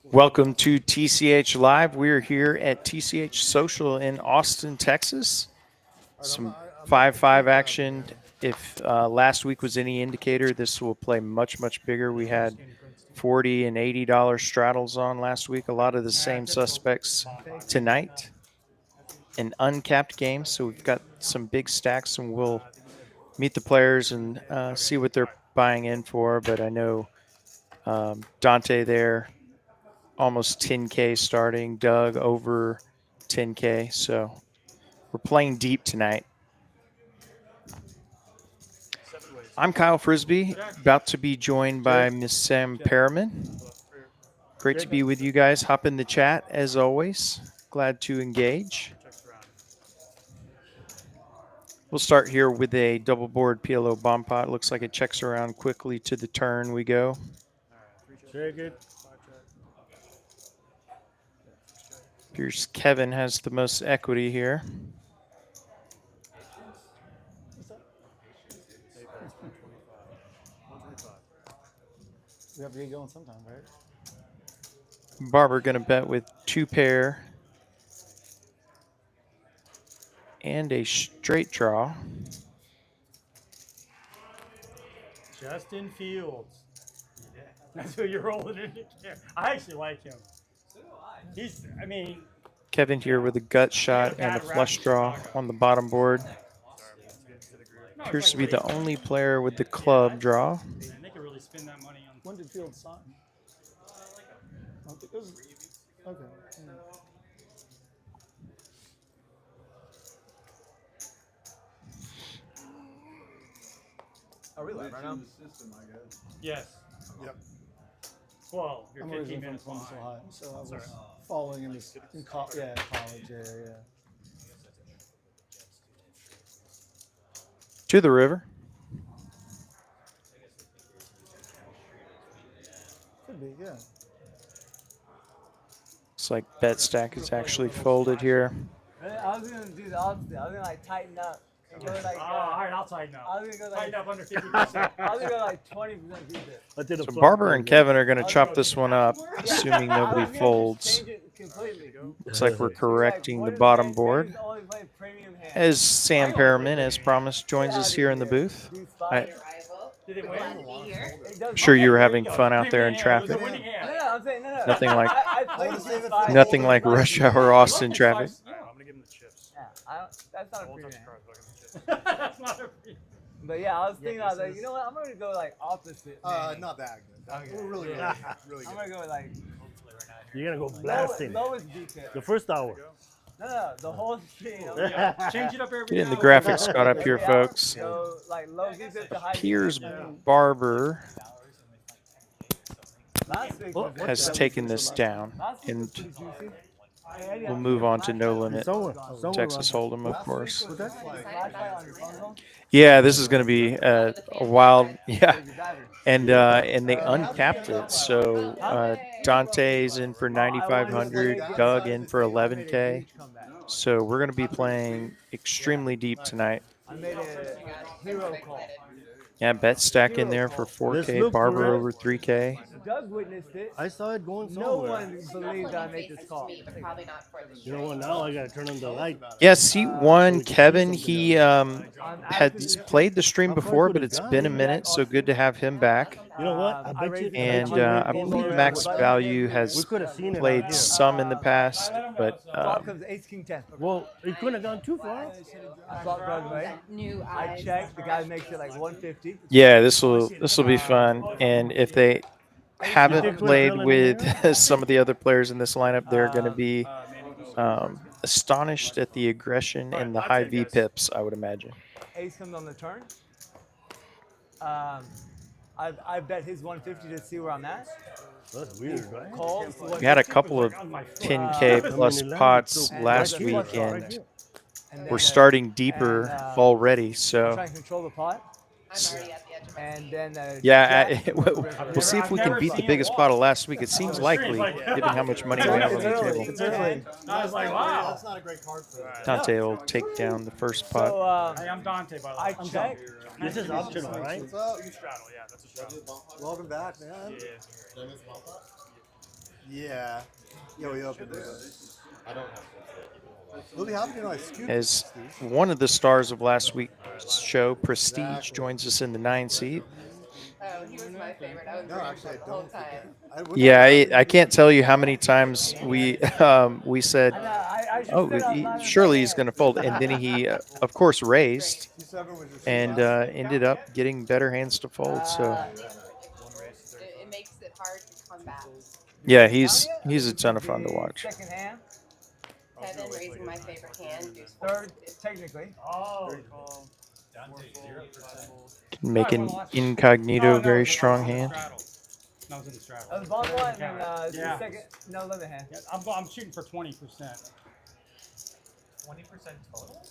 Welcome to TCH Live. We're here at TCH Social in Austin, Texas. Some 5-5 action. If last week was any indicator, this will play much, much bigger. We had $40 and $80 straddles on last week. A lot of the same suspects tonight. An uncapped game, so we've got some big stacks, and we'll meet the players and see what they're buying in for. But I know Dante there, almost 10K starting. Doug over 10K. So we're playing deep tonight. I'm Kyle Frisbee, about to be joined by Miss Sam Perriman. Great to be with you guys. Hop in the chat as always. Glad to engage. We'll start here with a double board PLO bomb pot. Looks like it checks around quickly to the turn we go. Check it. Appears Kevin has the most equity here. We have to get going sometime, right? Barber going to bet with 2 pair and a straight draw. Justin Fields. That's who you're rolling in. I actually like him. I mean. Kevin here with a gut shot and a flush draw on the bottom board. Appears to be the only player with the club draw. They could really spend that money on. When did Fields sign? It was, okay. Are we live right now? Yes. Yep. Well, you're I'm 15 originally minutes from behind. Ohio, so I was following in this college, yeah. To the river. Could be, yeah. Looks like bet stack is actually folded here. I was gonna do the opposite. I was gonna like tighten up. And go like, all right, I'll tighten up. I was gonna go like, Tighten up under 50%. I was gonna go like 20% defense. So Barber and Kevin are going to chop this one up, assuming nobody folds. Change it completely. Looks like we're correcting the bottom board. As Sam Perriman, as promised, joins us here in the booth. I'm sure you were having fun out there in traffic. I'm saying no. Nothing like rush hour Austin traffic. I'm gonna give him the chips. Yeah, that's not a free hand. That's not a free. But yeah, I was thinking, I was like, you know what? I'm gonna go like opposite. Not that good. Okay. We're really good. I'm gonna go like You're gonna go blasting. lowest defense. The first hour. No, the whole thing. Change it up every Getting the hour. graphics got up here, folks. So like low defense to high Piers defense. Barber Last week has taken this down, and pretty juicy. we'll move on to no limit. Somewhere Texas Hold'em, of course. Last fight on your phone? Yeah, this is going to be a wild, yeah. And they uncapped it. So Dante's in for 9,500, Doug in for 11K. So we're going to be playing extremely deep tonight. I made a hero call. Yeah, bet stack in there for 4K, Barber over 3K. Doug witnessed it. I saw it going No somewhere. one believed I made this call. You know what? Now I gotta turn on the light. Yeah, seat 1, Kevin, he had played the stream before, but it's been a minute, so good to have him back. You know what? I bet you. And I believe Max Value has played some in the past, but Flop comes ace king 10. Well, it couldn't have gone too far. I flop Doug right. I check. The guy makes it like 150. yeah, this will be fun. And if they haven't played with some of the other players in this lineup, they're going to be astonished at the aggression and the high V pips, I would imagine. Ace comes on the turn. I bet his 150 to see where I'm at. That's weird, right? Calls. We had a couple of 10K plus pots last week, and we're starting deeper already. So Trying to control the pot. And then yeah, we'll see if we can beat the biggest pot of last week. It seems likely, given how much money we have on the table. It's early. I was like, wow. That's not a great card for that. Dante will take down the first pot. So Hey, I'm Dante, by the way. I check. This is optional, right? What's up? You straddle, yeah, that's a straddle. Welcome back, man. Yeah. Did I miss Malta? Yeah. Yeah, we opened it. I don't have We'll be happy to know I scooped As Steve. one of the stars of last week's show, Prestige, joins us in the 9 seat. Oh, he was my favorite. I was No, rooting actually, for I him the whole don't. time. Yeah, I can't tell you how many times we said, I know. I should oh, sit on mine with my surely he's hand. going to fold. And then he, of course, raised T7 was your and ended up getting better hands to fold. So, It makes it hard to come back. yeah, he's a ton of fun to watch. Second hand, Kevin raising my favorite hand. Deuce third, four. technically. Oh, Making incognito very strong hand. No, it was in the straddle. That was ball one, and Yeah. the second, no limit hand. Yeah, I'm shooting for 20%. 20% total?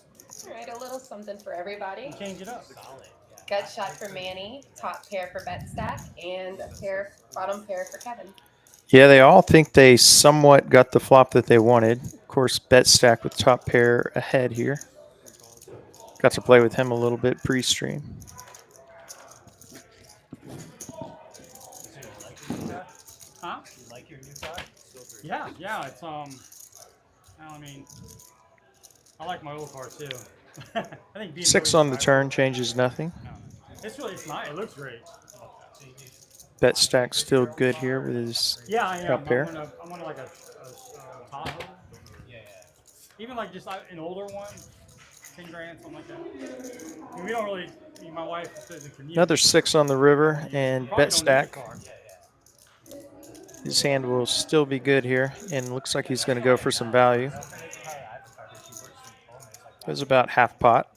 All right, a little something for everybody. Change it up. Gut shot for Manny, top pair for bet stack, and a pair, bottom pair for Kevin. Yeah, they all think they somewhat got the flop that they wanted. Of course, bet stack with top pair ahead here. Got to play with him a little bit pre-stream. Huh? You like your new car? Yeah, it's I mean, I like my old car too. I think being 6 on the turn changes nothing. it's nice. It looks great. Bet stack still good here with his Yeah, I am. top pair. I'm on like a Tahoe. Yeah. Even like just an older one, 10 grand, something like that. I mean, we don't really. I mean, my wife doesn't commute. Another 6 on the river and Probably bet don't need a stack. car. His hand will still be good here, and looks like he's going to go for some value. It was about half pot.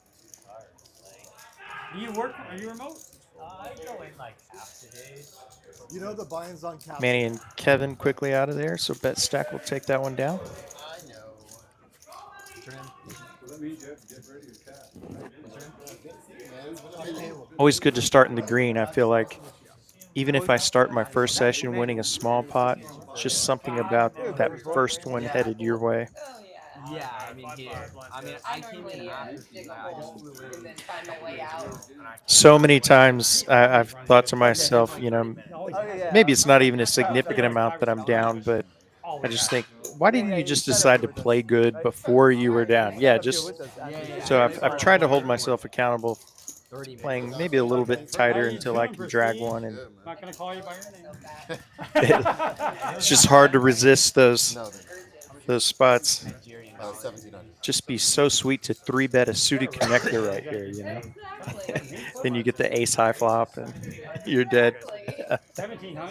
Do you work? Are you remote? I go in like half the days. You know the buy-ins on cap. Manny and Kevin quickly out of there, so bet stack will take that one down. I know. Always good to start in the green. I feel like even if I start my first session winning a small pot, just something about that first one headed your way. Oh yeah. Yeah, I mean here. I came normally in after dig you. a I just hole flew and in. then find my way out. So many times I've thought to myself, you know, maybe it's not even a significant amount that I'm down, but I just think, why didn't you just decide to play good before you were down? Yeah, just so I've tried to hold myself accountable, playing maybe a little bit tighter until I can drag one, and I'm not gonna call you by your name. it's just hard to resist those No, spots. 1700. Just be so sweet to 3-bet a suited connector right here, you know. Exactly. Then you get the ace high flop, and you're dead. 1700.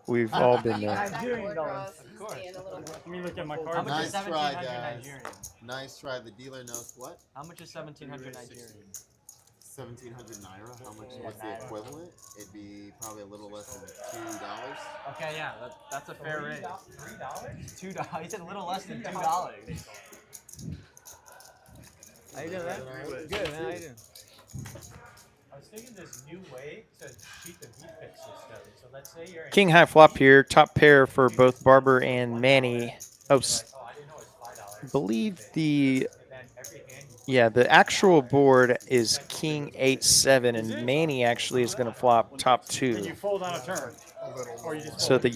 We've all been there. Nigerian dollars. Let me look at my How card. much is Nice try, 1700 guys. Nigerian? Nice try. The dealer knows what? How much is 1700 Nigerian? 1,700 naira. How much? What's the equivalent? It'd be probably a little less than $2. Okay, yeah, that's a fair rate. $3? $2. He said a little less than $2. How you doing, man? Good, man. How you doing? I was thinking this new way to cheat the VFix system. So let's say you're in King high flop here, top pair for both Barber and Manny. Oh, I didn't know it was $5. I believe the And then every hand the actual board is King 8-7, and Manny actually is going to flop top And 2. you fold on a turn. Or you just So fold.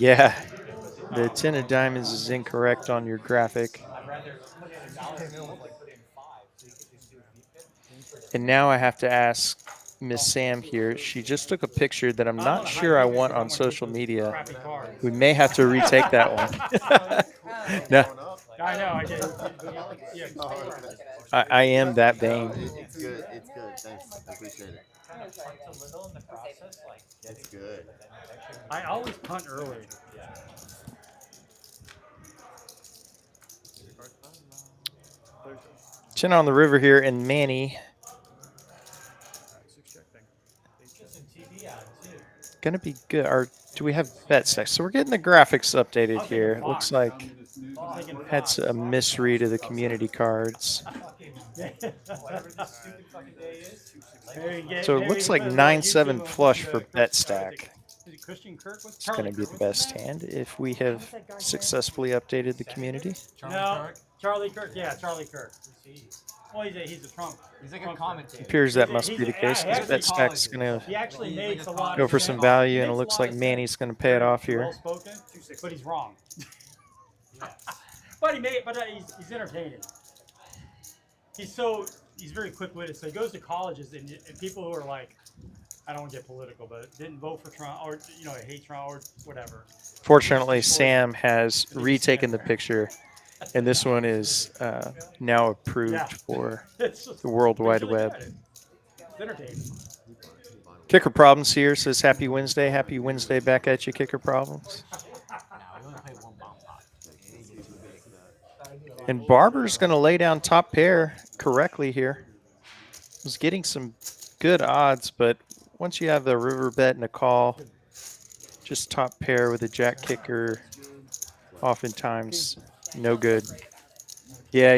the 10 of diamonds is incorrect on your graphic. I'd rather put in $1 bill like put in 5 so you could just do VFix. And now I have to ask Miss Sam here. She just took a picture that I'm not sure I want on social media. Crappy card. We may have to retake that one. No, I know. I did. Yeah. I am that vain. It's good. It's good. Thanks. I appreciate it. Kind of punt a little in the process, like It's good. I always punt early. Chin on the river here, and Manny just in TV ad too. gonna be good. Or do we have bet stacks? So we're getting the graphics updated here. It looks like had a misread of the community cards. Whatever this stupid fucking day is. So it looks like 9-7 flush for bet stack. Christian Kirk was It's going to be the best hand if we have successfully updated the community. No, Charlie Kirk. Yeah, Charlie Kirk. Well, he's a trump. He's like a Trumpster. commentator. Appears that He's a- must he's be a- the case yeah, because that stack's going to He actually He's makes like a lot go of for sense. some value, He and it makes a looks lot like of Manny's going to pay it off here. Well spoken, but he's wrong. But he's entertaining. He's very quick-witted. So he goes to colleges and people who are like, I don't want to get political, but didn't vote for Trump or hate Trump or whatever. Fortunately, Sam has retaken the picture, and this one is now approved Yeah. for It's just, the World it's Wide really Web. good. It's entertaining. Kicker Problems here says Happy Wednesday. Happy Wednesday back at you, Kicker Problems. No, we only play one bomb pot. And Barber's going to lay down top pair correctly here. Was getting some good odds, but once you have the river bet and a call, just top pair with a jack kicker, oftentimes no good. Yeah,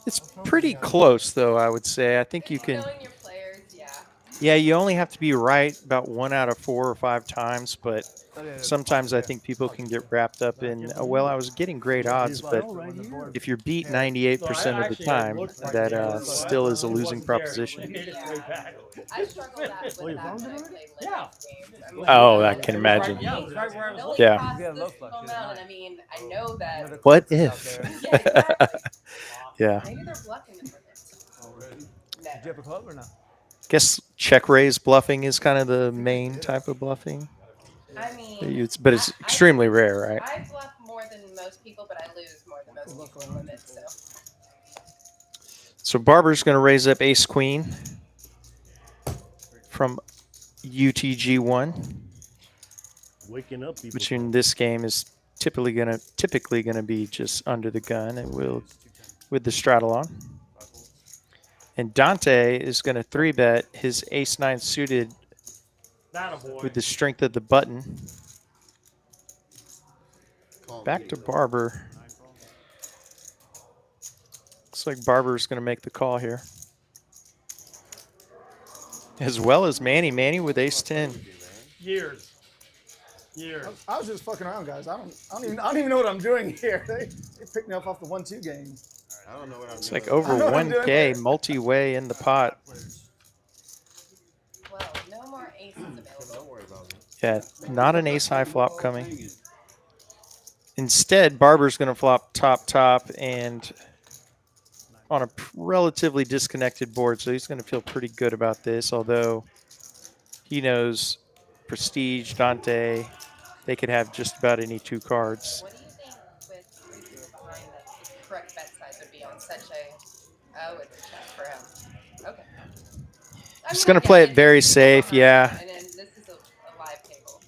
it's pretty close, though, I would say. I think you can. Knowing your players, yeah. Yeah, you only have to be right about 1 out of 4 or 5 times, but sometimes I think people can get wrapped up in, well, I was getting great odds, but if you're beat 98% of the time, that still is a losing proposition. I struggled that with that when I played Yeah. games. I'm like, Oh, I can imagine. Yeah, it was right where I was it only looking. Yeah. costs Yeah, this low flush, amount, and I mean, I know that. What if? Yeah, exactly. Yeah. Maybe they're bluffing the tournament. Did you have a club or no? Guess check raise bluffing is kind of the main type of bluffing. I mean, But it's extremely rare, right? I bluff more than most people, but I lose more than most people in limit. So So Barber's going to raise up ace queen from UTG1, Waking up people. which in this game is typically going to be just under the gun and will with the straddle on. And Dante is going to 3-bet his ace-9 suited with the strength of the button. Back to Barber. Looks like Barber's going to make the call here. As well as Manny. Manny with ace-10. Years. I was just fucking around, guys. I don't even know what I'm doing here. They picked me up off the 1-2 game. I don't know what I'm It's doing. like over I know what I'm doing 1K here. multi-way in the pot. well, no more aces available. Don't worry about it. Yeah, not an ace-high flop coming. Instead, Barber's going to flop top, and on a relatively disconnected board, so he's going to feel pretty good about this, although he knows Prestige, Dante, they could have just about any 2 cards. What do you think with 3-2 behind that the correct bet size would be on such a it's a check for him? Okay. He's going to play it very safe, yeah. And then this is a live table.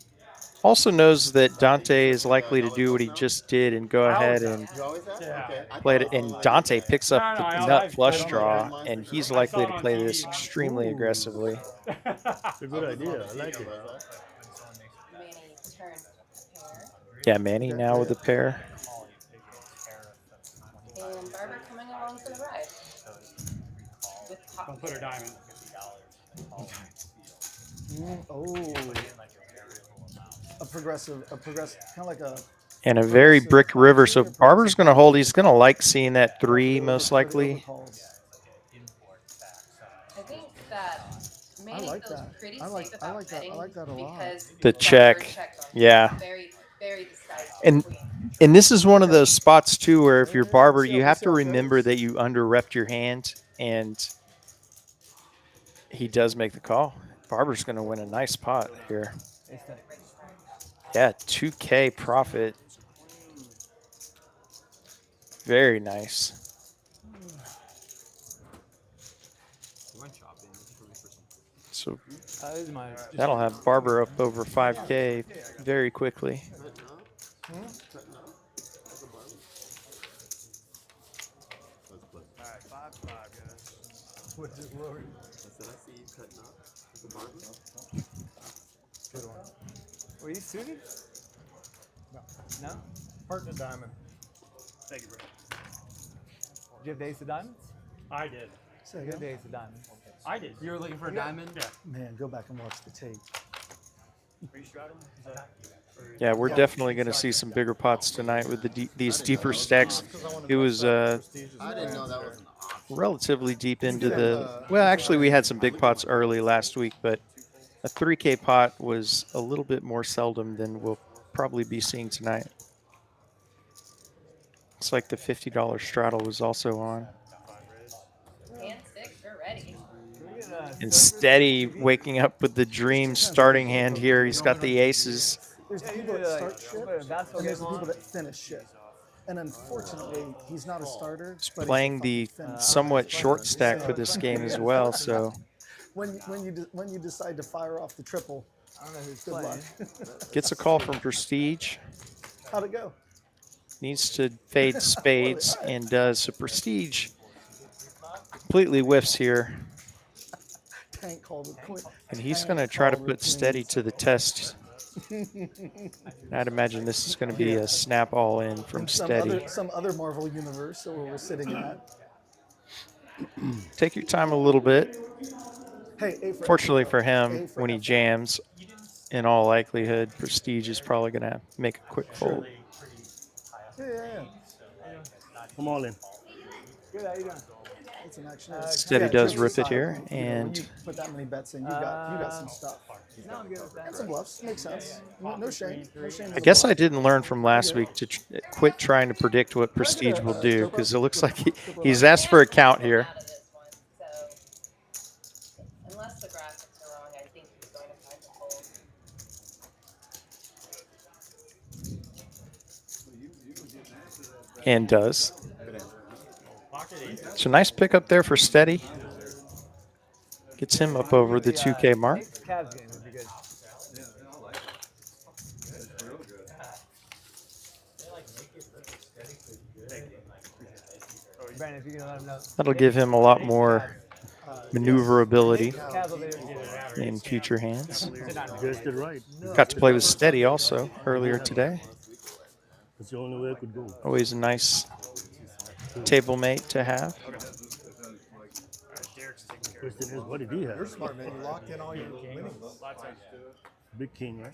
Also knows that Dante is likely to do what he just did and go ahead and You always have? Yeah. Okay. I play thought it. And was Dante picks up No, the no, nut I've flush played draw, on and he's I likely saw to it on play TV. this extremely aggressively. It's a good idea. I like it. Manny turns pair. Yeah, Manny now with the pair. And Barber coming along for the ride. With top Don't put her pair. diamond. Oh, a progressive, kind of like a. And a very brick river. So Barber's going to hold. He's going to like seeing that 3 most likely. I think that Manny like feels that. pretty I like- safe I about like that. I betting like that a lot. because The Barber check. checked on Yeah. Very, very disguised. And queen. and this is one of those spots too where if you're Barber, you have to remember that you under-repped your hand, and he does make the call. Barber's going to win a nice pot here. Yeah, 2K profit. Very nice. So that'll have Barber up over 5K very quickly. Which is lower. I said, I see you cutting up. Is it Barber? Good one. Were you suited? No? Partner diamond. Thank you, bro. Did you have the ace of diamonds? I did. Say You had the again? ace of diamonds. I did. You were looking for a diamond? Yeah. Man, go back and watch the tape. Yeah, we're definitely going to see some bigger pots tonight with these deeper stacks. It was I didn't know that was an option. relatively deep into the. Well, actually, we had some big pots early last week, but a 3K pot was a little bit more seldom than we'll probably be seeing tonight. Looks like the $50 straddle was also on. Hand six, we're ready. And Steady waking up with the dream starting hand here. He's got the aces. There's the people that start shit, and there's the people that finish shit. And unfortunately, he's not a starter. He's but playing he's a the fucking finisher. somewhat short stack for this game as well. So when you decide to fire off the triple, I don't know who's good playing. luck. gets a call from Prestige. How'd it go? Needs to fade spades and does. So Prestige completely whiffs here. Tank called the queen. And he's going to try to put Steady to the test. I'd imagine this is going to be a snap all in from Steady. Some other Marvel universe that we're sitting at. Take your time a little bit. Hey, Fortunately for him, when he jams, in all likelihood, Prestige is probably going to make a quick fold. Yeah. I'm all in. Good, how you doing? It's an action. Steady does rip it here, and when you put that many bets in, you got some stuff. No, I'm good with that. And some bluffs. Makes sense. No shame. No shame. I guess I didn't learn from last week to quit trying to predict what Prestige will do, because it looks like he's asked for a count here. Out of this one, so unless the graphics are wrong, I think he's going to find the fold. And does. So nice pickup there for Steady. Gets him up over the 2K mark. Cavs game would be good. Brandon, if you can let him know. That'll give him a lot more maneuverability Cavs will be in future hands. Guessed it right. Got to play with Steady also earlier today. That's the only way I could go. Always a nice table mate to have. Question is, what did he have? You're smart, man. You locked in all your winnings. Big king, right?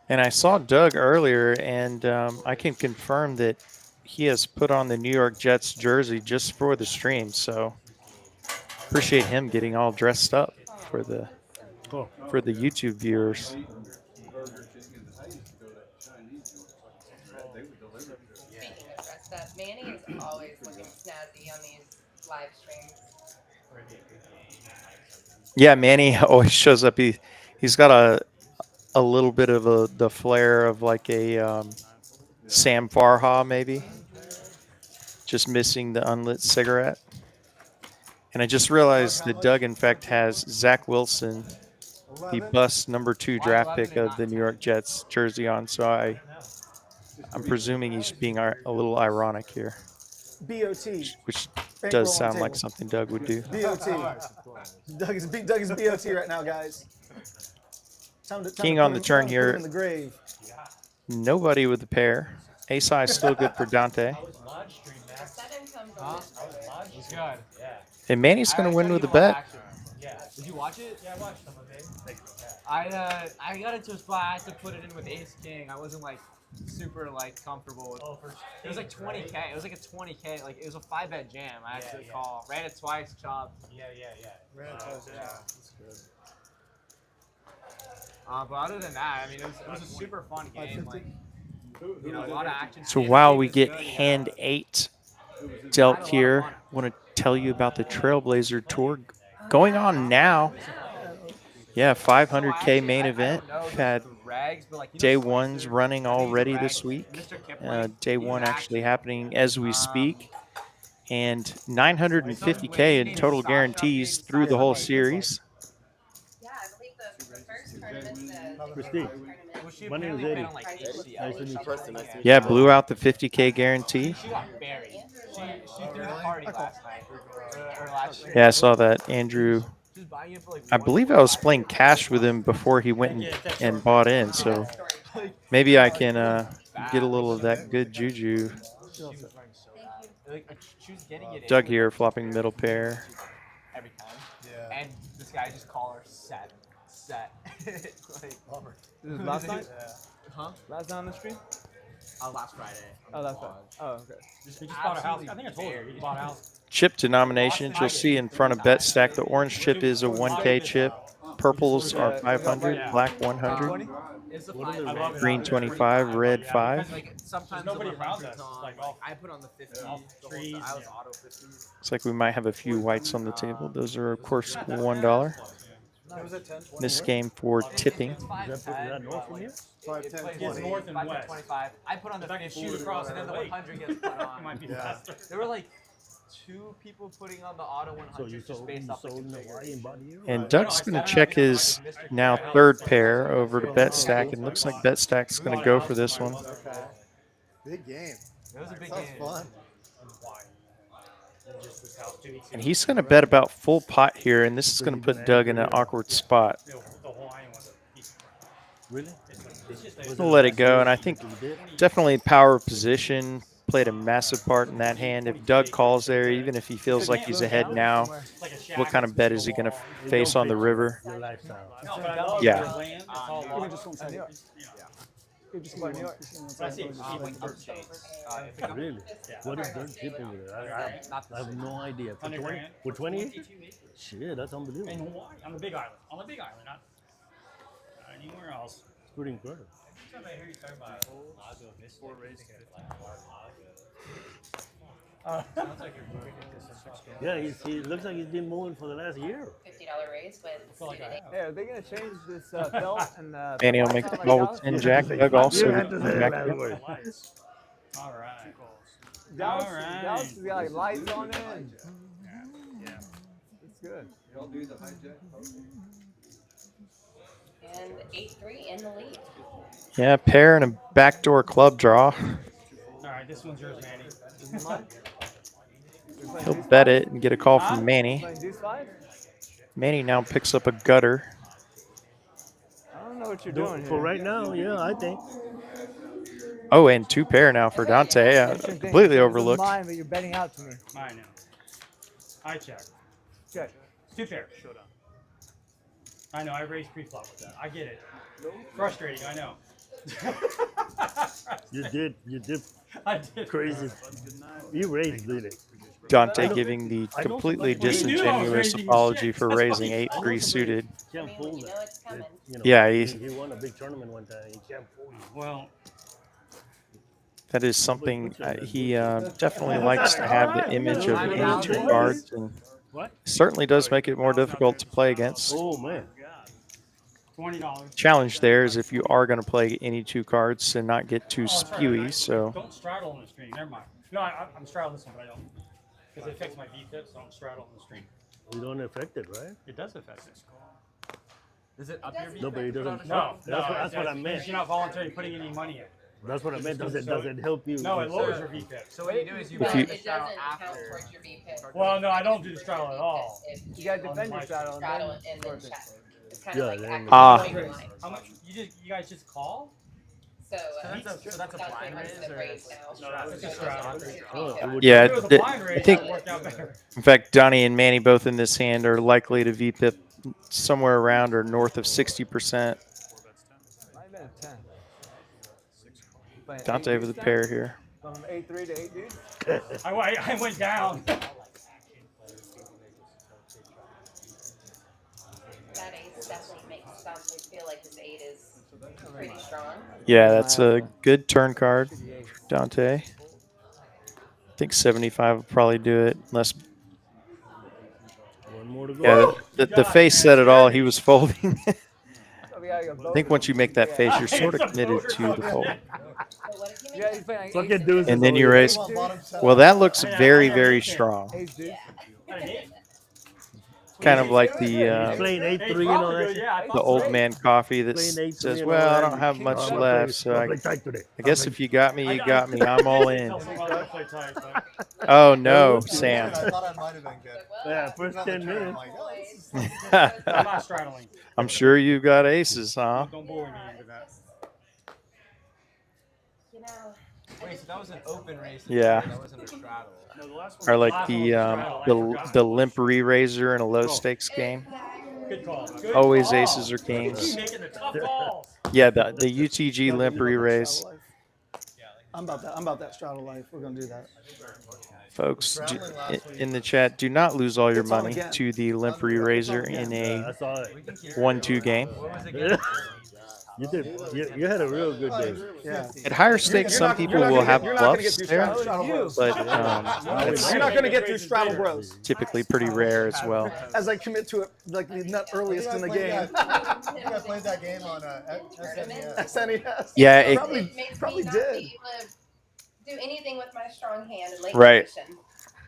And I saw Doug earlier, and I can confirm that he has put on the New York Jets jersey just for the stream. So appreciate him getting all dressed up for the YouTube viewers. Speaking of dressed up, Manny is always looking snazzy on these live streams. Yeah, Manny always shows up. He's got a little bit of the flair of like a Sam Farha maybe, just missing the unlit cigarette. And I just realized that Doug, in fact, has Zach Wilson, the bust #2 draft pick of the New York Jets jersey on. So I'm presuming he's being a little ironic here, BOT. which does sound like something Doug would do. BOT. Doug is BOT right now, guys. Time to King put on the him- turn time to put here. him in the grave. Nobody with the pair. Ace high still good for Dante. The 7 comes on this one. It's good. Yeah. And Manny's going to win with a bet. Yeah. Did you watch it? Yeah, I watched some of it. I got into a spot. I had to put it in with Ace King. I wasn't like super like comfortable with. Oh, for It was like 20K. It was like a 20K. Like it was a 5-bet jam. I actually call. Ran it twice, chopped. Yeah. But other than that, I mean, it was a super fun game. Like, you know, a lot of action. So while we get hand 8 dealt here, I want to tell you about the Trailblazer Tour going on now. Yeah, 500K main event. We've had day 1s running already this week. Day 1 actually happening as we speak. And 950K in total guarantees through the whole series. Yeah, I believe the first tournament, Christine, my name is Eddie. Nice to meet you. Yeah, blew out the 50K guarantee. She got buried. She threw the party last night. Or last year. Yeah, I saw that. Andrew, I believe I was playing cash with him before he went and bought in. So maybe I can get a little of that good juju. She was getting it Doug here flopping middle pair. every time. Yeah. And this guy just called her set. Like, This is last night? huh? Last night on the stream? Last Friday. Oh, that's fine. Oh, okay. He just bought a house. I think I told you. He bought a house. Chip denominations, you'll see in front of bet stack, the orange chip is a 1K chip. Purples are 500, black 100, It's a I 5. love it. green 25, red Yeah, 5. Like sometimes nobody the around 100's us. on, Like, like, I put on the 50. off The whole trees, time. I was yeah. auto 50. Looks like we might have a few whites on the table. Those are, of course, $1. It was at 10, 20. This game for tipping. It's 5, Is that north from here? 5, It 10, plays 20. north and 5 to west. 25. I put on the If I could 50, shoot across and then the the lake. 100 gets put It might on. be Yeah. faster. There were like 2 people putting on the auto 100 So you just sold, based you off the sold in configuration. Hawaii and bought here? And Duck's going to check his now third pair over to bet stack. And looks like bet stack's going to go for this one. Okay. Big game. It was a big Sounds game. fun. And he's going to bet about full pot here. And this is going to put Doug in an awkward spot. Really? We'll let it go. And I think definitely power of position played a massive part in that hand. If Doug calls there, even if he feels like he's ahead now, what kind of bet is he going to face on the river? Your lifestyle. Yeah. Really? What is dirt chip over there? I have no idea. For 20? For 20? Shit, that's unbelievable. In Hawaii, on the Big Island. On the Big Island, not anywhere else. It's pretty incredible. Every time I hear you talk about Lago Vista, I think of like Lago. Sounds like you're moving into some sort of Yeah, he looks like he's been moving for the last year. $50 raise with suited eight. Hey, are they gonna change this belt and Manny will make the call with 10 jack. Doug also You had to say the jack. last word. All right. Dallas, All right. Dallas has got like lights on it. And it's good. And 8-3 in the lead. Yeah, pair and a backdoor club draw. All right, this one's yours, Manny. This is mine. He'll bet it and get a call from Manny. Playing deuce 5? Manny now picks up a gutter. I don't know what you're doing For here. right now, yeah, I think. Oh, and 2 pair now for Dante. Completely This is overlooked. mine, but you're betting out to me. Mine now. I check. Check. 2 pair. Showdown. I know, I raised pre-flop with that. I get it. Frustrating, I know. You did I did. crazy. You raised, did it? Dante giving the completely Well, he knew I was disingenuous raising his apology shit. for That's why raising he- 8-3 suited. Can't I mean, fool when you know that. it's coming. You know, Yeah, he won a big tournament one time. He can't fool you. Well, That is something he definitely likes to have the image of any 2 cards, and What? certainly does make it more difficult to play against. Oh man. $20. Challenge there is if you are going to play any 2 cards and not get too spewy. So Don't straddle on the screen. Never mind. No, I'm straddling this one, but I don't. Because it affects my V-tip, so don't straddle on the screen. We don't affect it, right? It does affect it. Is it up your No, but it doesn't. No, That's what I meant. You're not voluntarily putting any money in. That's what I meant. Does it help you? No, it lowers your V-tip. So what you do is you If But you- it doesn't count towards your V-pip. Well, no, I don't do the straddle at all. If You gotta defend your my straddle and straddle then and then work it. check. It's kind Yeah, of like then- acting Ah. bigger line. How much? You guys just call? So that's a Dante blind has raise the or raise is now. No, it's a straddle. Oh, it would- yeah, If it was a th- blind raise, I think that would work out better. in fact Donnie and Manny both in this hand are likely to VPIP somewhere around or north of 60%. Might have been a 10. Playing Dante 8 with a deuce pair then? here. From 8-3 to 8 deuce? I went down. That ace definitely makes Dante feel like his 8 is pretty strong. Yeah, that's a good turn card for Dante. I think 75 will probably do it. Unless, One more to go. yeah, the face said it all. He was folding. So we gotta go I think once you make that face, you're sort of committed to the fold. But what if you make Yeah, he's playing like Fuck ace it, dudes. And then you raise. Come on, bottom 10. Well, that looks very, very strong. ace deuce. Kind of like the Playing 8-3 and all that shit. the old man coffee that Playing 8-3 says, and "Well, all I that. don't have much I'm gonna left, play- so I'll play tight today. I guess if you got me, you got me. I'm all in." Tell someone to play tight, but- Oh no, Sam. I thought I might have been good. Yeah, first 10 minutes. I'm like, oh, this is- I'm not straddling. I'm sure you've got aces, huh? Don't bully me into that. You know, Wait, so that was an open race. Yeah. That wasn't a straddle. Or like the limp re-raiser in a low stakes game. Good call. Good Always call. aces or Keep kings. making the tough calls. Yeah, the UTG limp re-raise. I'm about that straddle life. We're gonna do that. Folks, in the chat, do not lose all your It's on money again. to the limp razor in Yeah, I a saw it. 1-2 game. What was it again? You did. You had a real good day. Yeah. At higher stakes, some people will have You're not gonna get bluffs through there, straddle bros. but it's You're not gonna get through straddle bros. typically pretty rare as well. As I commit to it, like the nut earliest in the game. You guys played that game on SNES. SNES. Yeah, it, Probably not did. be able to do anything with my strong hand in late Right. position.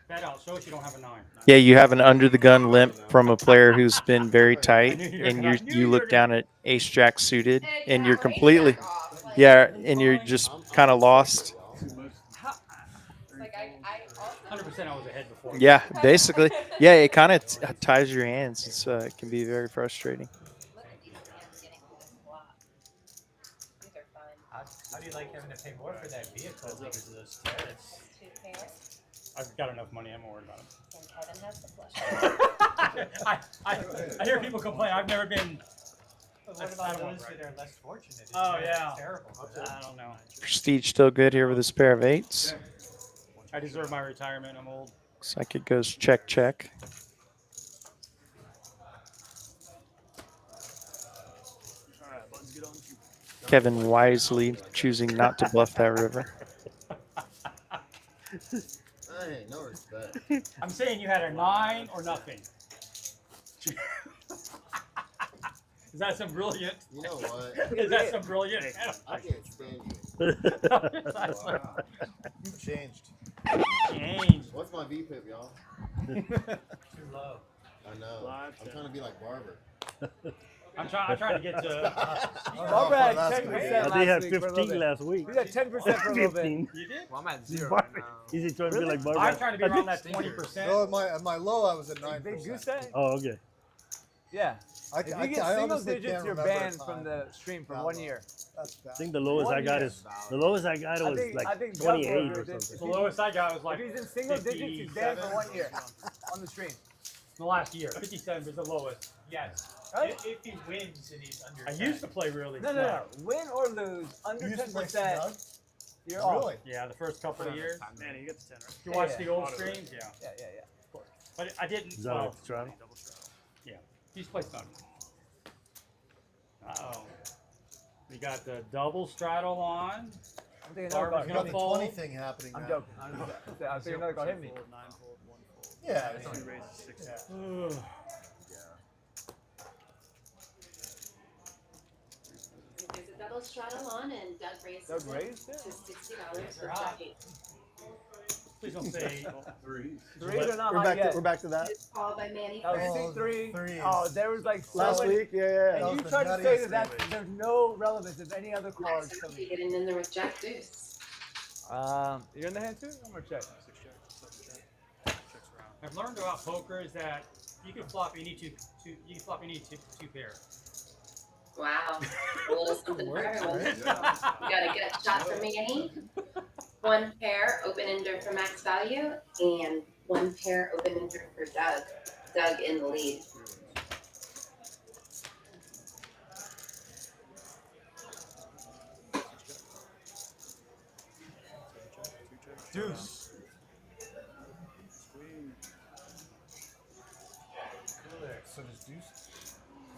Bet out. Show us you don't have a 9. yeah, you have an under the gun limp from a player who's been very tight, and you look down at ace jack suited, and you're completely and you're just kind of lost. Like I also 100% I was ahead before. Yeah, basically, yeah, it kind of ties your hands. It's it can be very frustrating. look at these hands getting this block. These are fun. How do you like having to pay more for that vehicle because of those tariffs? 2 pair. I've got enough money. I'm not worried about it. And Kevin has the flush. I hear people complain. I've never been. But what about those that are less fortunate? Oh, Isn't that yeah. terrible. I don't know. Prestige still good here with this pair of 8s. I deserve my retirement. I'm old. Looks like it goes check check. Kevin wisely choosing not to bluff that river. Hey, no respect. I'm saying you had a 9 or nothing. Is that some brilliant? You know what? Is that some brilliant? I can't stand you. You've changed. Change. What's my VPIP, y'all? Too low. I know. I'm trying to be like Barber. I'm trying to get to. Barbara had that's 10% great. last They had week for a little 15 bit. last week. We got 10% for a little bit. 15. You did? Well, I'm at 0 right Barber. now. Is he trying to be like Barber? I'm trying to be around that 20%. No, at my low, I was at 9%. Big goose day? Oh, okay. Yeah. I, If I, you get I single honestly digits, can't you're remember a banned from time. the stream for That 1 low. year. That's bad. I think the lowest I got is the lowest I got was I like think 28 Doug or Barber did. something. The lowest I got was like If he's in single digits, he's banned for 1 year on the stream. the last year. 57 was the lowest. Yes. Right? If he wins and he's under I 10. used to play really. No, no, no. Win or lose, under You used to play 10%, Snug? you're off. Really? Yeah, the first couple of years. Man, you got the 10 right. You watch Yeah, the old streams, yeah. Yeah, yeah, yeah. But I didn't. Is that Well, what straddle? yeah, he's played Snug. Uh-oh. We got the double straddle on. I'm thinking another Barber's card. You gonna got the fold. 20 thing happening I'm now. joking. I think another card hit me. Yeah. Ugh. There's a double straddle on, and Doug raised Doug it raised it? to $60 for hot. Jackie. Please don't say. Threes are not We're hot back. yet. We're back to that. It's called by Manny. That Oh, was C3. threes. Oh, there was like so Last many. week, yeah. And That you was the tried to say nuttiest that thing. there's no relevance of any other Nice cards and coming. getting in there with Jack Deuce. You're in the hand too? I'm gonna check. I've learned about poker is that you can flop any two pair. Wow. A little something for everyone. You gotta get a shot from Manny. 1 pair open ender for max value, and 1 pair open ender for Doug. Doug in the lead. Deuce. So does Deuce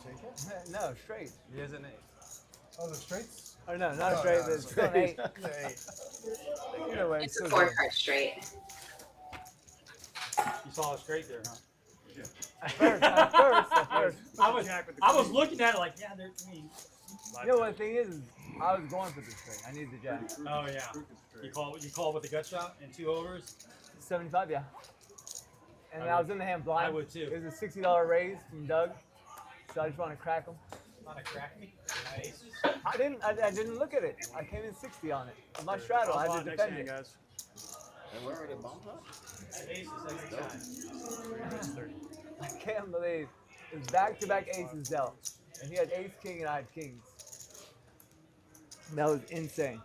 take it? No, straight. He has an 8. Oh, the straights? Oh no, not Oh, straight. no, It's still an 8. It's an 8. Either way, It's still a 4 good. card straight. You saw it straight there, huh? At first. I was looking at it like, yeah, they're. I mean, You know what the thing is I was going for the straight. I needed the jack. oh yeah. You call with the gut shot and 2 overs. 75, yeah. And I I was in the hand blind. I would too. It was a $60 raise from Doug, so I just want to crack him. Want to crack me? My aces? I didn't look at it. I came in 60 on it. On my straddle, I had to defend it. guys. And where are they bumped up? I have aces every time. I can't believe it was back-to-back aces dealt, and he had ace king and I had kings. That was insane.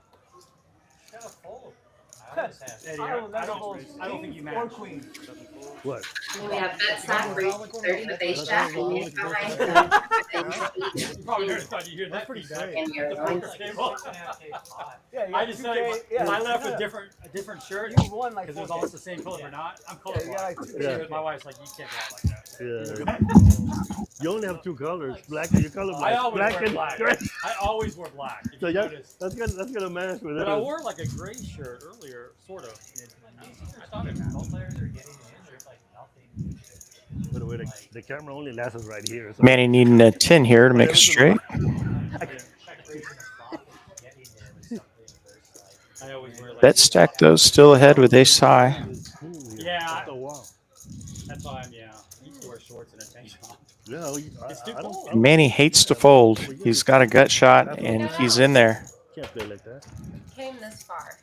Gotta fold. I always have. Eddie, I will I never don't, hold I don't think you king or match. queen. What? And we have bet stack for 30 with ace jack and Nick behind him. You probably do thought you hear that pretty feedback sweet. in your at the own poker table. Yeah, you I got just 2K, said yeah, I left no, a no. different shirt You won like because it was 4K. almost the same color or not. I'm Yeah, you got colorblind. like 2K. Because my wife's like, you can't go out like that. Yeah. You only have 2 colors, black and your color I black. always Black wear and black. gray. I always wear black. If So you yeah, notice. that's gonna match with But it. I wore like a gray shirt earlier, sort of. I thought it Both players are getting in. There's like nothing. By the way, the camera only lasts right here. So Manny needing a 10 here to make a straight. I always wear like. Bet stack though still ahead with ace high. Yeah. Oh wow. That's why I'm I used to wear shorts and a tank top. Yeah, It's too cold. And Manny hates to fold. He's got a gut shot and he's in there. Can't play like that. Came this far.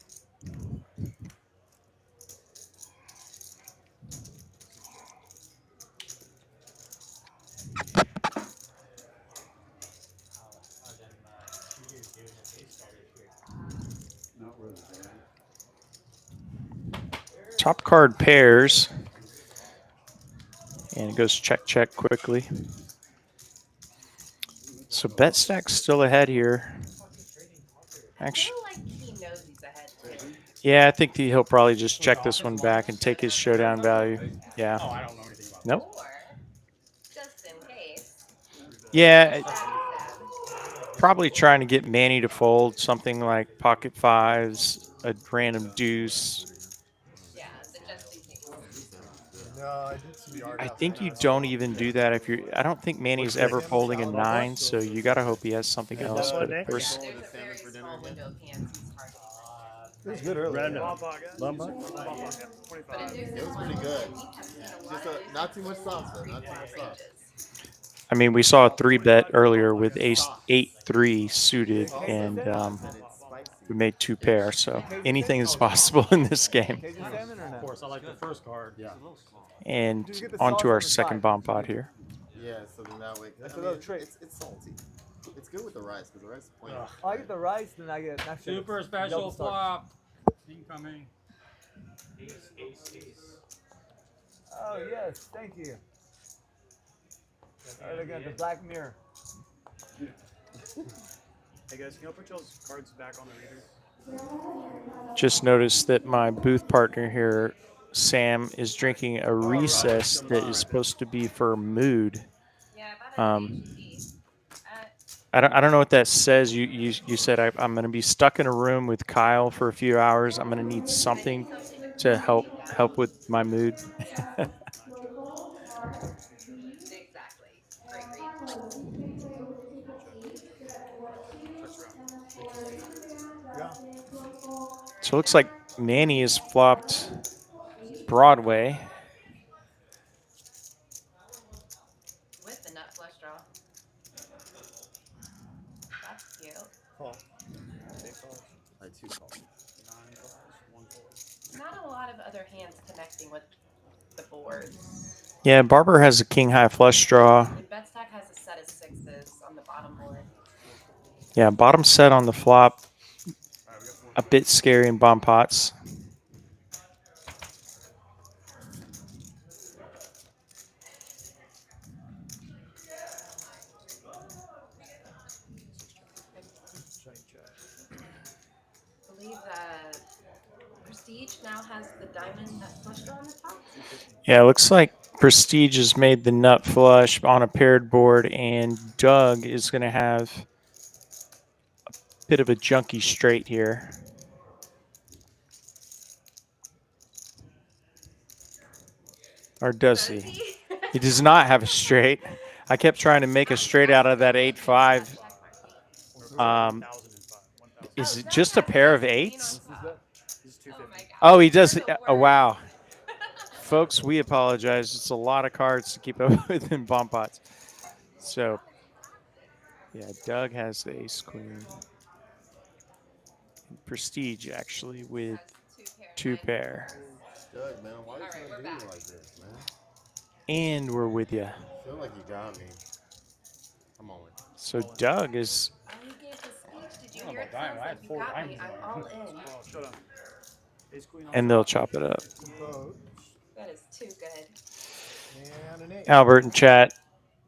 Top card pairs. And it goes check, check quickly. So bet stack's still ahead here. I Actually, feel like he knows he's ahead too. yeah, I think he'll probably just check this one back and take his showdown value. Yeah. Oh, I don't know anything about Nope. Or, just in case. Yeah, probably trying to get Manny to fold something like pocket fives, a random deuce. Yeah, so just in case. No, I did some yard I outside. think you don't even do that if you're. I don't think Manny's ever folding a 9, so you got to hope he has something else. But of course, There's a very small window of hands he's targeting. It was good earlier. Random. But It was pretty good. Just not too much sauce though. Not too much sauce. I mean, we saw a 3-bet earlier with ace 8-3 suited, and we made 2 pair. So anything is possible in this game. Of course, I like the first card. Yeah. And onto our second bomb pot here. Yeah. So then that way, That's a little trick. It's salty. It's good with the rice because the rice is plain. Oh, I get the rice, then I get actually Super special double starch. flop. Incoming. Ace, ace, ace. Oh yes, thank you. All right, looking at the black mirror. Hey guys, can you put y'all's cards back on the reader? Just noticed that my booth partner here, Sam, is drinking a recess that is supposed to be for mood. Yeah, about Um, I don't know what that says. You said I'm going to be stuck in a room with Kyle for a few hours. I'm going to need something to help with my mood. exactly. Great read. So it looks like Manny has flopped Broadway. With the nut flush draw. That's cute. Call. Like 2 calls. 9 calls, 1 call. Not a lot of other hands connecting with the board. Yeah, Barber has a king high flush draw. The bet stack has a set of 6s on the bottom board. Yeah, bottom set on the flop. A bit scary in bomb pots. I believe that Prestige now has the diamond nut flush draw on the top. Yeah, it looks like Prestige has made the nut flush on a paired board, and Doug is going to have a bit of a junky straight here. Or does he? He does not have a straight. I kept trying to make a straight out of that 8-5. Is it just a pair of 8s? Oh, he does. Oh, wow. Folks, we apologize. It's a lot of cards to keep up with in bomb pots. So, yeah, Doug has the ace queen. Prestige, actually, with 2 pair. Doug, man, why are you trying to do me like this, man? And we're with you. I feel like you got me. Come on. So Doug is. Oh, you gave the speech. Did you I don't hear know it? about diamond. I had Sounds like 4 you got me. diamonds I'm in all in. Oh, shut up. Ace queen on And they'll chop it up. That is too good. And an 8. Albert in chat.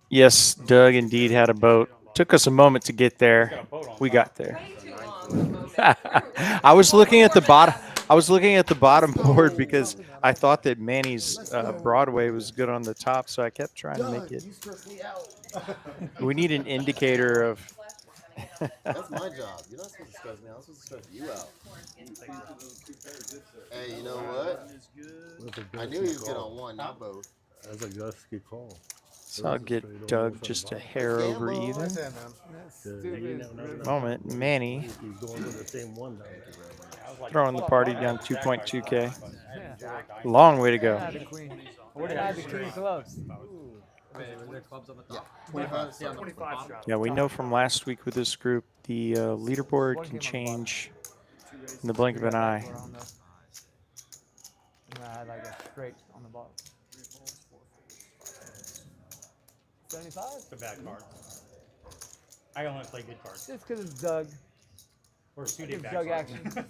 Yes, Doug indeed had a boat. Took us a moment to get there. We got there. Way too long. I was looking at the bottom. I was looking at the bottom board because I thought that Manny's Broadway was good on the top, so I kept trying to make it. You stress me out. We need an indicator of. That's my job. You're not supposed to stress me out. I'm supposed to stress you out. Hey, you know what? I knew he was good on one, not both. That's a gusky call. So I'll get Doug just a hair over even. Moment, Manny He's going to the same one now. throwing the party down 2.2K. Long way to go. I had the queen. I had the queen close. Yeah, 25. Yeah, we know from last week with this group, the leaderboard can change in the blink of an eye. I had like a straight on the ball. 75? It's a bad card. I only play good cards. Just because it's Doug. Or suited Give back Doug cards. action.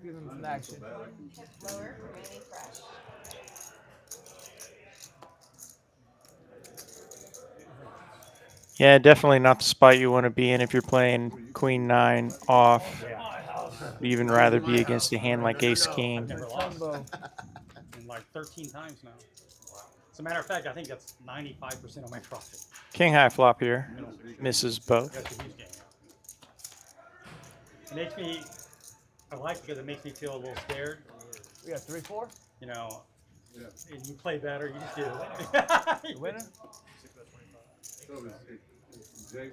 Give him some action. Lower for Manny fresh. Yeah, definitely not the spot you want to be in if you're playing Queen 9 off. You'd even rather be against a hand like Ace King. Never lost. In like 13 times now. As a matter of fact, I think that's 95% of my profit. King high flop here. Misses both. That's a huge game. It makes me, I like it because it makes me feel a little scared. We got 3-4. You know, and you play better, you just do. The winner?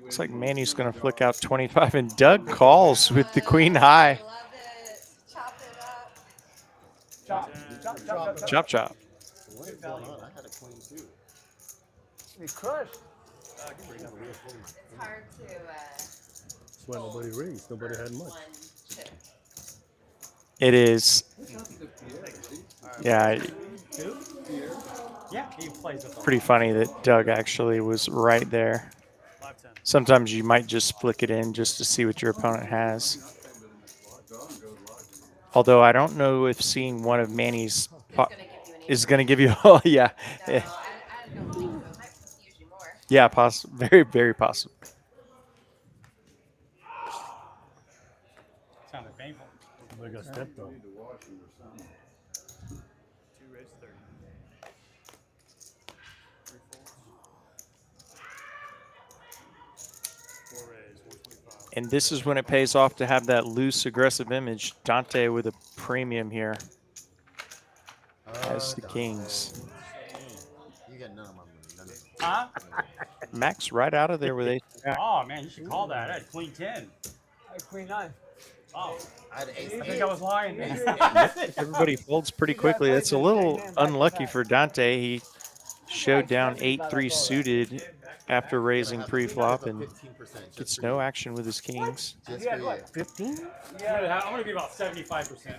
Looks like Manny's going to flick out 25, and Doug calls with the Queen high. Love it. Chop it up. Chop. Chop, chop, chop. Chop, chop. What is going on? I had a queen too. We crushed. It's hard to That's why nobody raised. Nobody had much. one chip. It is. Yeah, Yeah, he plays with pretty funny that Doug actually was right there. Sometimes you might just flick it in just to see what your opponent has. Although I don't know if seeing one of Manny's is going to give you. Oh yeah, No, I don't think so. It might confuse you more. yeah, very, very possible. Sounded painful. They got stepped on. And this is when it pays off to have that loose, aggressive image. Dante with a premium here as the Kings. You got none of my money. None of it. Huh? Max right out of there with a. Oh man, you should call that. I had Queen 10. I had Queen 9. Oh, I had ace. I think I was lying. Everybody folds pretty quickly. That's a little unlucky for Dante. He showed down 8-3 suited after raising pre-flop and 15%. gets no action with his Kings. Just You for had you. what? 15? I'm gonna be about 75%.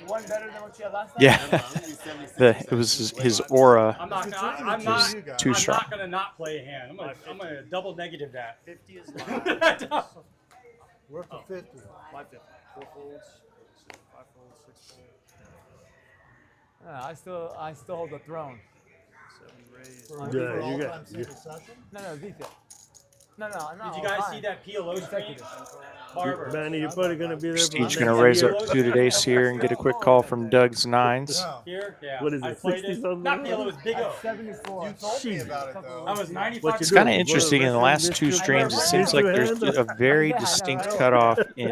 One better than what you had last time? Yeah, I'm gonna be 76%. it was his aura. I'm not. I'm was not. too I'm strong. not gonna not play a hand. I'm gonna double negative that. 50 is worth of 50. 550. 4 folds, 5 folds, 6 folds. I still hold the throne. 7 raised. Yeah, you got. No, detail. No, no. Did you guys see that PLO stream? Barber. Manny, you're probably going to be there for Steve's the going to next raise year. up suited ace here and get a quick call from Doug's nines. Here, yeah. What is I it, played 60 it. something? Not PLO, it was Big O. 74. Told me about it though. I was 95. What you It's do? kind of Go to interesting in the last two streams. It seems like there's a very distinct cutoff in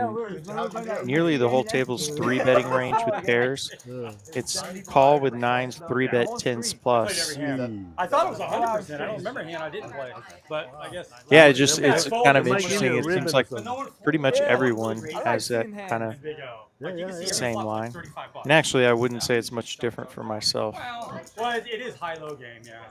nearly the whole table's 3-betting range with pairs. Yeah. It's call with nines, 3-bet 10s plus. I thought it was 100%. I don't remember a hand I didn't play, but I guess. Yeah, it's kind of It might give you interesting. a It ribbon seems or like something. pretty much everyone has that kind of Big O. Yeah, Like, you yeah, can see yeah. every same flop line. is 35 bucks. And actually, I wouldn't say it's much different for myself. Well, it is high-low game, yeah.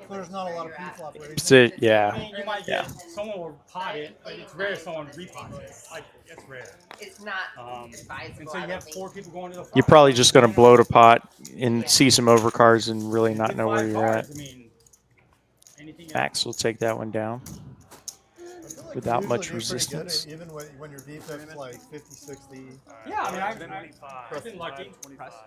There's not a lot of pre-flop raising. It's it, I yeah. mean, you might get someone will pot it, but it's rare someone repots it. Like, it's rare. It's not And advisable. so I you don't have think. 4 people going to the flop. You're probably just going to blow the pot and see some overcards and really not know where you're at. I mean, anything else? Max will take that one down. without usually much do pretty good, resistance. even when your VPIP's like 50, 60. Yeah, I mean, I've been lucky.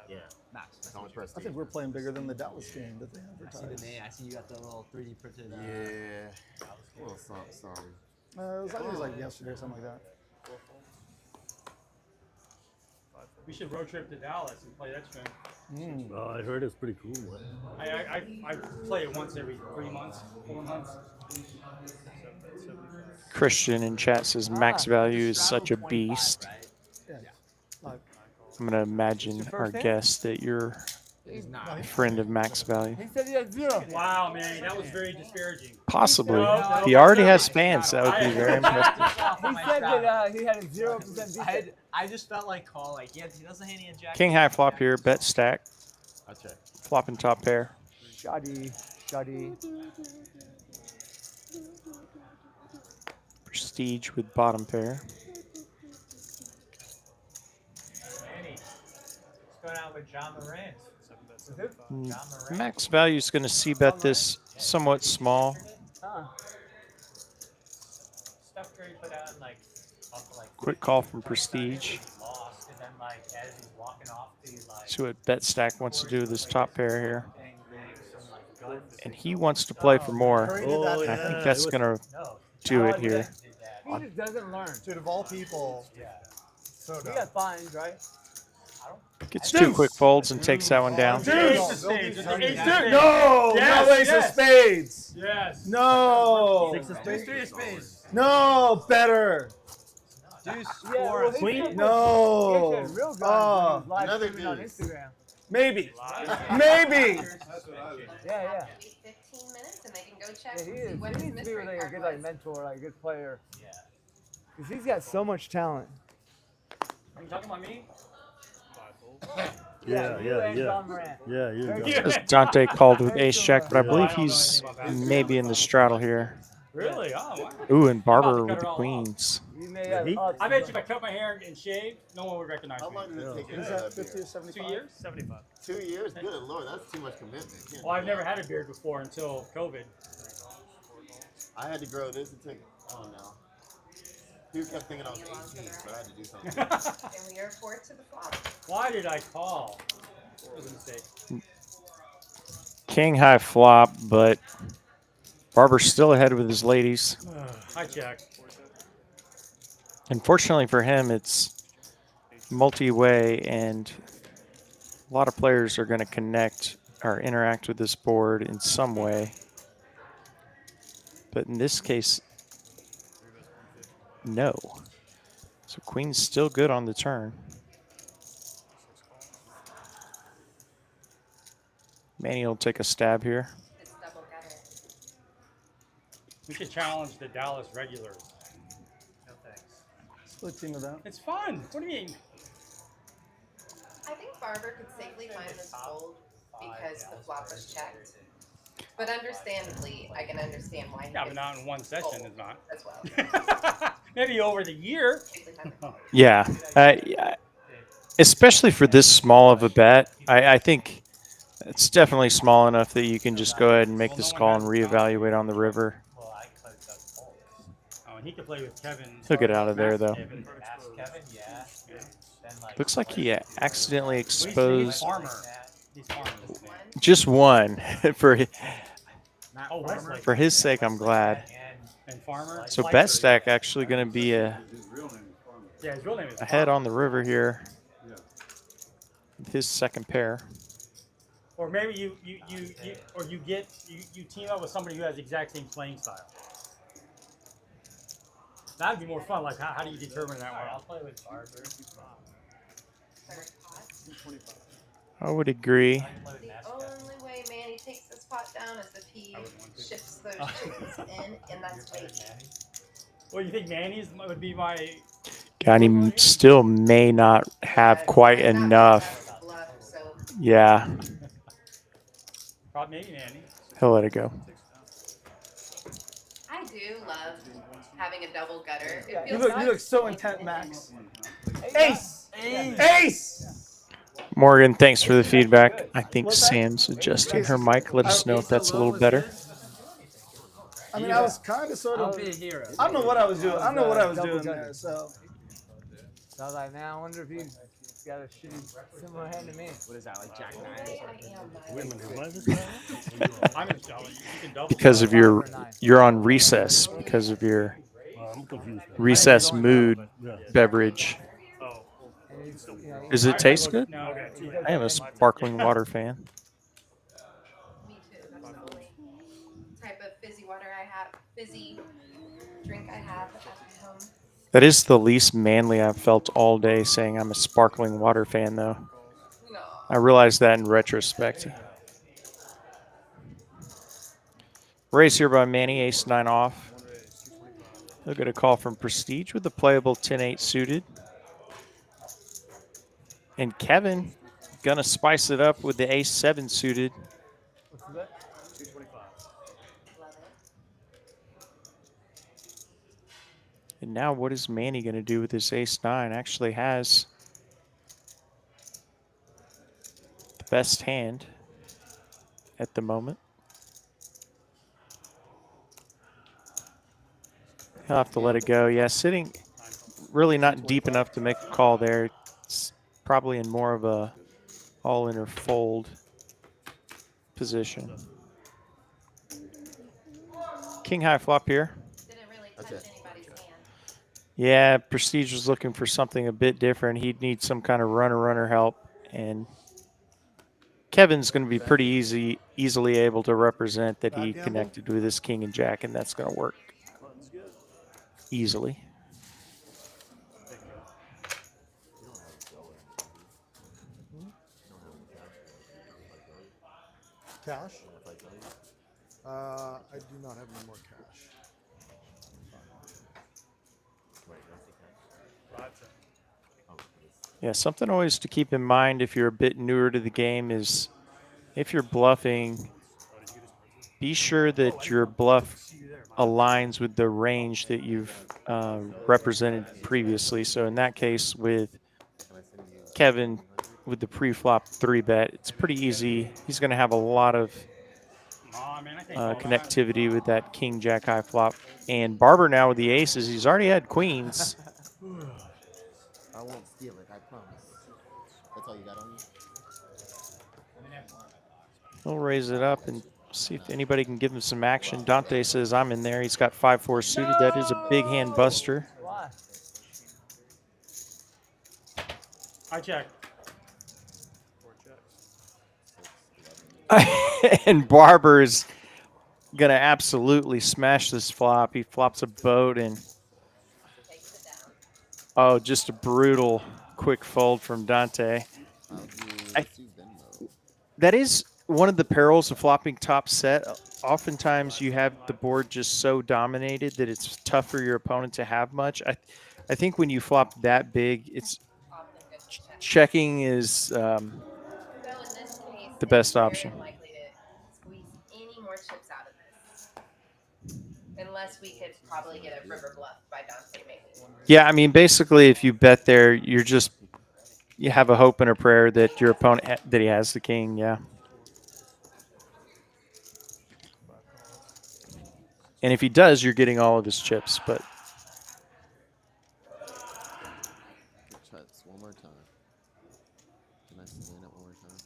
Yeah. Max. It's only prestige. I think we're playing bigger than the Dallas game that they I see advertised. the name. I see you got the little 3D printed. Yeah. A little something. It was like yesterday or something like that. We should road trip to Dallas and play that stream. Oh, I heard it's pretty cool. Man. I play it once every 3 months, 4 months. Christian in chat says max value is such a beast. Yeah. Like, I'm going to imagine our guest that you're He's a not. friend of max value. He said he had 0. Wow, man, that was very disparaging. Possibly. No, He already has fans. That would be very impressive. He said that he had a 0% defense. I just felt like call. Like, yeah, he doesn't hand you a jack. King high flop here. Bet stack. I check. Flopping top pair. Shoddy. Prestige with bottom pair. Manny, what's going on with John Morant? Max value is going to c-bet this somewhat small. Steph Curry put out like up to like Quick call from Prestige. lost, and then like as he's walking off the like See what bet stack wants to do with this top pair here. thing, some like guns. And he wants to play for more. Curry did that. And I think that's going to No, do it here. did that. He just doesn't learn. Dude, of all people, Yeah. so He dumb. got fined, right? Gets 2 quick folds and takes that one down. Ace of spades. It's the ace of spades. No, Yes, no ace yes. of spades. Yes. No, Six of spades. 3 of spades. no, better. Deuce. Yeah, well, he Queen? said- No. He said real guys Oh, when he was live another streaming on deuce. Instagram. maybe, maybe. Yeah. 15 minutes and they can go check Yeah, and he see is. what He his needs to be mystery like a card good like was. mentor, like a good player. Yeah. Because he's got so much talent. Are you talking about me? Yeah, you and yeah. John Morant. Yeah, you Very go. good. As Dante called with ace jack, but I Yeah. believe he's maybe in the straddle here. Really? Oh, wow. Ooh, and Barber cut with it the all off. queens. You may have he- ups, I bet you but- if I cut my hair and shaved, no one would recognize How me. long did it take you Is to that have 50 or beer? 75? 2 years? 75. 2 years? Good Lord, that's too much commitment. Can't Well, do I've never that. had a beard before until COVID. I had to grow this. It took, I don't know. People kept thinking I was 18, but I had to do something. And we are forward to the flop. Why did I call? It was a mistake. King high flop, but Barber's still ahead with his ladies. I check. Unfortunately for him, it's multi-way, and a lot of players are going to connect or interact with this board in some way. But in this case, no. So queen's still good on the turn. Manny will take a stab here. It's double gutter. We should challenge the Dallas regulars. No thanks. Split team of that. It's fun. What do you mean? I think Barber could safely find this fold because the flop was checked. But understandably, I can understand why he Yeah, but could not in one session is not. as well. Maybe over the year. Safely find the fold. Yeah, yeah. Especially for this small of a bet, I think it's definitely small enough that you can just go ahead and make this call and reevaluate on the river. Well, I clicked up polls. Oh, and he could play with Kevin. He'll get out of there, though. Kevin. Ask Kevin, yeah. Then like. Looks like he accidentally He's exposed farmer. He's farmer. just one. for Oh, Wesley. for his sake, I'm glad. And farmer. So bet stack actually going to be Yeah, his real name is ahead Farmer. on the river here. With his second pair. Or maybe you team up with somebody who has the exact same playing style. That'd be more fun. Like how do you determine that Alright, I'll one? play with Barber. Third pot. I would agree. I can play with The Mass only way Manny takes this pot down is if he shifts those chips in, and that's weight. Well, you think Manny's would be my? God, he still may not have quite Might not be enough. enough bluff, so Yeah, Probably maybe Manny. he'll let it go. I do love having a double gutter. It You feels look, so you look so intimate. intent, Max. Ace! Ace! Morgan, thanks for the feedback. I think Sam's adjusting her mic. Let us know if that's a little better. I mean, I was kind of sort I'll of. be a hero. I don't know what I was doing. I don't know what I was Double doing gunning. there. So So I was like, man, I wonder if he's got a shitty similar hand to me. What is that, like Jack 9 or something? Wait a minute, what is this? I'm gonna show you. You can double. Because of you're on recess because of your I'm confused. recess mood Yeah. beverage. Oh. And he's, you know, Does it taste good? No, okay. he does I am a that sparkling water fan. Me too. That's the only type of fizzy water I have, fizzy drink I have at home. That is the least manly I've felt all day saying I'm a sparkling water fan, though. No. I realize that in retrospect. Race here by Manny, ace-9 off. He'll get a call from Prestige with the playable 10-8 suited. And Kevin gonna spice it up with the ace-7 suited. What's the bet? 225. Love it. And now what is Manny gonna do with this ace-9? Actually has the best hand at the moment. He'll have to let it go. Yeah, sitting really not deep enough to make a call there. It's probably in more of a all-in or fold position. King high flop here. Didn't really touch anybody's hand. Yeah, Prestige was looking for something a bit different. He'd need some kind of runner help, and Kevin's going to be pretty easily able to represent that he connected with his king and jack, and that's going to work easily. Cash? I do not have any more cash. Yeah, something always to keep in mind if you're a bit newer to the game is if you're bluffing, be sure that your bluff aligns with the range that you've represented previously. So in that case with Kevin with the pre-flop 3-bet, it's pretty easy. He's going to have a lot of connectivity with that king jack high flop. And Barber now with the aces, he's already had queens. I won't steal it, I promise. That's all you got on you? We'll raise it up and see if anybody can give him some action. Dante says I'm in there. He's got 5-4 suited. That is a big hand buster. Why? I check. And Barber's gonna absolutely smash this flop. He flops a boat and oh, just a brutal quick fold from Dante. That is one of the perils of flopping top set. Oftentimes you have the board just so dominated that it's tough for your opponent to have much. I think when you flop that big, it's checking is the best option. Likely to squeeze any more chips out of this, unless we could probably get a river bluff by Dante maybe. Yeah, I mean, basically, if you bet there, you have a hope and a prayer that your opponent that he has the king. Yeah. And if he does, you're getting all of his chips. But Try this one more time. Can I stand it one more time?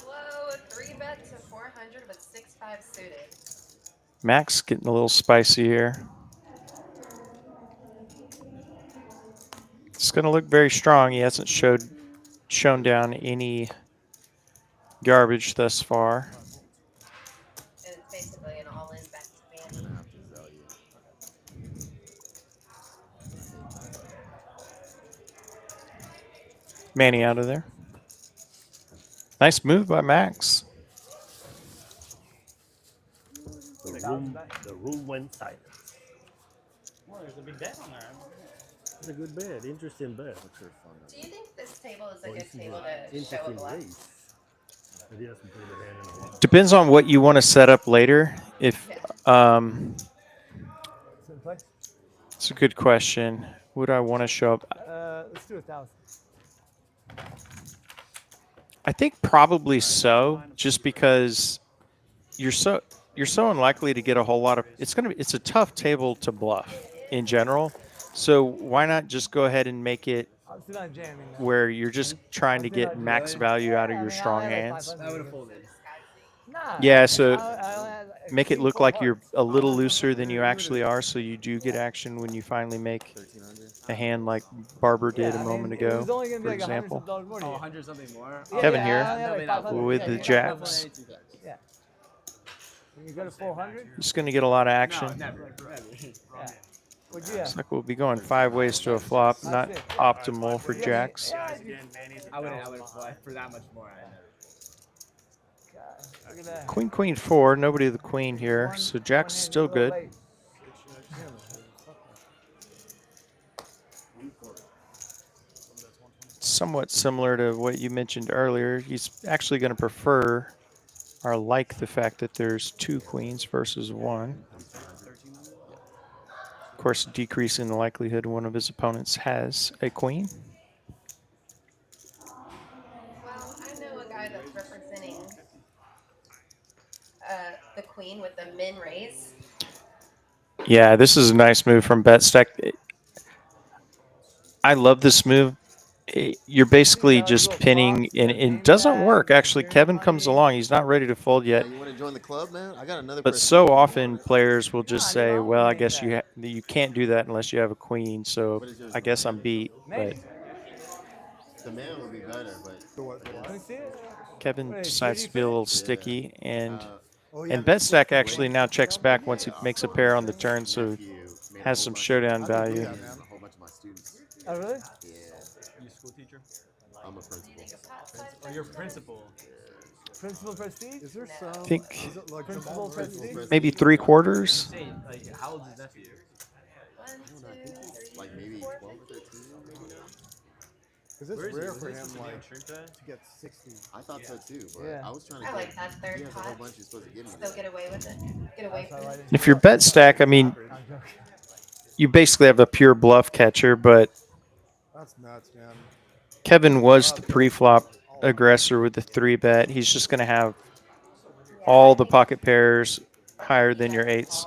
Whoa, 3-bet to 400 with 6-5 suited. Max getting a little spicy here. It's going to look very strong. He hasn't shown down any garbage thus far. And it's basically an all-in bet to Manny. Manny out of there. Nice move by Max. The room went silent. Well, there's a big bet on there. It's a good bet, interesting bet. Do you think this table is a Oh, good this is table an to show a interesting bluff? race. But he hasn't played a hand in a while. Depends on what you want to set up later. If it's a good question. Would I want to show up? Let's do 1,000. I think probably so, just because you're so unlikely to get a whole lot of. It's a tough table to bluff in general. So why not just go ahead and make it I'm still not jamming. Though. where you're just trying to get max value out of your strong hands? I would have folded. Nah. Yeah, so I make it king, look four like you're hearts. a little looser than you actually are, so you do get action when you finally make 1300. a hand like Barber did Yeah, a moment It was ago, only gonna be for like example. $100 more. To Oh, you. 100 something more. Kevin I here only had like 500. with Yeah, the yeah. jacks. Yeah. When you go to 400. Just going to get a lot of action. No, never. Yeah. What'd you Looks have? like we'll be going 5 ways to a flop. Not That's it. optimal for jacks. Guys, again, Manny's I wouldn't apply for that much more. I never. God, look at that. Queen, queen, 4. Nobody the queen here, so jack's still good. Somewhat similar to what you mentioned earlier. He's actually going to prefer or like the fact that there's 2 queens versus 1. Of course, decreasing the likelihood one of his opponents has a queen. Well, I know a guy that's representing the queen with the min raise. Yeah, this is a nice move from BetStack. I love this move. You're basically just pinning, and it doesn't work. Actually, Kevin comes along. He's not ready to fold yet. You want to join the club, man? I got another. But so often players will just say, well, I guess you can't do that unless you have a queen, so I guess I'm beat. But The man would be better, but Kevin decides to be a little sticky, and BetStack actually now checks back once he makes a pair on the turn, so has some showdown value. Oh, really? Yeah. You a school teacher? I'm a principal. Or you're principal? Principal prestige? Is there some? I think Is it like Principal prestige? maybe 3/4. Say, like, how old is his nephew? Like maybe 12 or 13, maybe now. Because it's rare for him like Shrimp to get 60. I thought so too, but Yeah. I was trying to I get. like that third He has a whole pot. bunch you're supposed to give me. Still get away with it. Get away from it. If you're BetStack, I mean, you basically have a pure bluff catcher, but That's nuts, man. Kevin was the pre-flop aggressor with the 3-bet. He's just going to have all the pocket pairs higher than your 8s.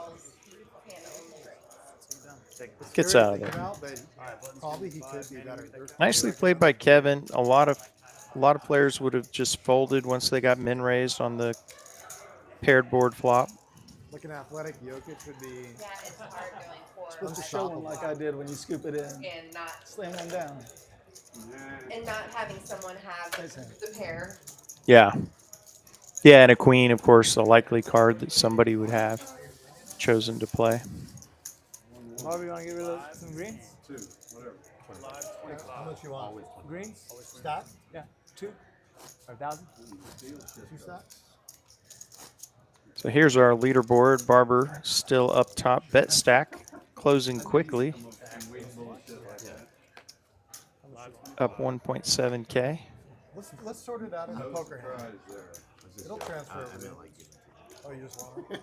Gets out of there. Probably he could be better. Nicely played by Kevin. A lot of players would have just folded once they got min raised on the paired board flop. Like an athletic Jokic would be. Yeah, it's hard going for Supposed to show one like I did when you scoop it in. and not Slam one down. having someone have the pair. Yeah. Yeah, and a queen, of course, a likely card that somebody would have chosen to play. Bobby, you want to get rid of some greens? How much you want? Greens? Stack? Yeah. 2? Or 1,000? 2 stacks? So here's our leaderboard. Barber still up top. BetStack closing quickly. Up 1.7K. Let's sort it out in the poker hand. It'll transfer over there. Oh, you just want it?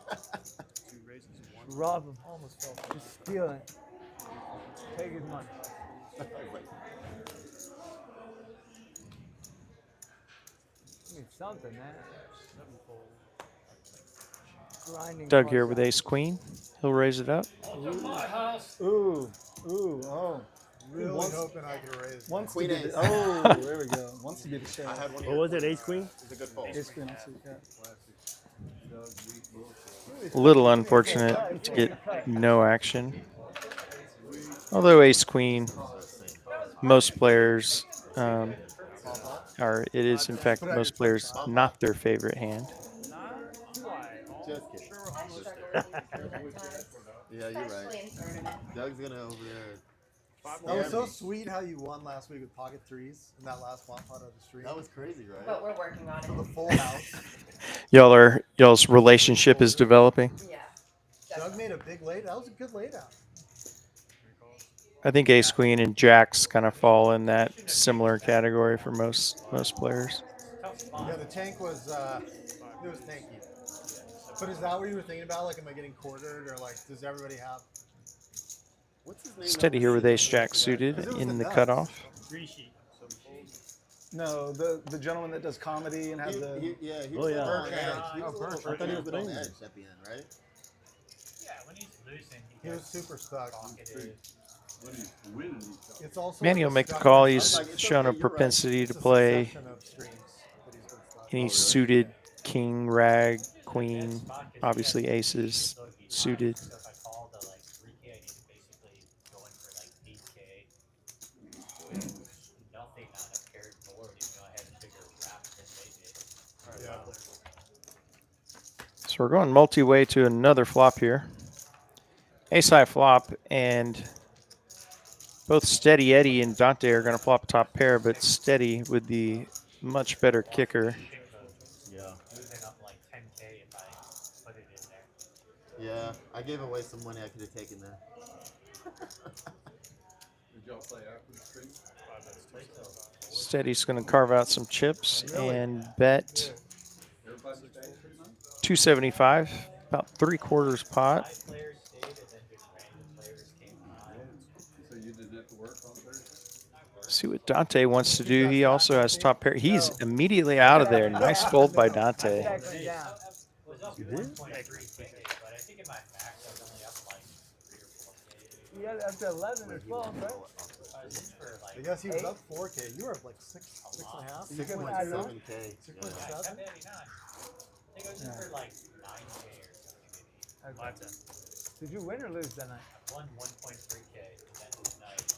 Rob him. Almost fell. Just steal it. Take his money. Need something, man. Grinding Doug here plus with ace queen. He'll raise it up. Ooh, oh. Really hoping I could raise. Wants Queen to be ace. oh, there we go. Wants to be the sheriff. I had one. What was it? Ace queen? It's a good fold. Ace queen, I'll see, yeah. A little unfortunate to get no action. Although ace queen, most players it is in fact most players not their favorite hand. Just kidding. Yeah, you're right. Doug's gonna over there. That was so sweet how you won last week with pocket threes in that last one pot of the stream. That was crazy, right? But we're working on For the it. full house. Y'all's relationship is developing. Yeah. Doug made a big lay. That was a good laydown. I think ace queen and jacks kind of fall in that similar category for most players. Yeah, the tank was it was tanky. But is that what you were thinking about? Like, am I getting quartered, or like, does everybody have? What's his name? Steady here with ace jack suited in the cutoff. No, the gentleman that does comedy and has the. He Oh, was yeah. on edge. He was a I little thought he was bit on famous. edge at the end, right? Yeah, when he's losing, He was super stuck. talkative. It's also Manny like will a make the succession- call. I He's was like, it's shown okay, a you're right. propensity to it's a play succession of streams that he's been stuck. any really? suited king, rag, queen, obviously aces suited. So if I call the like 3K, I need to basically go in for like 8K with nothing on a paired board, even though I had a bigger wrap than they did. Yeah. So we're going multi-way to another flop here. Ace high flop, and both Steady Eddie and Dante are going to flop top pair, but Steady with the much better kicker. Yeah. Losing up like 10K if I put it in there. Yeah, I gave away some money I could have taken there. Steady's going to carve out some chips and bet 275, about 3/4 pot. 5 players stayed and then just random players came on. See what Dante wants to do. He also has top pair. He's immediately out of there. Nice fold by Dante. Jack went down. Was up 1.3K, but I think in my max I was only up like 3 or 4K. You got it up to 11 or 12, right? I was in for like I guess he was 8? up 4K. You were up like 6.5. Six can point add it on. 7K. I 6.7. kept adding on. I think I was in for like 9K or something maybe. Okay. Did you win or lose that night? I won 1.3K at the end of the night.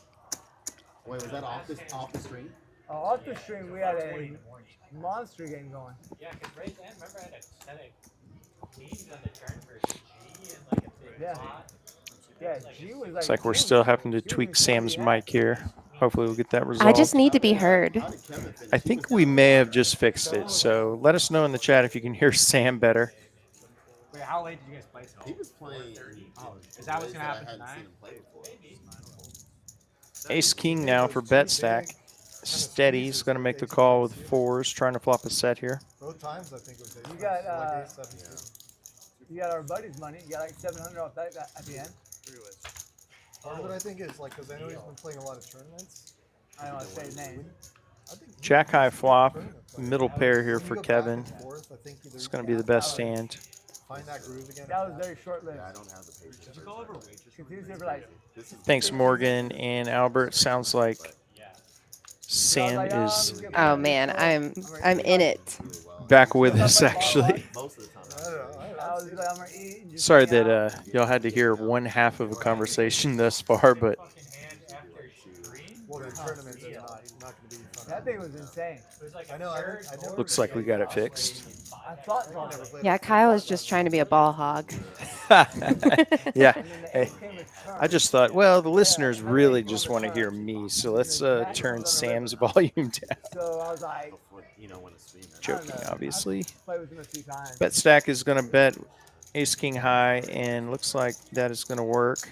Wait, was that off the stream? Oh, off the stream, we had 20 a in the morning. monster game going. Yeah, because right then, remember I had a set of queens on the turn for G and like a big Yeah. pot. Yeah, G was like. Looks like we're G was- still having to G was tweak in Sam's 40 mic here. Hopefully we'll get that resolved. I just need to be heard. How did Kevin finish? I think we may have just fixed it. So let us know in the chat if you can hear Sam better. Wait, how late did you guys play till? He was playing. Is that what's ways gonna I happen hadn't tonight? seen him play before. Ace king now for bet stack. Steady's going to make the call with fours, trying to flop a set here. Both times I think it was. You got, like 8-7. You got our buddy's money. You got like 700 off that at the end. Part of it I think is like because I know he's been playing a lot of tournaments. I don't want to say his name. I think Jack high flop, tournament middle pair here When you for go back Kevin. and forth, I think either It's you going to can be the best stand. Find that groove again. That was very short lived. Yeah, I don't have the page. Did you go over wages? Confused it for like. This is Thanks, Morgan and Albert. Sounds like Sam is Oh man, I'm in it. really well. back with us, actually. Most of the time. I don't know. I was like, I'm gonna eat and just Sorry hang out. that y'all had to hear one half of a conversation thus far, but Fucking hand after green. Well, the tournament is not going to be fun. That thing was insane. It was like I a know. third I never. looks like we got it fixed. I thought so. never played Yeah, a Kyle is just trying to be a ball hog. Yeah. And then the Hey, ace came with turn. I just thought, well, the listeners really just want to hear me, so let's turn Sam's volume down. So I was like, Before, you know, when the stream ends. Joking, obviously. play with him a few times. Bet stack is going to bet ace king high, and looks like that is going to work.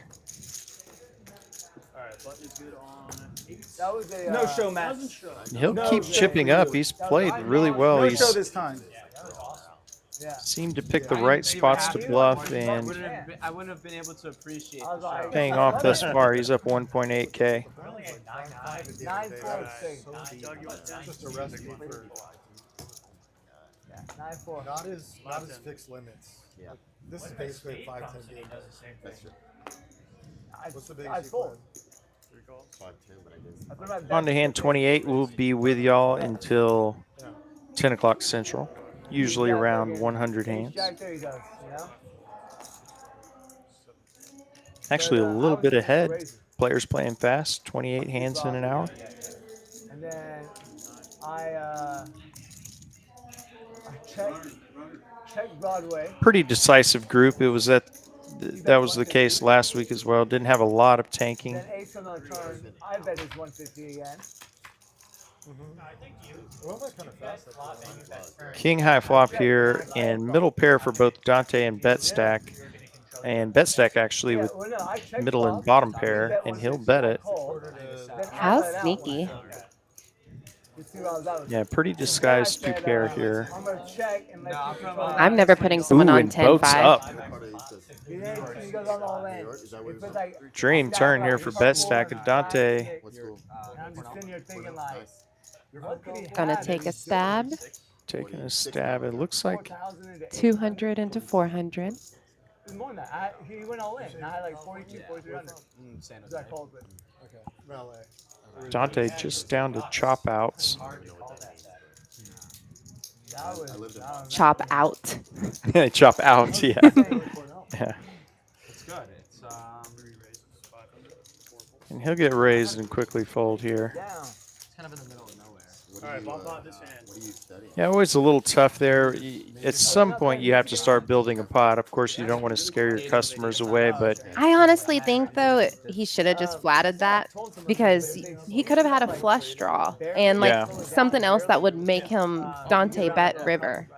That was a No show match. He'll No, keep yeah, chipping for up. you. He's played really well. No He's show this time. Yeah. seemed to pick the I didn't right see what spots to happened. bluff, I and wouldn't have been able to appreciate I was the like, show. paying off thus far. He's up 1.8K. I only had 9-9. 9-4 Just a recipe for 9-4. not as fixed limits. Yeah. Like, this is basically a 5-10 game. That's true. What's the I biggest you fold. 5-10, but I did. I put my bet On to hand 28. We'll be with y'all until 10 o'clock Central, usually around 100 hands. Jack there he does, you know? Actually, a But, little I was bit just ahead. crazy. Players playing fast, 28 hands in an hour. And then I checked Broadway. Pretty decisive group. It was that was the case last week as well. Didn't have a lot of tanking. Then ace on the turn. I bet it's 150 again. I think you Well, that kind of fast. flop and you bet turn. King high flop here, and middle pair for both Dante and Bet Stack. And Bet Stack actually with Well, no, I checked middle and flop. bottom I pair, bet and he'll 150 bet it. cold. Then I How bet out sneaky. 150. to see what I was out. Yeah, pretty disguised two pair here. I'm gonna check and let you control it. I'm never putting someone Ooh, on and boats 10-5. up. He goes on all in. If it's like Dream turn here for bet stack and Dante. What's cool? and I'm just sitting here thinking like, what could he Gonna have take that a he's stab. Taking a stab. It looks like 4,000 into 200 into 400. It was more than that. He went all in. And I had like 42, 4,300. So I called with. Okay. Valet. Dante just down to chop outs. That was, Chop out. Chop out, yeah. Yeah. It's good. It's And he'll get raised and quickly fold here. down. It's kind of in the middle of nowhere. What all do right. you, Bump out this hand. what are you studying? Yeah, always a little tough there. At some point, you have to start building a pot. Of course, you don't want to scare your customers away, but I honestly think, though, he should have just flatted that because he could have had a flush draw and like Yeah. something else that would make him Dante bet river.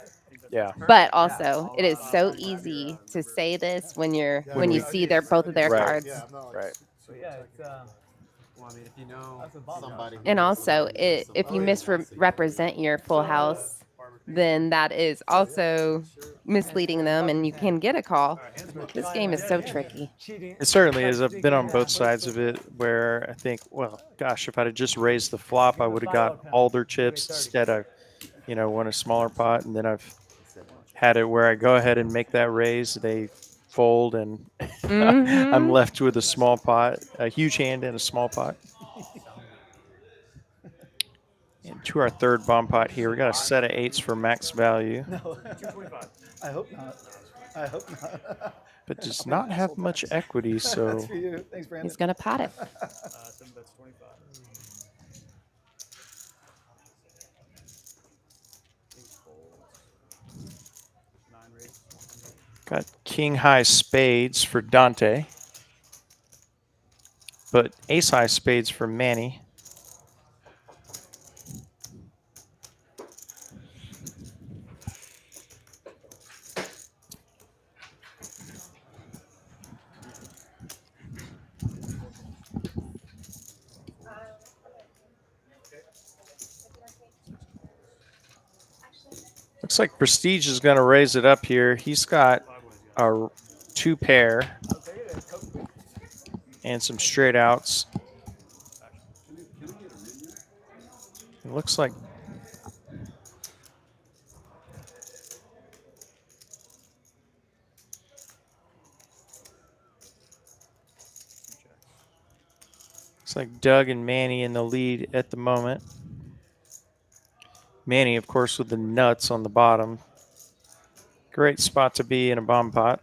yeah. But also, it is so easy to say this when you see both of their Right. cards. Yeah, no, like, Right. But yeah, it's Well, I mean, if you know, that's a bomb. Somebody. And also, if you misrepresent your full house, then that is also misleading them, and you can get a call. This game is so tricky. Cheating. It certainly is. I've been on both sides of it where I think, well, gosh, if I'd have just raised the flop, I would have got all their chips instead of, won a smaller pot. And then I've had it where I go ahead and make that raise. They fold, and I'm left with a small pot, a huge hand and a small pot. And to our third bomb pot here, we got a set of 8s for max value, no. I hope not. I hope not. but does not have much equity, so That's for you. Thanks, Brandon. He's gonna pot it. 7 bets 25. got king high spades for Dante, but ace high spades for Manny. Looks like Prestige is going to raise it up here. He's got a 2 pair and some straight outs. It looks like Doug and Manny in the lead at the moment. Manny, of course, with the nuts on the bottom. Great spot to be in a bomb pot.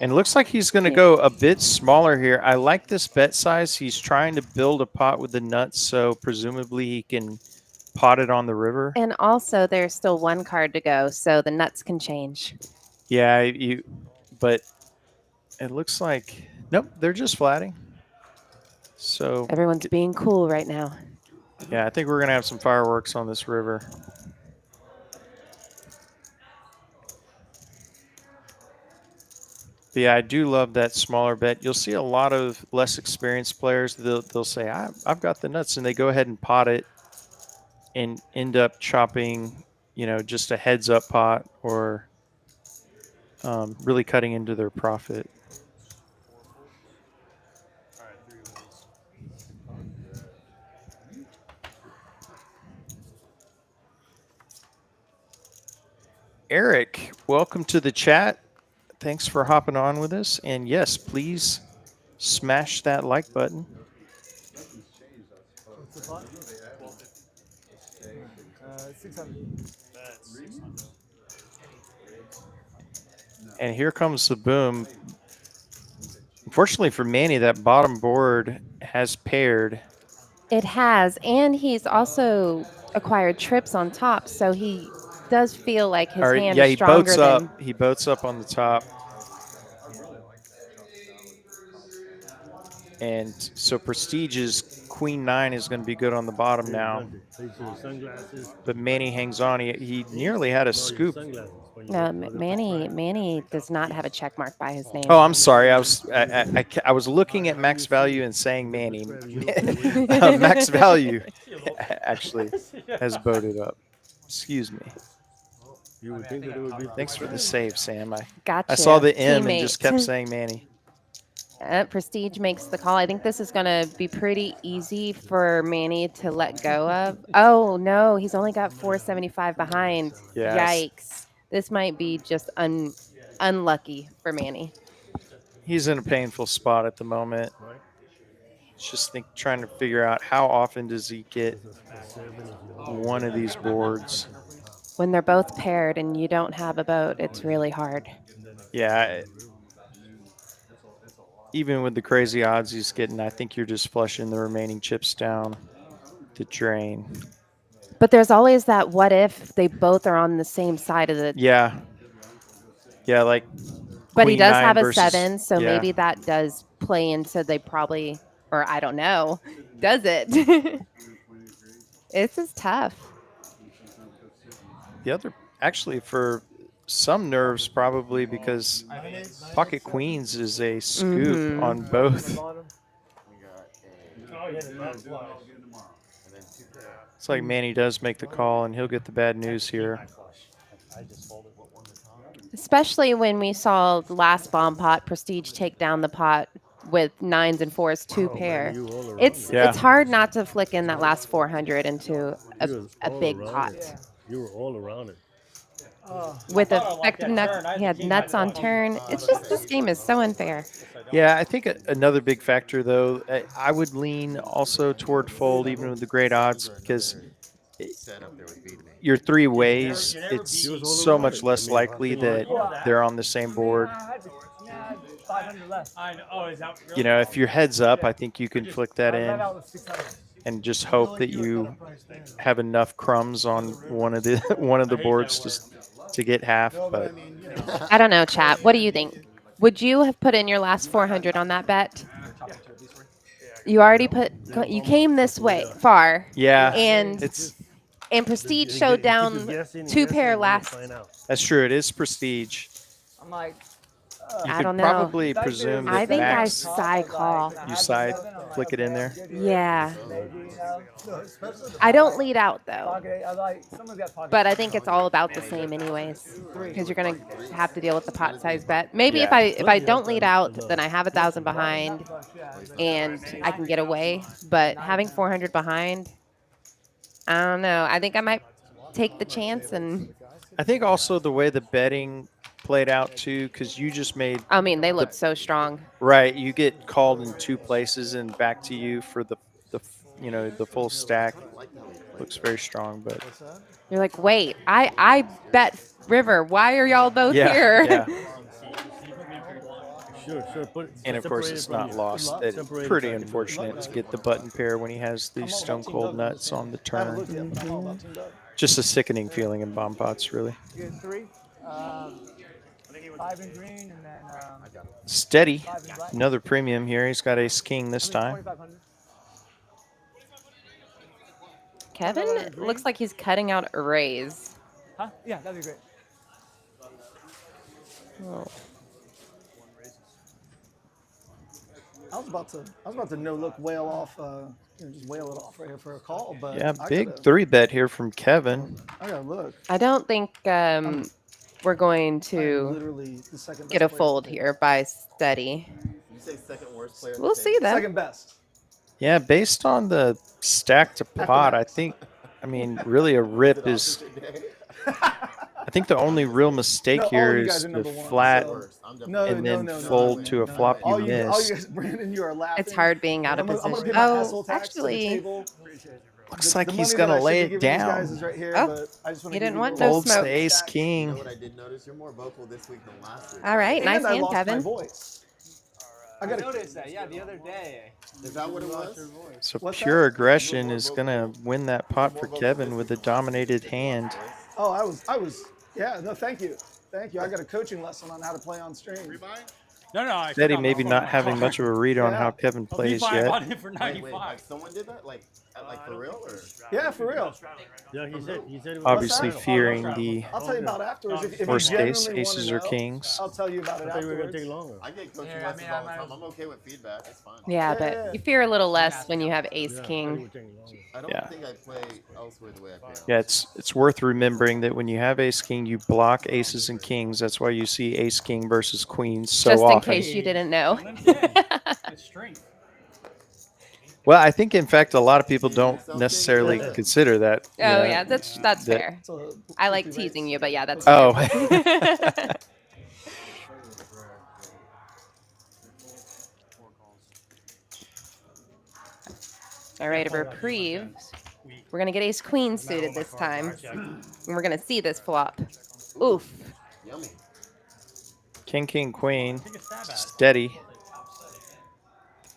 And it looks like he's going to go a bit smaller here. I like this bet size. He's trying to build a pot with the nuts, so presumably he can pot it on the river. And also, there's still 1 card to go, so the nuts can change. Yeah, but it looks like, nope, they're just flatting. So Everyone's being cool right now. yeah, I think we're going to have some fireworks on this river. But yeah, I do love that smaller bet. You'll see a lot of less experienced players. They'll say, I've got the nuts, and they go ahead and pot it and end up chopping, just a heads-up pot or really cutting into their profit. Eric, welcome to the chat. Thanks for hopping on with us. And yes, please smash that like button. What's the pot? 600. And here comes the boom. Unfortunately for Manny, that bottom board has paired. It has, and he's also acquired trips on top, so he does feel like his hand is stronger than... He boats up on the top. And so Prestige is queen nine is going to be good on the bottom now. Sunglasses. But Manny hangs on. He nearly had a scoop. No, Manny does not have a check mark by his name. Oh, I'm sorry. I was looking at max value and saying Manny. Max value actually has boated up. Excuse me. You would think that it would be. Thanks for the save, Sam. Gotcha. I saw the M and just kept Teammate. saying Manny. Prestige makes the call. I think this is going to be pretty easy for Manny to let go of. Oh, no. He's only got 475 behind. Yes. Yikes. This might be just unlucky for Manny. He's in a painful spot at the moment. Just trying to figure out how often does he get one of these boards. When they're both paired and you don't have a boat, it's really hard. Yeah. Even with the crazy odds he's getting, I think you're just flushing the remaining chips down the drain. But there's always that what if they both are on the same side of the... Yeah. Yeah, like... But he does have a versus, 7, so yeah. maybe that does play into they probably... Or I don't know. Does it? This is tough. The other... Actually, for some nerves, probably because pocket queens is a scoop on both. It's like Manny does make the call, and he'll get the bad news here. Especially when we saw the last bomb pot, Prestige take down the pot with 9s and 4s, 2 pair. It's hard not to flick in that last 400 into a big pot. You were all around it. With effective nuts, he had nuts on turn. It's just, this game is so unfair. Yeah, I think another big factor, though, I would lean also toward fold, even with the great odds, because your 3 ways, it's so much less likely that they're on the same board. You know, if your head's up, I think you can flick that in and just hope that you have enough crumbs on one of the boards to get half. But I don't know, chat. What do you think? Would you have put in your last 400 on that bet? You already you came this way far. Yeah. And Prestige showed down 2 pair last. That's true. It is Prestige. I'm like, I don't know. Probably presume that I think I max, side call. you side flick it in there. Yeah. I don't lead out though. But I think it's all about the same anyways, because you're gonna have to deal with the pot size bet. Maybe if I don't lead out, then I have 1,000 behind, and I can get away. But having 400 behind, I don't know. I think I might take the chance and. I think also the way the betting played out too, because you just made. I mean, they looked so strong. Right, you get called in 2 places and back to you for the full stack. Looks very strong, but you're like, wait, I bet river. Why are y'all both here? Yeah. Sure. And of course, it's not lost. It's pretty unfortunate to get the button pair when he has these stone cold nuts on the turn. Just a sickening feeling in bomb pots, really. 3. 5 in green, and then Steady. Another premium here. He's got ace king this time. Kevin looks like he's cutting out a raise. Huh? Yeah, that'd be great. Oh. I was about to no look whale off, just whale it off right here for a call. But Yeah, big 3-bet here from Kevin. I gotta look. I don't think we're going to Literally the second get a fold here by Steady. You say second worst player. We'll see though. Second best. Yeah, based on the stack to pot, I mean, really a rip is. I think the only real mistake here is the flat and then fold to a flop you miss. Brandon, you are laughing. It's hard being out of position. Oh, actually, looks like he's gonna lay it down. He didn't want no Folds smoke. the ace You know king. what I did notice? You're more vocal this week than last week. All right, nice hand, Kevin. I noticed that. Yeah, the other day. Is that what it was? So pure aggression is gonna win that pot for Kevin with a dominated hand. Oh, I was. Yeah, no, thank you. I got a coaching lesson on how to play on stream. No, no. I Steady forgot my maybe phone not in my having car. much of a read on how Kevin A plays V5 yet. on it for Wait, 95. like someone did that? Like for real or? Yeah, for real. Yeah, he said it was Obviously that? fearing the I'll tell you about it afterwards. If you worst case, genuinely want to aces or know, kings. I'll tell you about it I thought you were gonna afterwards. take longer. I get coaching Yeah, I lessons mean, all the I time. might- I'm okay with feedback. It's fine. Yeah, Yeah, but yeah. you fear a little less when you have ace Yeah, I thought king. you were taking longer. I don't Yeah. think I play elsewhere the way I play. Yeah, it's worth remembering that when you have ace king, you block aces and kings. That's why you see ace king versus queens so Just in often. case you didn't know. It's strength. Well, I think in fact a lot of people Teasing don't yourself, King? necessarily Yeah. consider that. you Oh know, yeah, that's that- fair. So, I like flippy teasing rates. you, but yeah, that's Oh. fair. All right, a reprieve. We're gonna get ace queen suited this time, and we're gonna see this flop. Oof. Yummy. King, king, queen. Take a stab at it. Steady.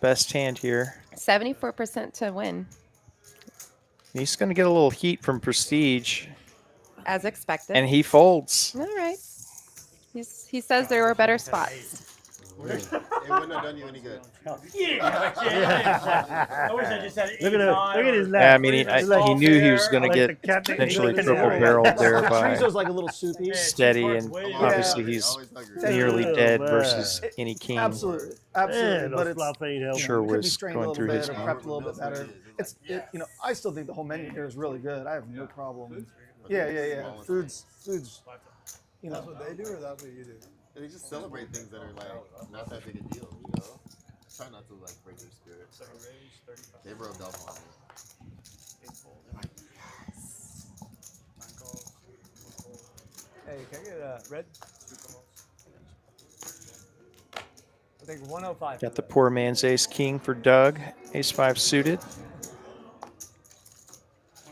Best hand here. 74% to win, He's going to get a little heat from Prestige, as expected. and he folds. All right. He says there were better spots. It wouldn't have done you any good. Yeah, I wish I just had an Look at him. Look at his Yeah, laugh. I mean, he knew he was going to Like get the captain. potentially Look at triple him. barreled there by Trezo's like a little soupy. Steady, and obviously he's Always hungry. nearly Oh, dead man. versus any king. Absolutely, absolutely. Man, but those it's flop ain't helping. Sure it could be was strained a going little through bit his or game. prepped a little bit better. I still think the whole menu here is really good. I have no problem. Yeah. Food's. That's what they do, or that's what you do? They just celebrate things that are like not that big a deal, you know. Try not to like break their spirit. They rubbed off on me. Hey, can I get a red? I think 105. Got the poor man's ace king for Doug. Ace 5 suited.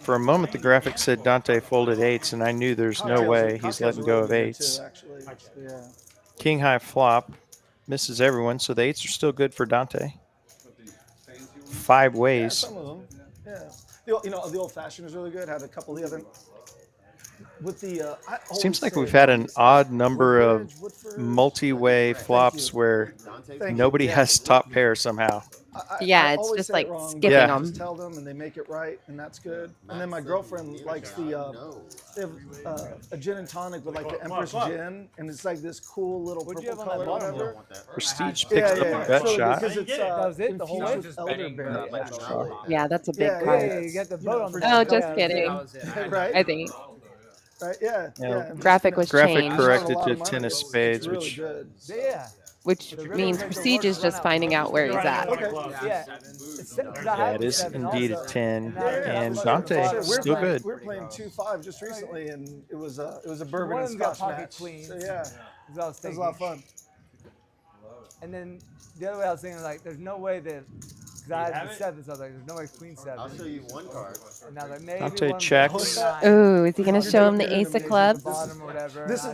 For a moment, the graphic said Dante folded eights, and I knew there's no way he's letting go of eights. Yeah. King high flop. Misses everyone, so the eights are still good for Dante. 5 Yeah, ways. some of them. Yeah. The old fashioned is really good. Had a couple of the other. With the. Seems like we've had an odd number of multi-way flops where nobody has top pair somehow. Yeah, it's always just say like it wrong, skipping but I them. just tell them and they make it right, and that's good. And then my girlfriend likes the they have a gin and tonic with like the Empress gin, and it's like this cool little What'd you purple have on color, that or bottom whatever. Prestige picks up a bet So shot. because it's That was it, the whole infused way? with elderberry. Actually. Yeah, that's a big Yeah, card. Hey, you got the boat on the Oh, top. just Yeah, kidding. That was it. Right? I think. Right? Yeah. Yeah. Graphic was Graphic changed, corrected A lot to of money. 10 of It's spades, really which good. Yeah. which means Prestige is just finding out where he's at. Yeah. yeah, it is indeed a 10. And Dante still good. We were playing 2-5 just recently, and it was a bourbon One and of them got scotch pocket match. queens. So yeah, That's what I was it was thinking. a lot of fun. And then the other way I was thinking, like, there's no way that, because I had the sevens, I was like, there's no way queen seven. I'll show you one card. And I was like, maybe Dante one checks. queen nine, Ooh, is he going to show him the ace of clubs? bottom or whatever. This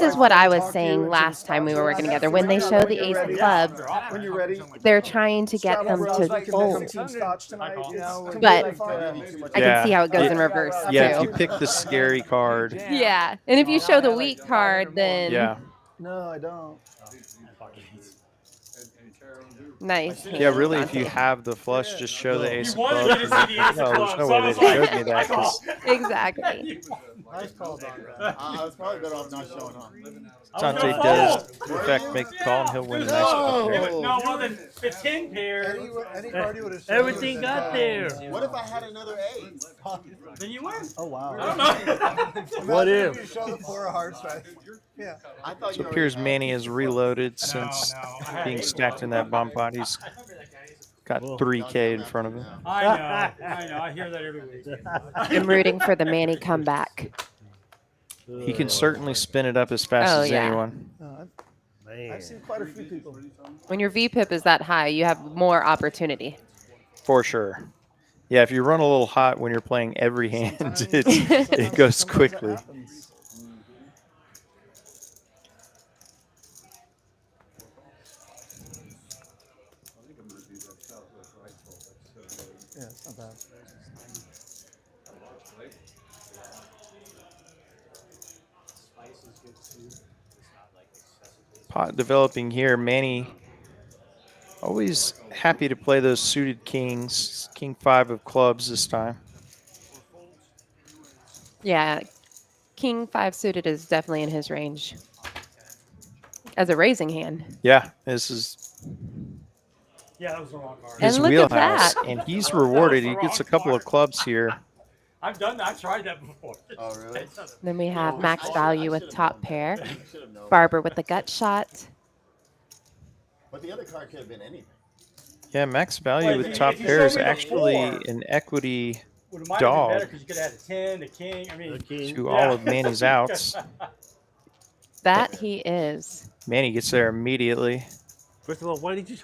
is what I was saying last time we were working together. When they show the ace of clubs, When you're ready, they're trying to get them to fold. scotch tonight. But I Yeah. can see how it goes It- in reverse Yeah, if you too. pick the scary card, Yeah, and if you show the weak card, then yeah. No, I don't. nice. Yeah, really, if you have the flush, just show the ace of wanted clubs. me to see the ace of No, there's clubs, no so I way was they showed like, me that. 'cause Exactly. Nice call, Don. I was probably better off not showing up. Dante does, in fact, make the call, and he'll win a nice one there. No, well, the 10 pair, Any card you would have shown. Everything got there. What if I had another eight? then you win. Oh wow. I don't know. What You if? show the 4 of hearts, right? Yeah. I thought So you it appears already Manny has reloaded since being stacked in that bomb pot. He's got 3K in front of him. I know. I hear that every week. I'm rooting for the Manny comeback. He can certainly spin it up as fast Oh, as yeah. anyone. Man. I've seen quite a few people. When your VPIP is that high, you have more opportunity. For sure. Yeah, if you run a little hot when you're playing every hand, it goes quickly. Yeah, it's not bad. Spice is good too. It's not like excessively pot developing here. Manny always happy to play those suited kings. King 5 of clubs this time. Yeah, King 5 suited is definitely in his range as a raising hand. Yeah, this is Yeah, that was the wrong card. his And look at wheelhouse, that. and he's That was rewarded. the He gets a wrong couple of card. clubs here. I've done that. I've tried that before. Oh, really? Then we have Oh, max I value with should've top known that. pair. I should've known Barber with the gut shot. But the other card could have been anything. Yeah, max value Well, with if top you pair showed is me the actually 4, an equity Well, it might have been dog better because you could have had the 10, the king. I mean, The king. to all of Manny's outs. That he is. Manny gets there immediately. First of all, why did you?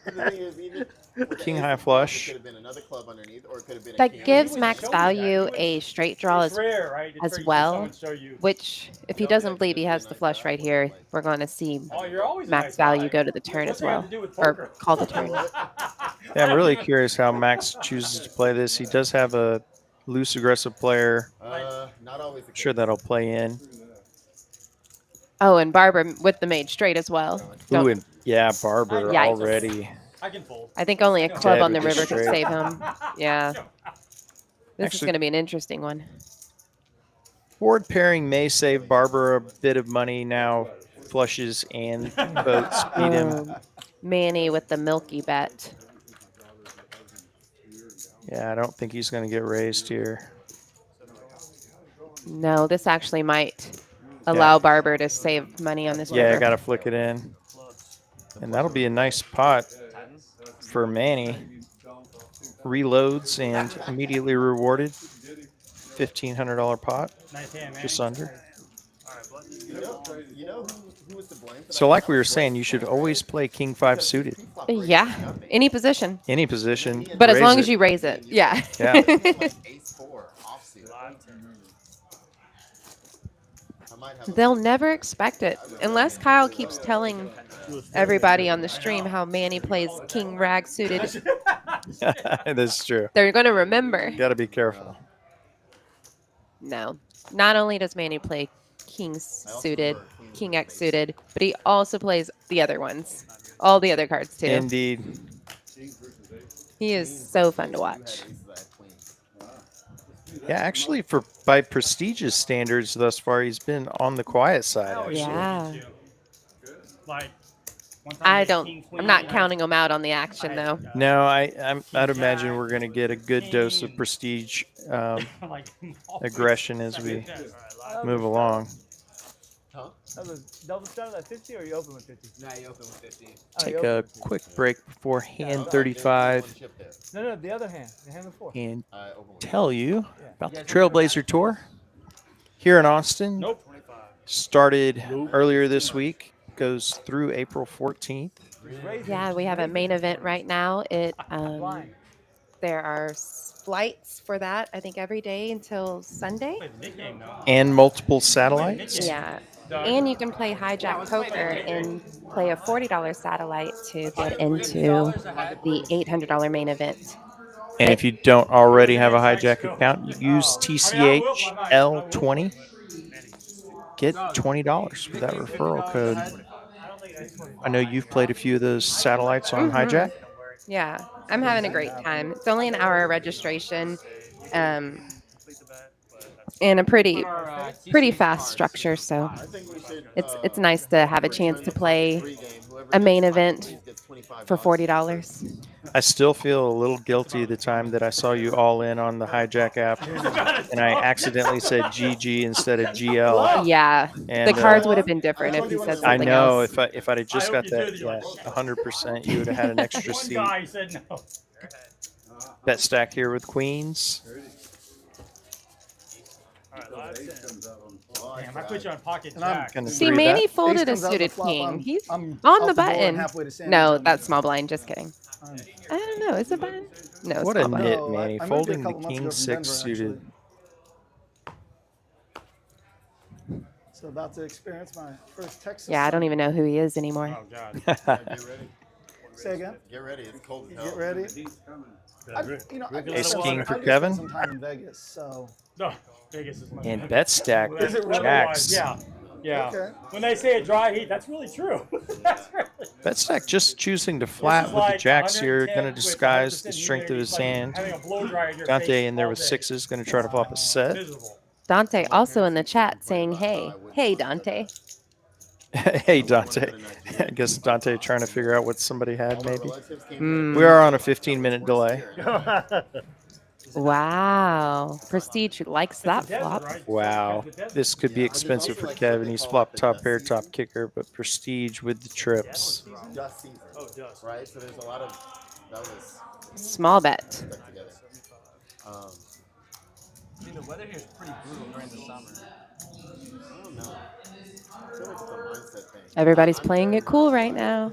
The thing is, even with the King ace high of clubs, flush. It could have been another club underneath, or it could have been a That king. gives wouldn't max show me that. value You wouldn't- a straight draw it's as, rare, right? It's as rare to see well, someone show you. which if he No, doesn't yeah, believe he it'd be a has the nice flush guy. right here, we're going to see Oh, you're always a max nice value guy. go to the turn What's as that have well, to do with or poker? call the turn. Yeah, I'm really curious how Max chooses to play this. He does have a loose, aggressive player. Not always the I'm sure case. that'll play in. Oh, and Barber with the made straight as well. Ooh, Don't- and yeah, Barber Yikes. already. I can fold. I think only a club Dead on the with the river could straight. save him. Yeah. This is Actually- going to be an interesting one. Board pairing may save Barber a bit of money now. Flushes and boats beat him. Manny with the milky bet. Yeah, I don't think he's going to get raised here. No, this actually might allow Barber to save money on this Yeah, I river. got to flick it in. And that'll be a nice pot for Manny. Reloads and immediately rewarded. $1,500 pot, Nice hand, man. just under. You know who was to blame for So like we were saying, you should always play King 5 suited. Yeah, any position. Any position. But as raise long it. as you raise it. Yeah. Yeah. Ace 4 offsuit. I might have a They'll never expect it unless Kyle keeps telling everybody on the stream how Manny plays King Rag suited. That's true. They're going to remember. Got to be careful. No. Not only does Manny play King suited, King X suited, but he also plays the other ones. All the other cards too. Indeed. He is so fun to watch. Yeah, actually, by prestigious standards thus far, he's been on the quiet side. Actually. Yeah. Like, one time I he don't. king, I'm queen, not and counting him out on the action though. No, I'd imagine we're going to get a good dose of prestige like, aggression as we move along. Huh? That was double shot at 50 or you open with 50? Nah, you open with 50. Take a quick break before hand 35 No, the other hand. The hand before. and tell you about the Trailblazer Tour here in Austin. Nope. Started earlier this week, goes through April 14th. Yeah, we have a main event right now. There are flights for that, I think, every day until Sunday. And multiple satellites. Yeah. And you can play hijack poker and play a $40 satellite to get into the $800 main event. And if you don't already have a hijack account, you use TCH L20. Get $20 with that referral code. I know you've played a few of those satellites on hijack. Yeah, I'm having a great time. It's only an hour registration, and a pretty fast structure. So it's nice to have a chance to play a main event for $40. I still feel a little guilty the time that I saw you all in on the hijack app, and I accidentally said GG instead of GL. Yeah, And, the cards would have been different if you said something I know else. if I'd have just got that, yeah, 100%, you would have had an extra One seat. guy said no. Bet stack here with queens. Damn, I put you on pocket And I'm jack. Gonna See, three Manny bet. folded a Ace comes out the suited flop, king. He's I'm on off the the board button. halfway to San No, Antonio. that's small blind. Just kidding. I don't know. Is it button? No, it's What a small blind. nit, No, Manny. I moved here a Folding the couple months king ago from 6 Denver, suited. So about to experience my first Texas. Yeah, I don't even know who he is anymore. Oh, God. Get ready. Say again. Get ready. It's cold as hell. Get ready. Ace king for I just Kevin. spent some time in Vegas, so No, Vegas is my And bet stack Is with it really jacks. wise? Yeah. Yeah. Okay. When they say a dry heat, that's really true. That's really Bet stack just choosing to flat with the jacks here, going to 110 with disguise the 100% strength of humidity. his It's like hand. having a blow dryer in your Dante face in there all with day. sixes, going to try to flop a set. Miserable. Dante also in the chat saying, "Hey, hey, Dante." Hey, Dante. I guess Dante trying to figure out what somebody had, maybe. Mm. We are on a 15-minute delay. Wow, Prestige likes that It's a desert, flop. right? Wow. It's a desert. This could be expensive for Kevin. He's flopped top pair, top kicker, but Prestige with the trips. Dust season. Oh, dust. Right? So there's a lot of that was Small bet. stuck together. I mean, the weather here is pretty brutal during the summer. I don't know. I feel like it's a mindset thing. Everybody's playing it cool right now.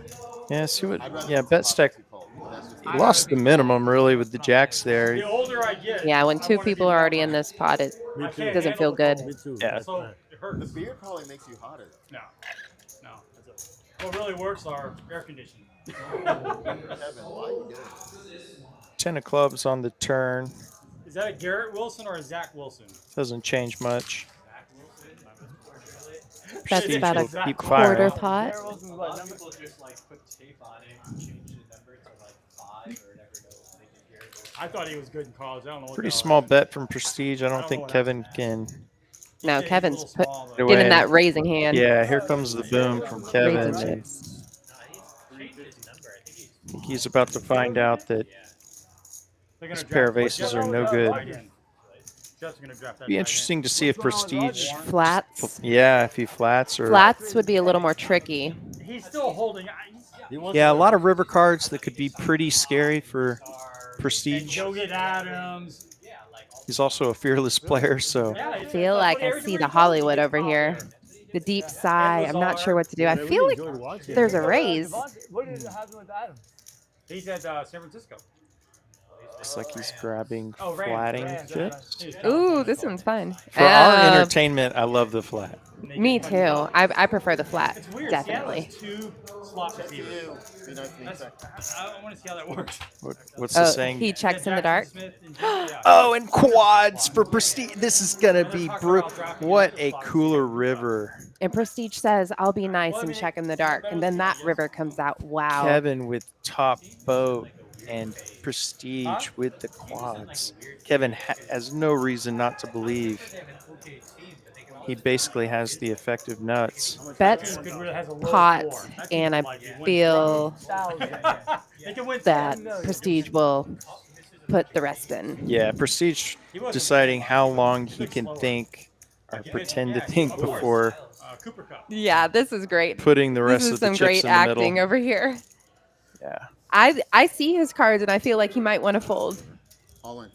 Yeah, see what? I'd rather Yeah, it's bet hot stack than too cold, but that's just lost the minimum really with the jacks there. The older I get, Yeah, when I two wanna be people are already in warmer. this pot, it Me I too. can't doesn't feel handle the good. Me cold. too. Yeah. That's So fine. it the hurts. beer probably makes you hotter. No. No. What really works are air conditioning. Kevin, why are you doing this? 10 of clubs on the turn. Is that a Garrett Wilson or a Zach Wilson? Doesn't change much. That's Prestige about will a keep quarter firing. pot. Garrett Wilson's A what lot of number? people just like put tape on it and change the number to like 5 or whatever to make it Garrett Wilson. I thought he was good in college. I don't know what Pretty the hell small that- bet from Prestige. I I don't don't think know what Kevin can. He No, said he's a Kevin's little put, small, though. Get giving away. that raising hand. Yeah, here comes the boom from Kevin. Raising And chips. No, he changed his number. I think he's I think he's about to find out that They're gonna This draft pair of that. aces Jeff- are no good. tight end. Jeff's gonna draft that be tight interesting to see if What's going on with Prestige. Rod? Flats. Yeah, if he flats or. Flats would be a little more tricky. end. He's still holding. He wants Yeah, a to- lot of river cards that could be pretty scary for And Prestige. go get Adams. He's also a fearless player, so Yeah, I feel like I see the Hollywood over here. The deep sigh. I'm not sure what to do. I really feel like enjoyed watching there's it. a raise. What did happen with Adam? He's at San Francisco. looks like he's grabbing Oh, Rams, flatting Rams, chips. Ooh, this one's fun. For our entertainment, I love the flat. Me too. I prefer the flat, It's weird. definitely. Seattle has 2 slot receivers. Be nice to meet That's, you. I want to see how that works. What's the Oh, saying? he checks in the Jackson dark. Smith and yeah. Oh, and quads for Prestige. This is gonna be what a cooler river. And Prestige says, "I'll be nice and check in the dark," and then that river comes out. Wow. Kevin with top boat and Prestige with the quads. Kevin has no reason not to believe he basically has the effective nuts. Bets Has a low pot, floor. That's and I like you win feel They can win that 7 million. Prestige will put the rest in. Yeah, Prestige deciding how long he can think or pretend to think before Cooper Cup. Yeah, this is great. putting the rest This is of the some chips great in the acting middle. over here. Yeah, I see his cards and I feel like he might want to fold. All in.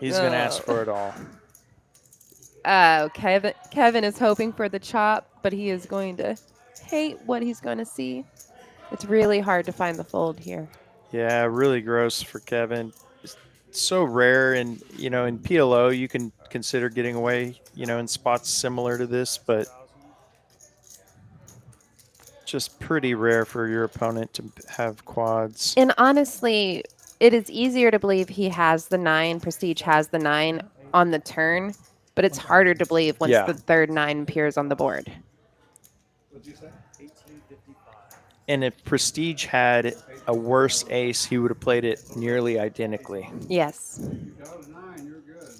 he's gonna ask for it all. Oh, Kevin is hoping for the chop, but he is going to hate what he's going to see. It's really hard to find the fold here. Yeah, really gross for Kevin. It's so rare, and in PLO you can consider getting away, in spots similar to this, but just pretty rare for your opponent to have quads. And honestly, it is easier to believe he has the 9, Prestige has the 9 on the turn, but it's harder to believe once Yeah. the third 9 appears on the board. And if Prestige had a worse ace, he would have played it nearly identically. Yes.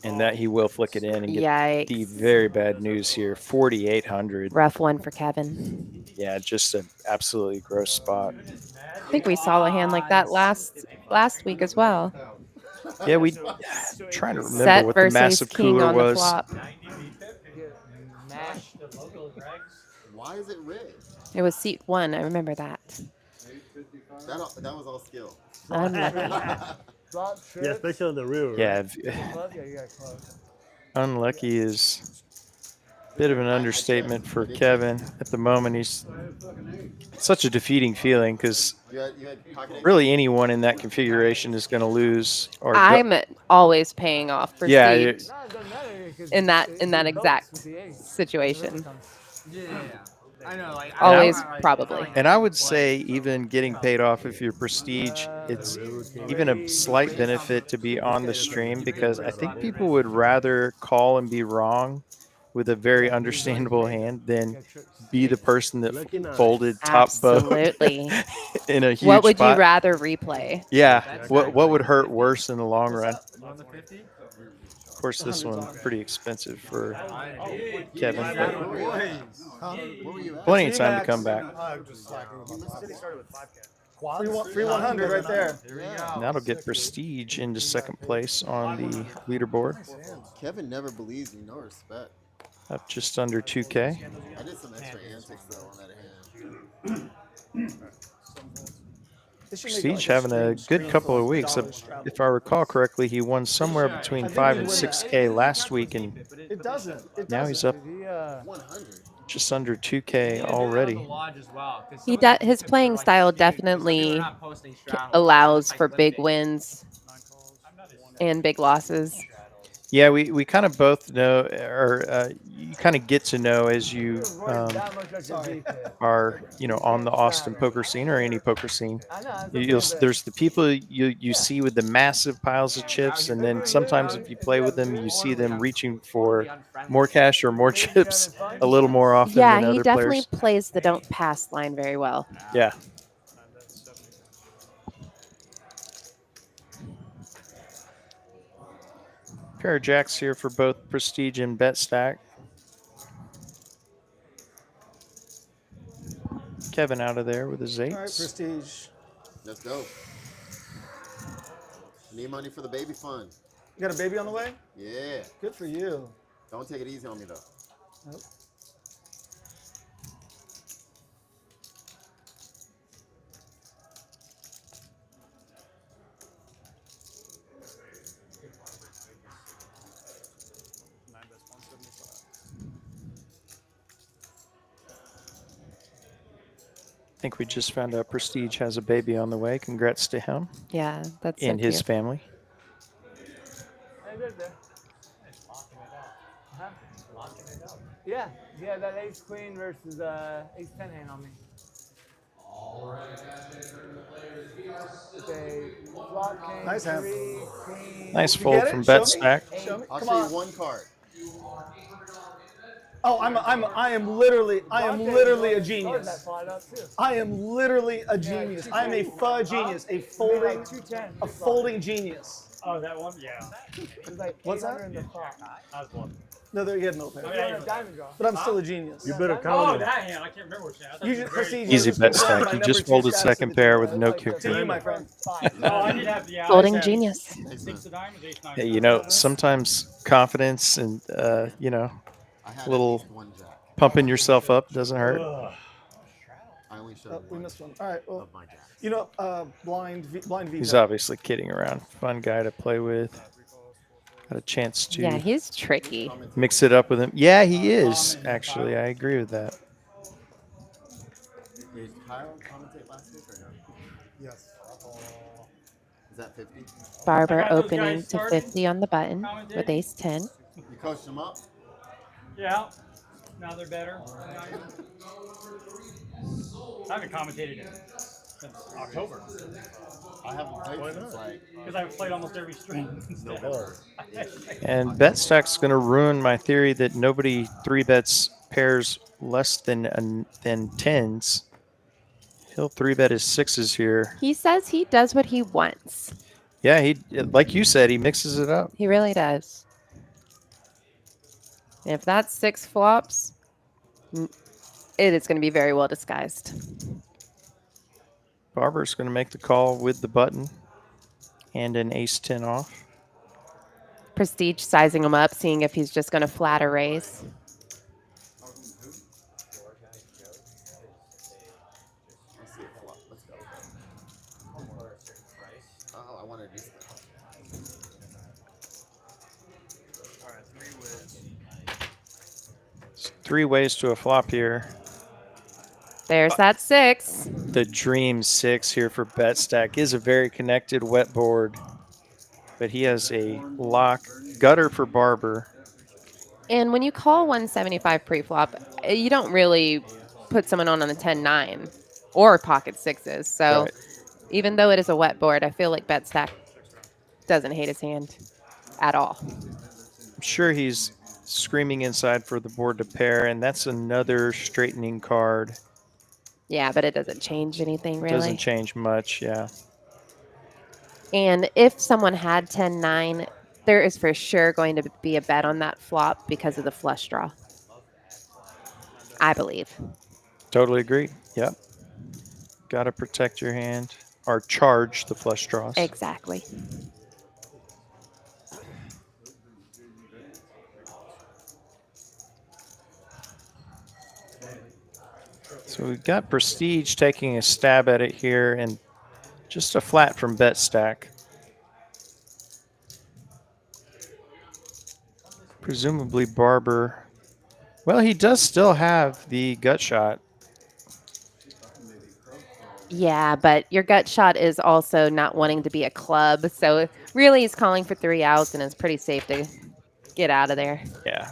And that he will flick it in and get Yikes. the very bad news here. 4,800. Rough one for Kevin. Yeah, just an absolutely gross spot. I think we saw a hand like that last week as well. Yeah, trying to remember Set what the versus massive king cooler on the was. flop. Mash. Why is it rigged? It was seat 1. I remember that. That was all skill. Unlucky. Yeah, especially on the river. Yeah, Yeah, you got close. unlucky is a bit of an understatement for Kevin at the moment. He's such a defeating feeling because You had pocket ace? really anyone in that configuration is going to lose. Or I'm always paying off for Yeah, Steve No, it doesn't matter 'cause in that it goes exact with the ace. situation. Yeah. I know, like Always, I don't- probably. And I would say even getting paid off if you're Prestige, it's even a slight benefit to be on the stream because I think people would rather call and be wrong with a very understandable hand than be the person that Lucky nine. folded top Absolutely. boat in a huge What would you pot. rather replay? Yeah. What would hurt worse in the long run? On the 50? Of course, this one's pretty expensive for Kevin, What but were you at? plenty of time to come back. I'm just slacking with my City started with 5K. Free 100 right there. And that'll get Prestige into second place on the leaderboard, Kevin never believes me, no respect. up just under 2K. I did some extra antics though on that hand. Prestige having a good couple of weeks. If I recall correctly, he won somewhere between 5 and 6K last week, and It doesn't. now he's up 100. just under 2K already. His playing style definitely allows for big wins and big losses. Yeah, we kind of both know, or you kind of get to know as you are, on the Austin poker scene or any poker scene. There's the people you see with the massive piles of chips, and then sometimes if you play with them, you see them reaching for more cash or more chips a little more often than Yeah, other he definitely players. plays the don't pass line very well. Yeah. Pair of jacks here for both Prestige and Bet Stack. Kevin out of there with his All right, eights. Prestige. Let's go. Need money for the baby fund. You got a baby on the way? Yeah. Good for you. Don't take it easy on me though. Nope. I think we just found out Prestige has a baby on the way. Congrats to him Yeah, that's and so his cute. family. Yeah, that ace queen versus ace 10 hand on me. Nice hand. Nice You fold get it? from Show Bet me. Stack. Show me. I'll Come show on. you one card. Oh, I am literally a genius. I am literally a genius. I am a fudge genius, a folding genius. Oh, that one? Yeah. What's that? I was bluffing. No, there you had no pay. But I'm still a genius. You better Oh, count it. that hand. I can't remember which hand. I thought You it was just very- proceed. Easy Bet Stack. My You number just two folded status second at the pair table. with no kick. To you, my friend. Oh, I did have the eyes. Folding Had genius. Six of diamonds, ace nine. Yeah, sometimes confidence and, I had little at least one jack. pumping yourself up doesn't hurt. Ugh. I only showed Oh, we one missed one. All right. Well, of my jacks. blind veto. He's obviously kidding around. Fun guy to play with. Got a chance to Yeah, he's tricky. mix it up with him. Yeah, he is, actually. I agree with that. Did Kyle commentate last week or no? Yes. Is that 50? Barber I got those opening guys to started. 50 on the button with ace 10. You coached him up? Yeah. Now they're better. I haven't commentated since October I haven't played since like because I've played almost every string. November. And Bet Stack's going to ruin my theory that nobody 3-bets pairs less than tens. He'll 3-bet his sixes here. He says he does what he wants. Yeah, like you said, he mixes it up. He really does. If that's 6 flops, it is going to be very well disguised. Barber's going to make the call with the button and an ace 10 off. Prestige sizing him up, seeing if he's just going to flat or raise. Let's see a flop. Let's go. Oh, I want to do stuff. 3 ways to a flop here. There's that 6. The Dream 6 here for Bet Stack is a very connected wet board, but he has a lock gutter for Barber. And when you call 175 pre-flop, you don't really put someone on the 10-9 or pocket sixes. So Right. even though it is a wet board, I feel like Bet Stack doesn't hate his hand at all. I'm sure he's screaming inside for the board to pair, and that's another straightening card. Yeah, but it doesn't change anything really. Doesn't change much, yeah. And if someone had 10-9, there is for sure going to be a bet on that flop because of the flush draw. I believe. Totally agree. Yep. Got to protect your hand or charge the flush draws. Exactly. So we've got Prestige taking a stab at it here, and just a flat from bet stack. Presumably Barber. Well, he does still have the gut shot. Yeah, but your gut shot is also not wanting to be a club. So really he's calling for 3 outs and it's pretty safe to get out of there. Yeah.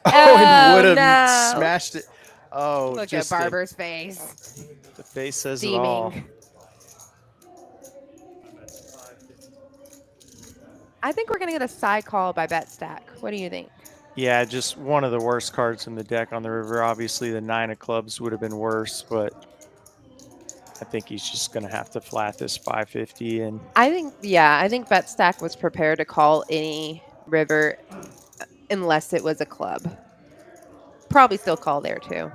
Oh, and would have no. smashed it. Oh, Look just at Barber's face. the face says it all. Steaming. I think we're going to get a side call by bet stack. What do you think? Yeah, just one of the worst cards in the deck on the river. Obviously, the 9 of clubs would have been worse, but I think he's just going to have to flat this 550. And I think bet stack was prepared to call any river unless it was a club. Probably still call there too.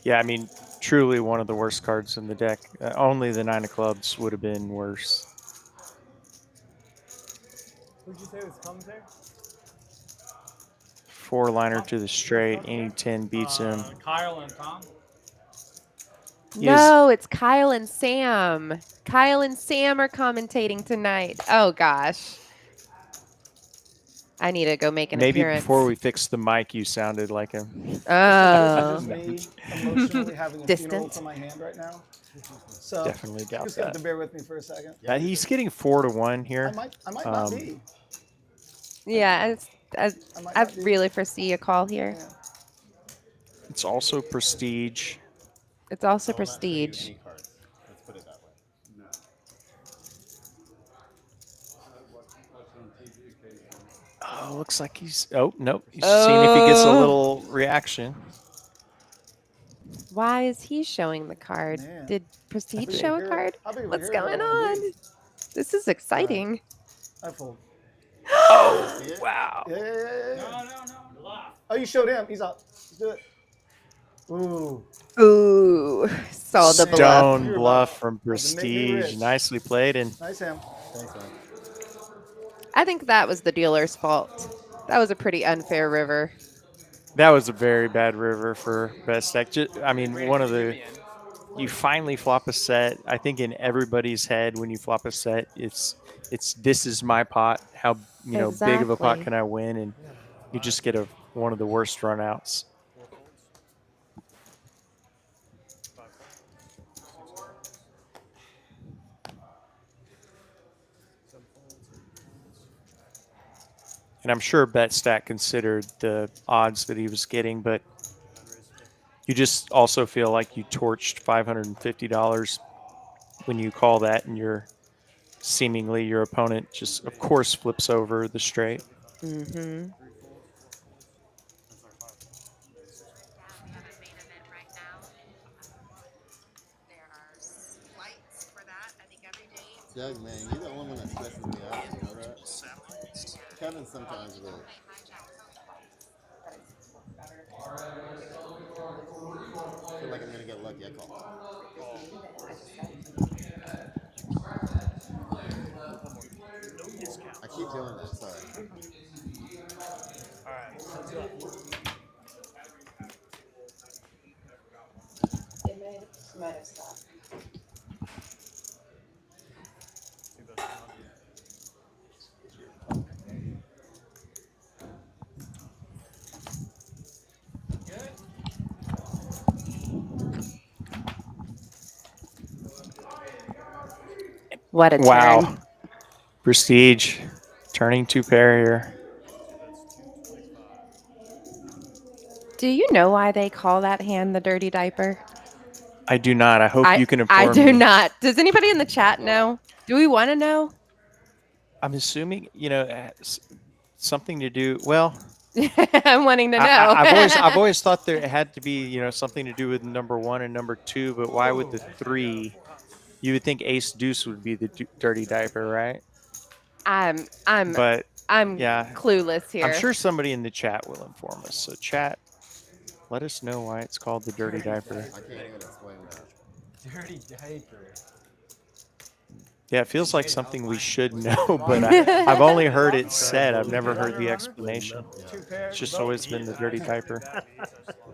yeah, I mean, truly one of the worst cards in the deck. Only the 9 of clubs would have been worse. Who'd you say was commentary? 4-liner to the straight. Any 10 beats him. Kyle and Tom. No, it's Kyle and Sam. Kyle and Sam are commentating tonight. Oh, gosh. I need to go make an Maybe appearance. before we fix the mic, you sounded like him. Oh. Me emotionally having a funeral for my hand right now. So Definitely doubt just have that. to bear with me for a second. Yeah, he's getting 4-1 here. I might not be. Yeah, I really foresee a call here. Yeah. It's also Prestige. It's also Prestige. Let's put it that way. Oh, looks like he's. Oh, nope. He's seeing if he gets a little reaction. Why is he showing the card? Man. Did Prestige show a card? How big of a What's hero going do I wanna on? be? This is exciting. I fold. Oh, wow. Yeah. Oh, you showed him. He's up. Let's do it. Ooh. Ooh, saw the bluff. Stone bluff from Make me Prestige. rich. Nicely played. And Nice hand. Thanks, man. I think that was the dealer's fault. That was a pretty unfair river. that was a very bad river for bet stack. I mean, one of the. You finally flop a set. I think in everybody's head when you flop a set, it's this is my pot. How big of a pot Exactly. can I win? And you just get one of the worst runouts. And I'm sure bet stack considered the odds that he was getting, but you just also feel like you torched $550 when you call that, and seemingly your opponent just, of course, flips over the straight. Mm-hmm. Doug, man, you're the only one that stresses me out. You know that? Kevin sometimes will. I feel like I'm gonna get lucky. I call. I keep doing that. Sorry. It might have stopped. What a Wow. turn. Prestige turning 2-pair here. Do you know why they call that hand the dirty diaper? I do not. I hope you can inform I do me. not. Does anybody in the chat know? Do we want to know? I'm assuming, something to do. Well, I'm wanting to know. I've always thought there had to be, you know, something to do with number 1 and number 2, but why would the 3? You would think ace deuce would be the dirty diaper, right? I'm But yeah, clueless here. I'm sure somebody in the chat will inform us. So chat, let us know why it's called the dirty diaper. I can't even explain that. Dirty diaper. Yeah, it feels like something we should know, but I've only hered it said. I've never heard the explanation. It's just always been the dirty diaper.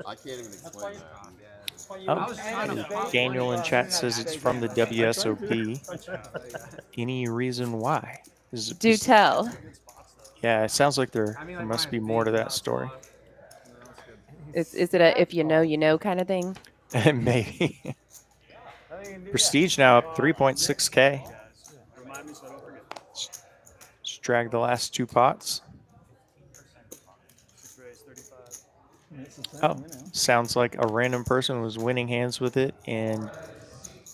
I can't even explain that. Oh, Daniel in chat says it's from the WSOP. Any reason why? Do tell. Yeah, it sounds like there must be more to that story. Is it a if you know kind of thing? Maybe. Prestige now up 3.6K. Just drag the last 2 pots. Oh, sounds like a random person was winning hands with it and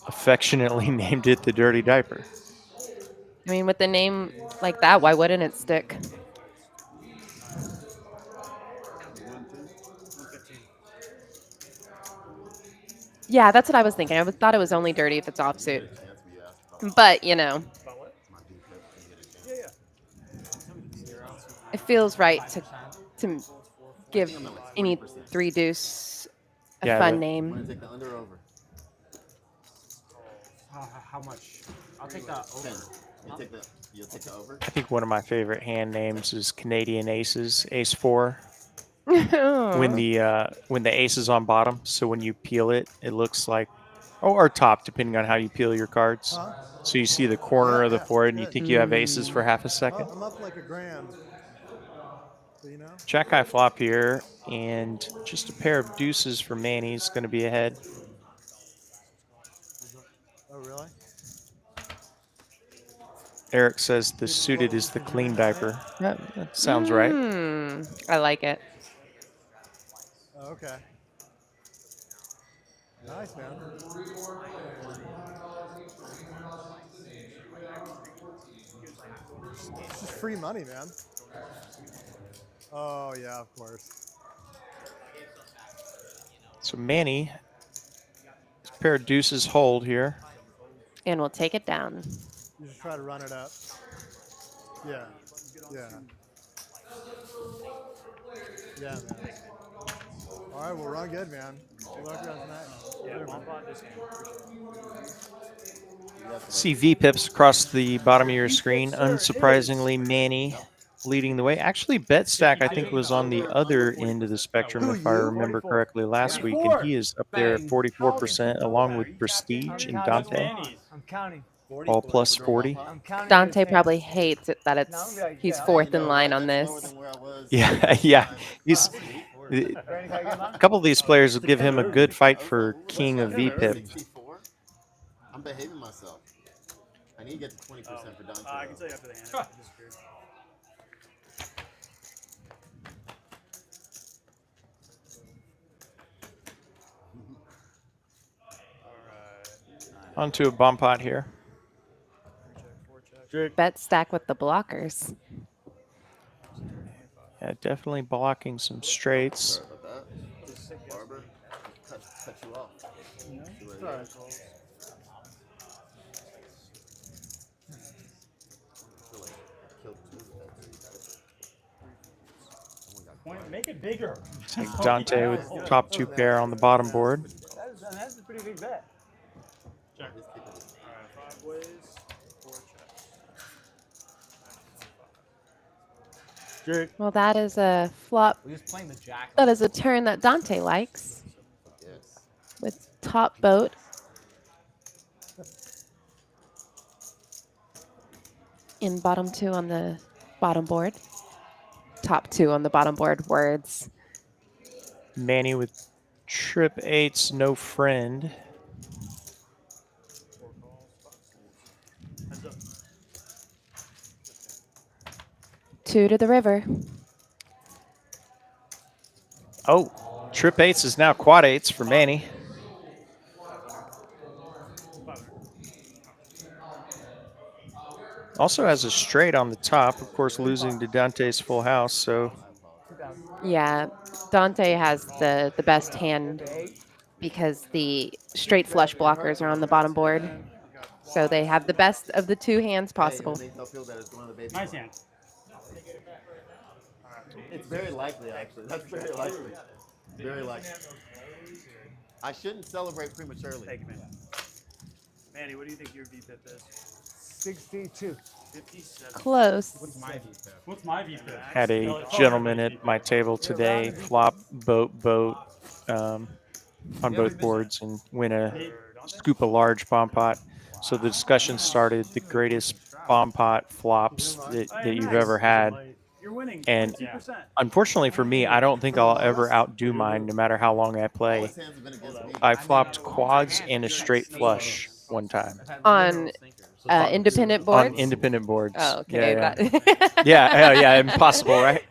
affectionately named it the dirty diaper. I mean, with the name like that, why wouldn't it stick? Yeah, that's what I was thinking. I thought it was only dirty if it's offsuit. But, you know, it feels right to give any 3 deuce a fun name. Take the under or over? How much? I'll take the over. You'll take the over? I think one of my favorite hand names is Canadian Aces, Ace 4. When the ace is on bottom, so when you peel it, it looks like, or top, depending on how you peel your cards. So you see the corner of the board, and you think you have aces for half a second. I'm up like $1,000. You know? Jack high flop here, and just a pair of deuces for Manny is going to be ahead. Oh, really? Eric says the suited is the clean diaper. That sounds right. I like it. Oh, okay. Nice, man. It's just free money, man. Oh, yeah, of course. So Manny, a pair of deuces hold here. And we'll take it down. You just try to run it up. Yeah. Yeah. Yeah, man. All right, well, run good, man. Good luck on tonight. Yeah, bump on this game. See V-pips across the bottom of your screen. Unsurprisingly, Manny leading the way. Actually, BetStack, I think, was on the other end of the spectrum, if I remember correctly, last week, and he is up there at 44%, along with Prestige and Dante, I'm counting. all plus 40. Dante probably hates it that he's 4th in line on this. Yeah, yeah. He's a couple of these players will give him a good fight for king of V-pip. I'm behaving myself. I need to get to 20% for Dante. I can tell you after the hand. Onto a bomb pot here. Bet stack with the blockers. Yeah, definitely blocking some straights. Sorry about that. Barber, cut you off. Make it bigger. Take Dante with top 2 pair on the bottom board. That's a pretty big bet. Check. All right, 5 ways, 4 checks. Well, that is a flop. We're just playing the jack. That is a turn that Dante likes. Yes. With top boat. In bottom 2 on the bottom board. Top 2 on the bottom board. Words. Manny with trip 8's no friend. Two to the river. Oh, trip 8's is now quad 8's for Manny. Also has a straight on the top, of course, losing to Dante's full house. So Yeah, Dante has the best hand because the straight flush blockers are on the bottom board. So they have the best of the two hands Hey, possible. it makes me feel better. It's going to the baby. Nice hand. It's very likely, actually. That's very likely. Very likely. I shouldn't celebrate prematurely. Thank you, man. Manny, what do you think your VPIP is? 62. 57. Close. What's my VPIP? What's my VPIP? Had a gentleman at my table today flop boat on both boards and win a scoop a large bomb pot. So the discussion started the greatest bomb pot flops that you've ever had. You're winning And 22%. unfortunately for me, I don't think I'll ever outdo mine no matter how long I play. I flopped quads and a straight flush one time. On independent boards? On independent boards. Oh, okay. Yeah, That- yeah, impossible, right?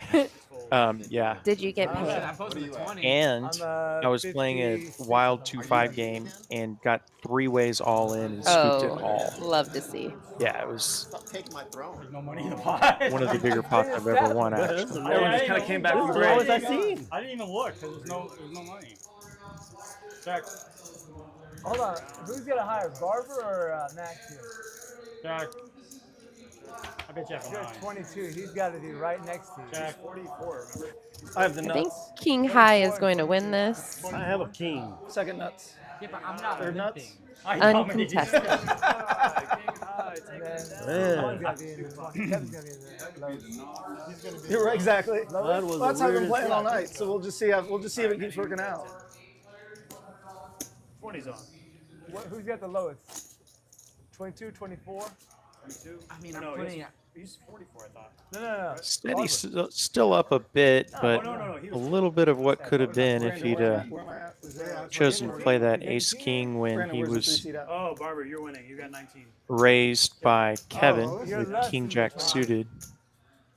Yeah. Did you get paid? And I was playing a wild 2-5 game and got 3 ways all in and scooped it all. Love to see. Yeah, it was Stop taking my throne. No money in the pot. one of the bigger pots I've ever won, actually. Everyone just kind of came back from What break. was I seen? I didn't even look because there's no money. Jack. Hold on. Who's got a higher, Barber or Max here? Jack. I bet you have a You're 9. 22. He's got to be right next to you. Jack 44, remember? I have the I think nuts. King High is going to win this. I have a king. Second nuts. Yeah, but I'm not Third nuts. limping. I dominated you. Uncontested. And then Yeah. Kevin's got to be in the lows. You're right, exactly. That was Well, the that's how I've been weirdest playing all shot. night. So we'll just see if it keeps working out. 20's on. Who's got the lowest? 22, 24? 22. I mean, I'm No, putting he's 44, I thought. No. Steady still up a bit, but no, he a was little bit of what could have been if he'd Where am I at? chosen to play that ace king when Brandon, he where's the was 3-seed at? Oh, Barber, you're winning. You got 19. raised by Kevin you're with less king than jack the suited.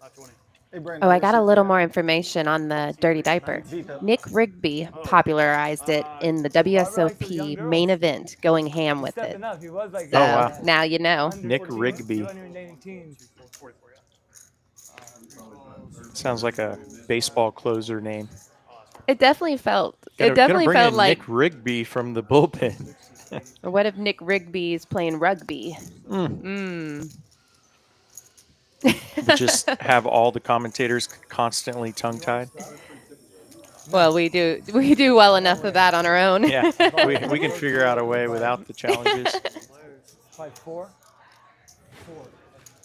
Not 20. Hey, Brandon, Oh, I where's got the a little 3-seed more information on the Dirty Diaper. VPIP? Nick Rigby popularized it in the WSOP main event, going ham with it. Stepping up. He was like So Oh, wow. now you know. Nick Rigby. 218. 44, yeah. Sounds like a baseball closer name. It definitely felt. Gotta It definitely bring felt in like. Nick Rigby from the bullpen. Or what if Nick Rigby is playing rugby? Mm. Mm. Just have all the commentators constantly tongue-tied. Well, we do well enough of that on our own. Yeah, we can figure out a way without the challenges. Like 4,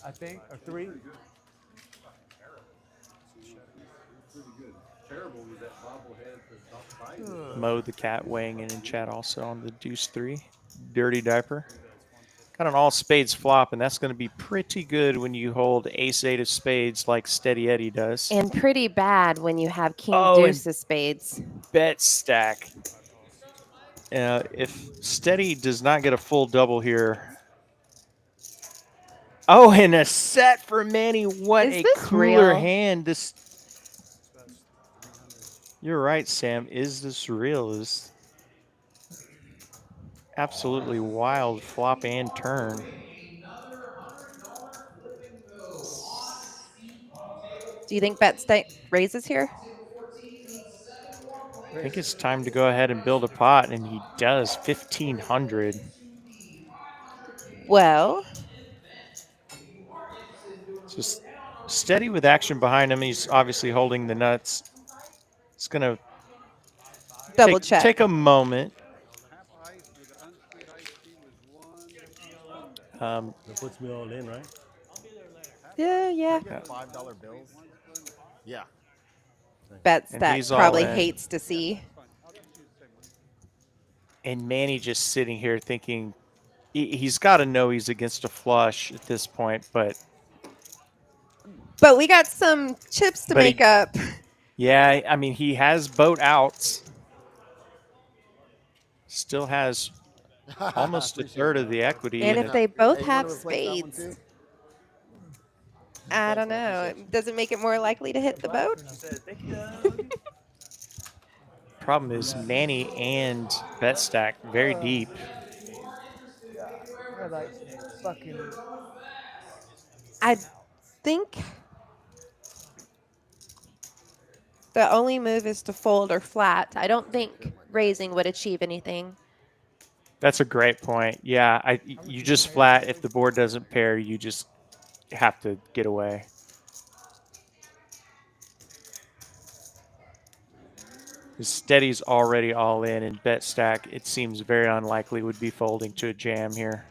I think, or 3. Mo the cat weighing in chat also on the deuce 3. Dirty Diaper. Got an all spades flop, and that's going to be pretty good when you hold ace 8 of spades like Steady Eddie does. And pretty bad when you have king Oh, deuce of spades. Bet stack. If Steady does not get a full double here. Oh, and a set for Manny. What Is a this cooler real? hand. This. You're right, Sam. Is this real? Is absolutely wild flop and turn. Do you think bet stack raises here? I think it's time to go ahead and build a pot, and he does 1,500. Well, Just steady with action behind him. He's obviously holding the nuts. It's gonna double check. Take a moment. That puts me all in, right? Yeah. $5 bills. Yeah. Bet And stack he's all probably in. hates to see. And Manny just sitting here thinking he's got to know he's against a flush at this point, but we got some chips to But he- make up. yeah, I mean he has boat outs. Still has almost a third of the equity. And in if it. they both Hey, you have wanna replace that one spades, too? I don't know. Does it make it more likely to hit the boat? Problem is Manny and bet stack very deep. We're like fucking. I think The only move is to fold or flat. I don't think raising would achieve anything. That's a great point. Yeah, you just flat. If the board doesn't pair, you just have to get away. His steady's already all in, and bet stack, it seems very unlikely would be folding to a jam here.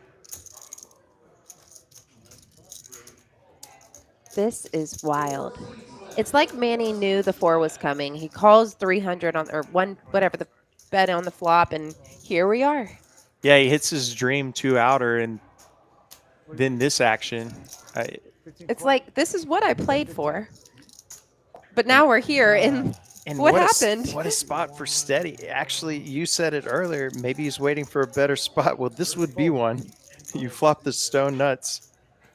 This is wild. It's like Manny knew the 4 was coming. He calls 300 on, or one, whatever, the bet on the flop, and here we are. Yeah, he hits his dream 2 outer, and then this action. It's like, this is what I played for. But now we're here, and what happened? What a spot for steady. Actually, you said it earlier. Maybe he's waiting for a better spot. Well, this would be one. You flop the stone nuts.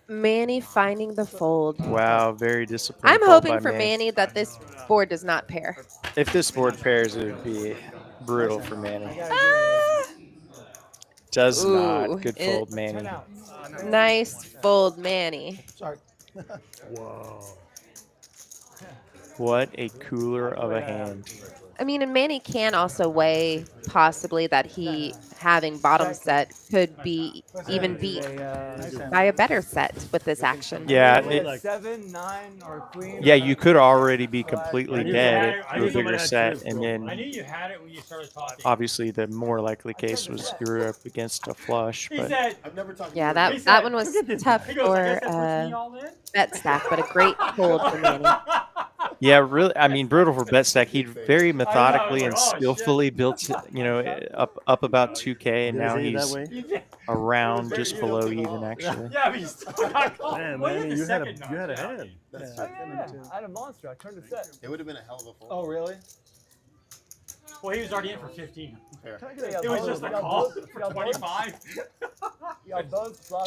Manny finding the fold. Wow, very disappointing. I'm hoping for Manny that this board does not pair. If this board pairs, it would be brutal for Manny. Does not. Good fold, Manny. Nice fold, Manny. Sorry. Whoa. What a cooler of a hand. I mean, and Manny can also weigh possibly that he having bottom set could be even beat by a better set with this action. Yeah. 7, 9, or queen. Yeah, you could already be completely dead to a bigger set, and then I knew you had it when you started talking. obviously the more likely case was you were up against a flush. He But said, Yeah, that one was tough for bet stack, but a great fold for Manny. yeah, really, I mean, brutal for bet stack. He very methodically and skillfully built, up about 2K, and now he's around just below even, actually. Yeah, but he's still not Man, Well, Manny, the you had a second hand. notch, I had a monster. I turned the set. It would have been a hell of a fold. Oh, really? Well, he was already in for 15. Fair. It was just a call for 25.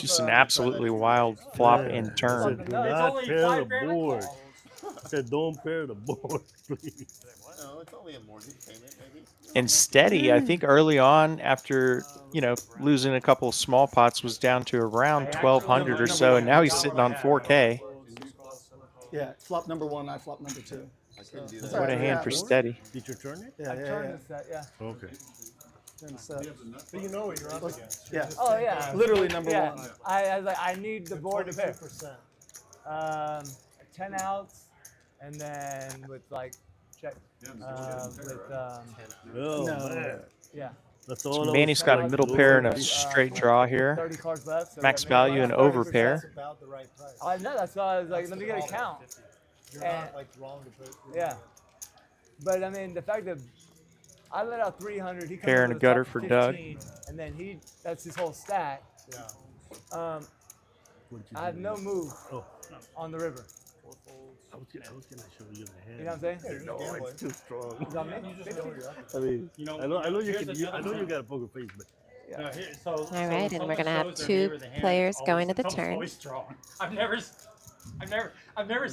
Just an absolutely wild flop and turn. Do not only pair 5 the grand board. calls. I said, don't pair the board, please. No, it's only a mortgage payment, maybe. And steady, I think early on, after losing a couple of small pots, was down to around 1,200 or so, and now he's sitting on 4K. Yeah, flop number 1, I flop number 2. I couldn't do that. What a hand for steady. Did you turn it? Yeah, I turned the set, yeah. Okay. Turn the set. But you know what you're up against. Yeah. Oh, yeah. Literally number 1. I was like, I need the board to pair. 10 outs, and then with like check. Oh, man. Yeah. That's all. Manny's got a middle pair and a straight draw here. 30 cards left. So Max value and over pair. About the right price. I know, that's why I was like, let me get a count. You're not like wrong to put. Yeah. But I mean, the fact that I let out 300, he comes Pair in and a with gutter top for 15, and then that's his whole stack. Yeah. I have no move Oh. on the river. I was gonna show you the hand. You know what I'm saying? No, it's too strong. Is that me? I mean, I know you can. I know you got a poker face, but. No, All right, and we're gonna have 2 players going to the turn. Strong. I've never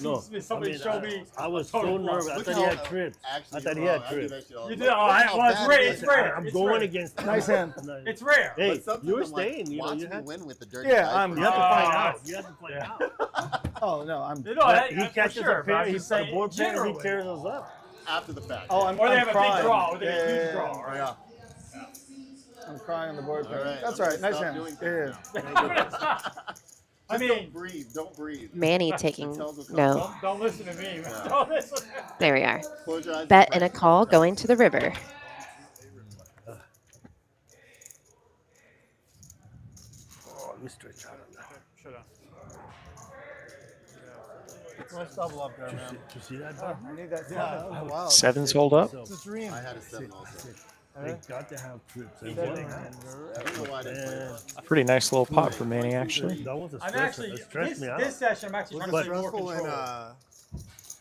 No, seen somebody show me. I was so nervous. I thought he had trips. I thought he had trips. You did. It's rare. I'm going against. Nice hand. It's rare. Hey, you're staying. You know, you Watching you have, win with the dirty Yeah, dice. you have to find out. You have to find out. Oh, no, I'm. He catches a pair. He's a board pair. He tears us up. After the fact. Oh, I'm Or they I'm have a crying. big draw. Or they have a Yeah, huge draw. Right? Yeah. I'm crying on the board. All right, That's I'm all right. gonna Nice stop hand. doing Yeah. I mean, don't breathe. Don't breathe. Manny taking Tells us no. don't listen to me. Don't listen. There we are. Close your eyes. Bet and a call going to the river. Oh, let me stretch out on that. Nice double up there, man. Did you see that? I need that. Yeah, oh, wow. Sevens hold up. It's a dream. I had a 7 also. They got to have trips. I don't know why I didn't play it. Pretty nice little pot for Manny, actually. That was a I'm stress. actually It stressed me out. this session. I'm actually Was trying it to take more stressful control.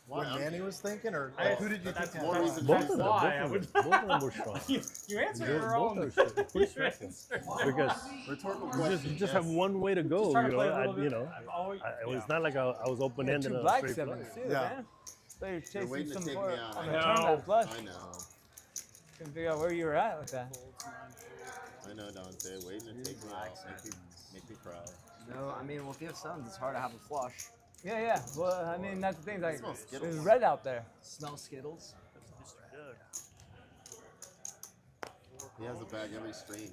when Manny was thinking, or I- who did you that's think? more had reason it? Both of them. Why? I Both of them were strong. You answer Both your own. are pretty stressful. Because Rhetorical you question. just have one way to go. Just trying You to play a know, little bit. I've always- it's not like I was open ended. 2 on a black straight sevens flush. too, Yeah. man. So you're You're chasing waiting to some take more me out. on I the know. turn that flush. I know. Couldn't figure out where you were at with that. I know, Dante. Waiting to take me out. Make me cry. No, I mean, well, if you have sons, it's hard to have a flush. Yeah. Well, I mean, that's the thing. Like, Smells Skittles. there's red out there. Smell Skittles. He has a bag every strain.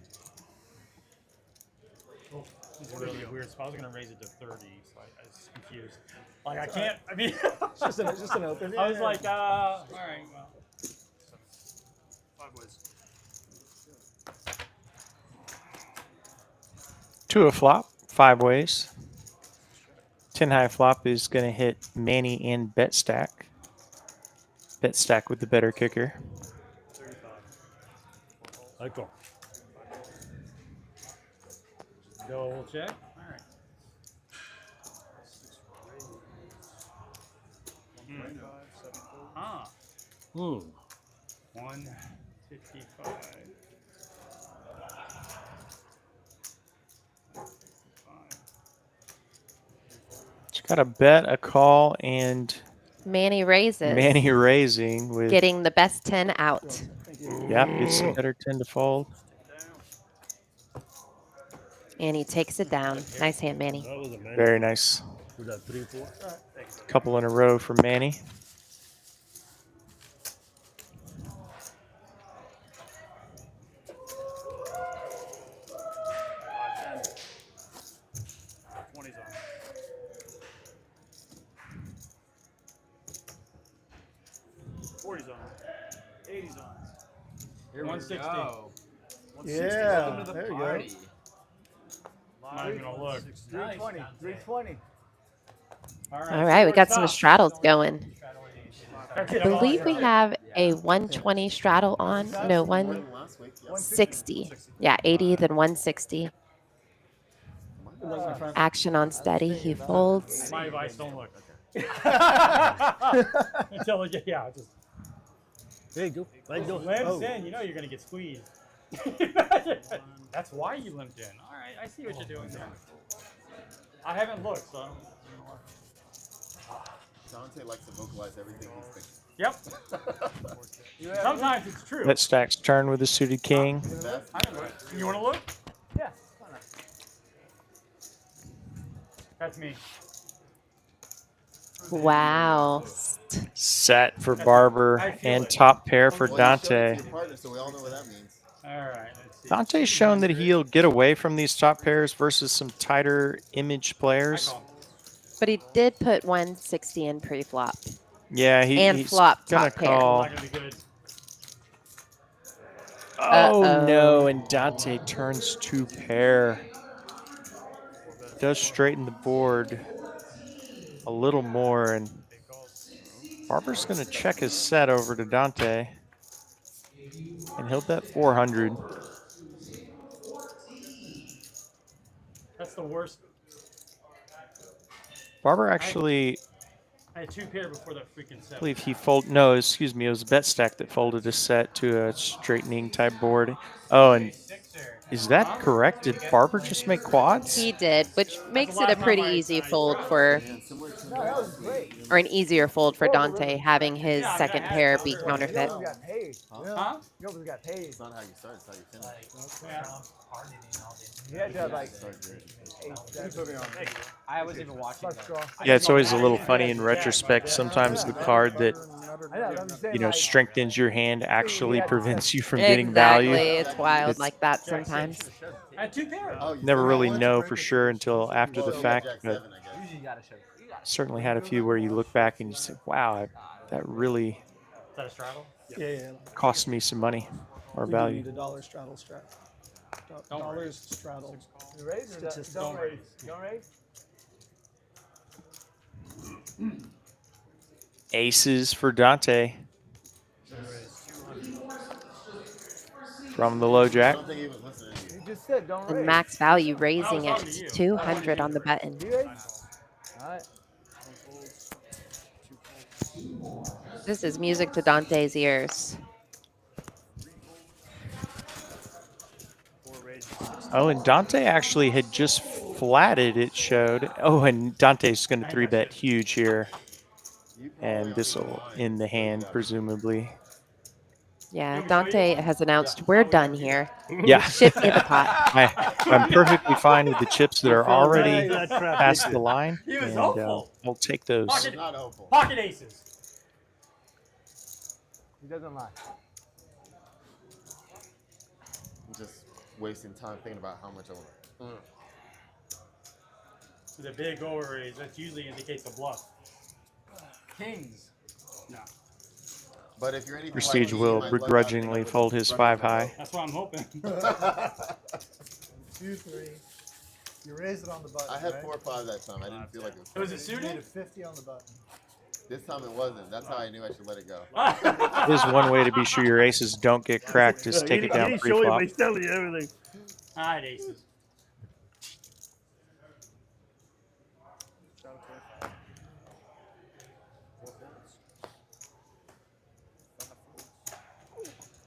It's a really weird spot. I was gonna raise it to 30, so I was confused. Like I can't. I mean, It's just an open. I was like, all right, well. 5 ways. 2 a flop, 5 ways. 10 high flop is going to hit Manny and bet stack. Bet stack with the better kicker. I call. Double check. All right. Ah, Hmm. 155. It's got a bet, a call, and Manny raises. Manny raising with. Getting the best 10 out. Yep, it's a better 10 to fold. And he takes it down. Nice hand, Manny. That was a man. Very nice. Was that 3-4? Couple in a row for Manny. Here we 160. go. Yeah, there you go. Not even gonna look. 320. 320. All All right, we got some straddles going. I Okay, believe we have a 120 straddle on. No, 160. Yeah, 80, then 160. Action on steady. He folds. My advice: don't look. Until it, yeah, just There you go. There you go. limps in. You know you're gonna get squeezed. That's why you limped in. All right, I see what you're doing there. I haven't looked, so. Dante likes to vocalize everything he's thinking. Yep. Sometimes it's true. Bet stack's turn with the suited king. You want to look? Yeah. That's me. Wow. Set for Barber and top pair for Dante. So we all know what that means. All right. Let's see. Dante's shown that he'll get away from these top pairs versus some tighter image players. But he did put 160 in pre-flop. Yeah, And he's flop gonna top pair. call. Not gonna be good. Oh Uh-oh. no, and Dante turns 2 pair. Does straighten the board a little more, and Barber's going to check his set over to Dante, and he'll bet 400. That's the worst. Barber actually, I had 2 pair before that freaking I set. believe he folded. No, excuse me, it was a bet stack that folded a set to a straightening type board. Oh, and is that correct? Did Barber just make quads? He did, which makes it a pretty easy fold for, or an easier fold for Dante, having his second pair be counterfeit. You got paid. Huh? You almost got paid. It's not how you start, it's how you finish. You had to have like Start good. 8 sets. I wasn't even watching Plus that. draw. Yeah, it's always a little funny in retrospect. Sometimes the card that, I know, I'm saying, you know, like, strengthens your hand actually prevents you from getting Exactly. value. It's wild It's- like that sometimes. I had 2 pair. Oh, you Never still really got one? know for sure until after the Well, fact, Jack but 7, I guess. Usually you gotta show. You gotta certainly had a few where you look back and you say, wow, that really Is that a straddle? Yeah. cost me some money or We do value. need a dollar straddle strat. Don't Dollars straddle. You raise or Statistics. don't raise? Don't raise? Aces for Dante from the low I jack. don't think he was listening to you. You just said don't And raise. max value raising it to 200 on the button. You raise? Alright. This is music to Dante's ears. Oh, and Dante actually had just flatted, it showed. Oh, and Dante's going to 3-bet huge here. And this will end the hand, presumably. Yeah, Dante has announced we're done here. Yeah. Ship me the pot. I'm perfectly fine with the chips that are already That trap past is the line. He was and, hopeful. I'll take those. Pocket, Not hopeful. pocket aces. He doesn't lie. I'm just wasting time thinking about how much I want. The big over raise, that usually indicates a bluff. Kings. No. But if you're anything Prestige like me, will you might luck out begrudgingly and fold his run 5 the high. That's what I'm hoping. 2, 3. You raised it on the button. I had right? 4 or 5 that time. I didn't feel like it was. Was it You made suited? it 50 on the button. This time it wasn't. That's how I knew I should let it go. Here's one way to be sure your aces don't get cracked. Just take it down He show you, pre-flop. but he's telling you everything. I had aces.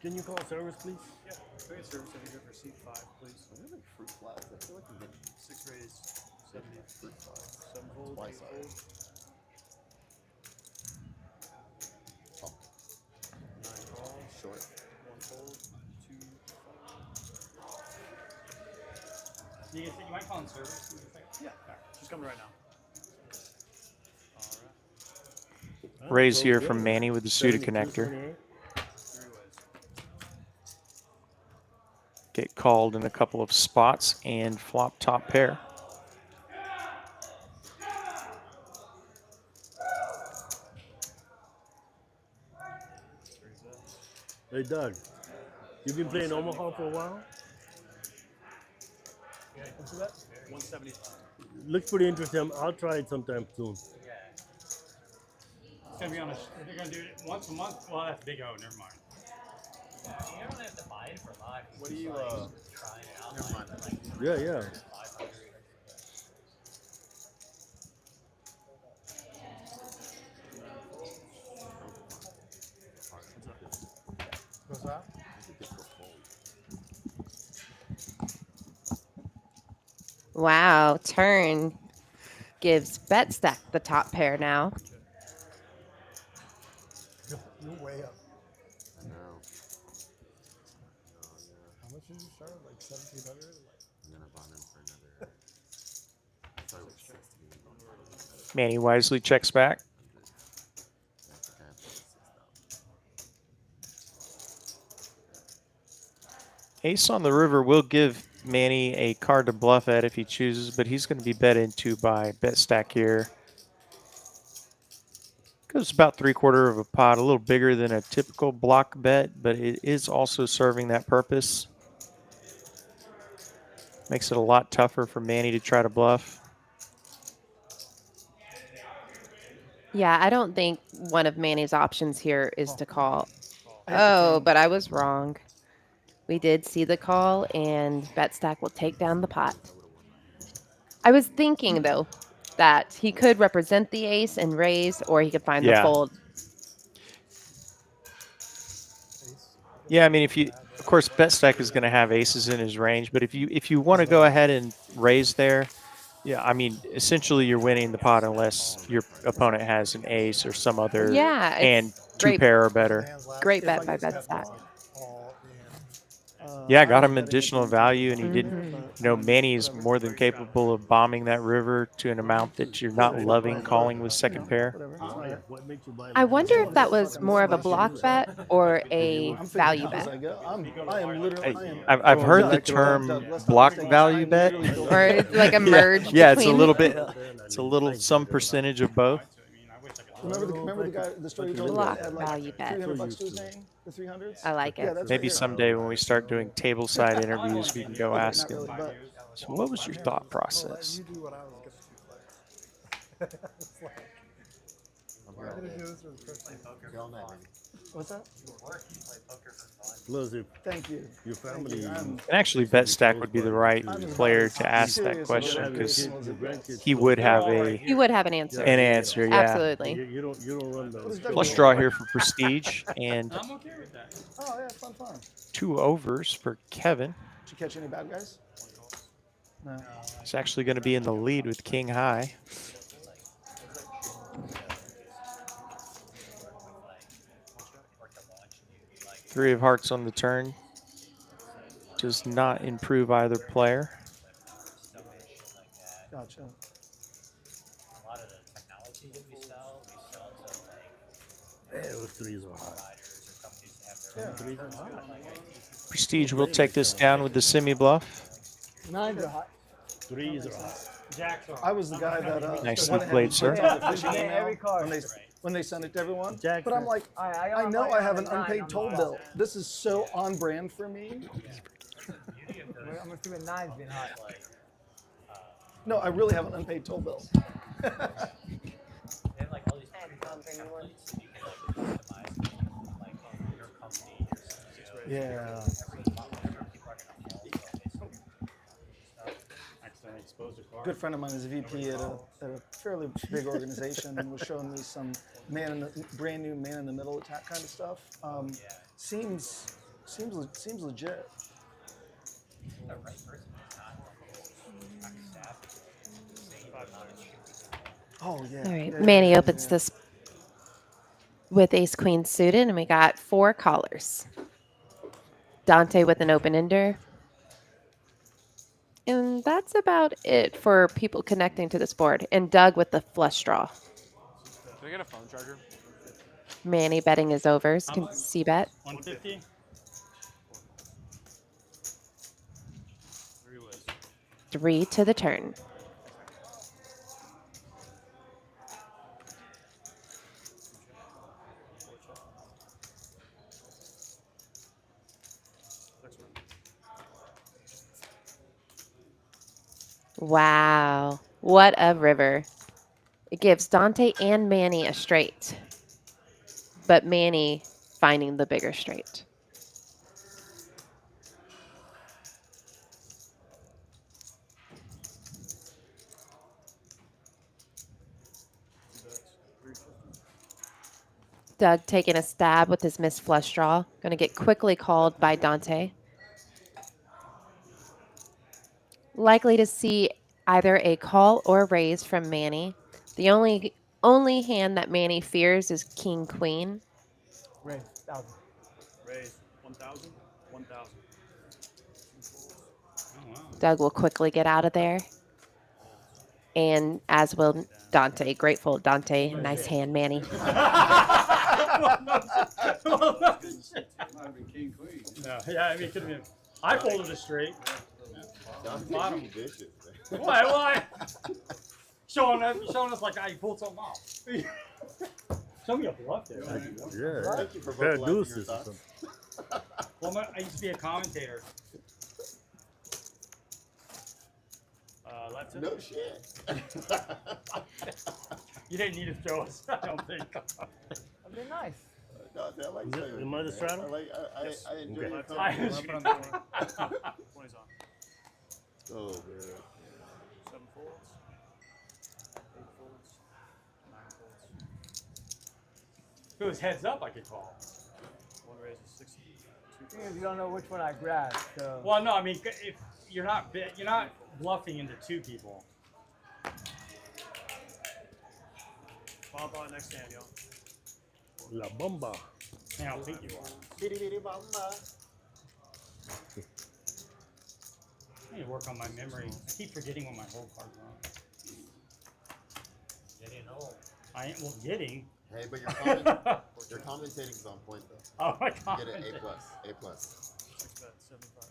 Can you call service, please? Yeah. Trade service if you good for seat 5, please. I like fruit flies. I feel like I'm getting 6 raise, 70. fruit flies. 7 fold, Twice 8 already. fold. 9 call. Short. 1 fold. 2. You might call him service. Yeah. She's coming right now. All right. Raise here from Manny with the suited connector. 28. Get called in a couple of spots and flop top pair. Hey, Doug. You've been playing Omaha for a while? 175. Looks pretty interesting. I'll try it sometime soon. It's gonna be on a. They're gonna do it once a month. Well, that's big O. Never mind. You don't have to buy it for live. What do you, trying it out? never mind. Yeah, yeah. What's that? Wow, turn gives bet stack the top pair now. You're way up. No. How much did you start? Like 1,700? And then I bought him for another. I thought it was 16. Manny wisely checks back. That's okay. I thought it was 6,000. Ace on the river will give Manny a card to bluff at if he chooses, but he's going to be bet into by bet stack here. Goes about 3/4 of a pot, a little bigger than a typical block bet, but it is also serving that purpose. Makes it a lot tougher for Manny to try to bluff. Yeah, I don't think one of Manny's options here is to call. Oh, but I was wrong. We did see the call, and bet stack will take down the pot. I was thinking, though, that he could represent the ace and raise, or he could find the Yeah. fold. Yeah, I mean, if you, of course, bet stack is going to have aces in his range, but if you want to go ahead and raise there, yeah, I mean, essentially you're winning the pot unless your opponent has an ace or some other Yeah, and two great. pair or better. Great bet by bet stack. Yeah, got him additional value, and he didn't. You know, Manny is more than capable of bombing that river to an amount that you're not loving calling with second pair. What makes you buy I wonder if that was more of a block bet or a value bet. I've heard the term block value bet, Or like a merge Yeah, it's a between- little bit. It's a little some percentage of both. Remember the guy, the story you told me Block that had like value bet. $300 to his name? The 300s? I like it. Yeah, that's Maybe right. someday when we start doing table side interviews, we can go ask him. So, what was your thought process? You do what I was going to do. It's like, I'm I'm going to do this for the first time. all night, baby. What's that? Plus, if Thank you. your family, And actually, bet stack would be the right player to ask that question because he would have He would have an answer. an answer. Yeah. Absolutely. you don't run those. Flush draw here for Prestige and I'm okay with that. Oh, yeah, fun. 2 overs for Kevin. Did you catch any bad guys? No. He's actually going to be in the lead with King High. 3 of hearts on the turn does not improve either player. Gotcha. A lot of the technology that we sell to like Yeah, those threes are hot. providers or companies that have their own Threes are hot. Prestige will take this down with the semi-bluff. 9s are hot. Threes are hot. Jacks are. I was the guy that Nicely went ahead played, and sir. printed the Yeah, phishing yeah, email every card. when they sent it to everyone. Jack But I'm Smith. like, Alright, I got know my I have an money on unpaid nine toll on the bill. This is so on brand for me. I'm assuming 9s being hot. No, I really have an unpaid toll bill. they have like all these templates that you can like customize like on your company, your CEO. Yeah. Accidentally exposed a card. Good friend of mine is a VP at a fairly big organization and was showing me some brand new man in the middle attack kind of stuff. Seems legit. The right person is not savvy. Oh yeah. All right, Yeah, Manny yeah, opens yeah. this with ace queen suited, and we got 4 callers. Dante with an open ender. And that's about it for people connecting to this board. And Doug with the flush draw. Can I get a phone charger? Manny betting his overs. How Can much? see bet. 150. 3 was. 3 to the turn. Wow. What a river. It gives Dante and Manny a straight. But Manny finding the bigger straight. Doug taking a stab with his missed flush draw. Going to get quickly called by Dante. Likely to see either a call or raise from Manny. The only hand that Manny fears is King Queen. Raise, 1,000. Raise 1,000. 1,000. Oh, wow. Doug will quickly get out of there. And as will Dante. Grateful Dante. Nice hand, Manny. No, yeah, I mean, it could have been. I folded it straight. Bottom. Vicious. Why? Showing us like I pulled something off. Show me a bluff there. Yeah. Thank you for Pair of vocalizing your deuces or thoughts. something. Well, I used to be a commentator. Left. No shit. You didn't need to show us, I don't think. That'd be nice. No, I like Is it- playing with am I you, the man. straddle? I enjoy your Left. I- conversation. 20's on. Oh, man. 7 folds. 8 folds. 9 folds. If it was heads up, I could call. 1 raise is 60. 2 The thing is, you don't know which one I grabbed, so. Well, no, I mean, if you're not bluffing into 2 people. Bob on next hand, y'all. La bomba. I don't think you are. I need to work on my memory. I keep forgetting what my whole cards are. Getting old. I ain't getting. Hey, but your commentating is on point though. Oh my You god. get an A+. A+. 6 bet, 75.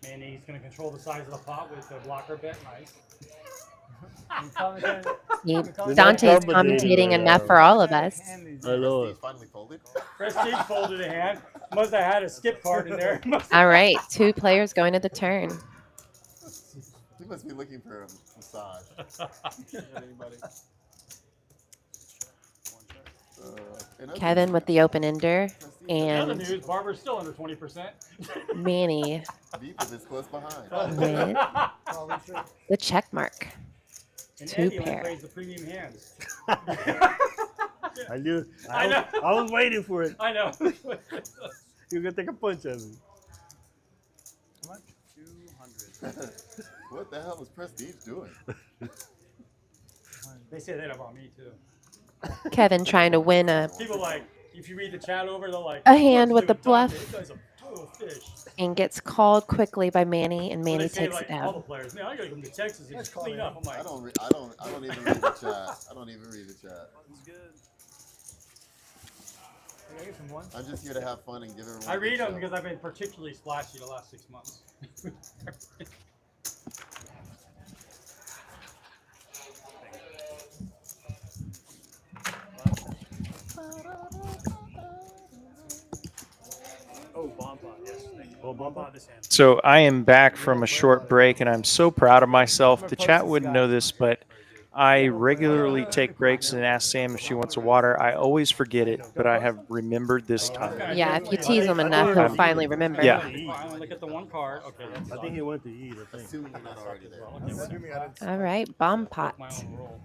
Manny, he's gonna control the size of the pot with the blocker bet. Nice. You commented- He, commented- Dante's Accommodating commentating right enough now. for all of us. Hand these- I know Prestige it. finally folded. Prestige folded a hand. Must have had a skip card in there. All right, 2 players going to the turn. He must be looking for a massage. Anybody? And that's Kevin with the open ender. The other And news, Barbara's still under 20%. Manny Deep is this close behind. with Probably true. the check mark. And 2 Andy only pair. plays the premium hands. I knew. I know. I was waiting for it. I know. You're gonna take a punch at me. How much? 200. What the hell is Prestige doing? They say that about me too. Kevin trying to win a People like, if you read the chat over, they're like, A hand with the Dante, bluff. This guy's a total fish. And gets called quickly by Manny, and So they Manny say, takes like, it all the down. players, man, I gotta come to Texas and just clean up. I'm like, I don't even read the chat. I don't even read the chat. I'm just here to have fun and give everyone. I read a good them show. because I've been particularly splashy the last 6 months. Oh, bomb pot. Yes. Thank you. Oh, bomb pot this hand. So I am back from a short break, and I'm so proud of myself. The chat wouldn't know this, but I regularly take breaks and ask Sam if she wants a water. I always forget it, but I have remembered this time. Yeah, if you tease him enough, he'll finally remember. Yeah. Finally look at the one card. Okay, that's I think he went to eat. I think. Assuming you're not already there. All right, bomb pot. my own roll.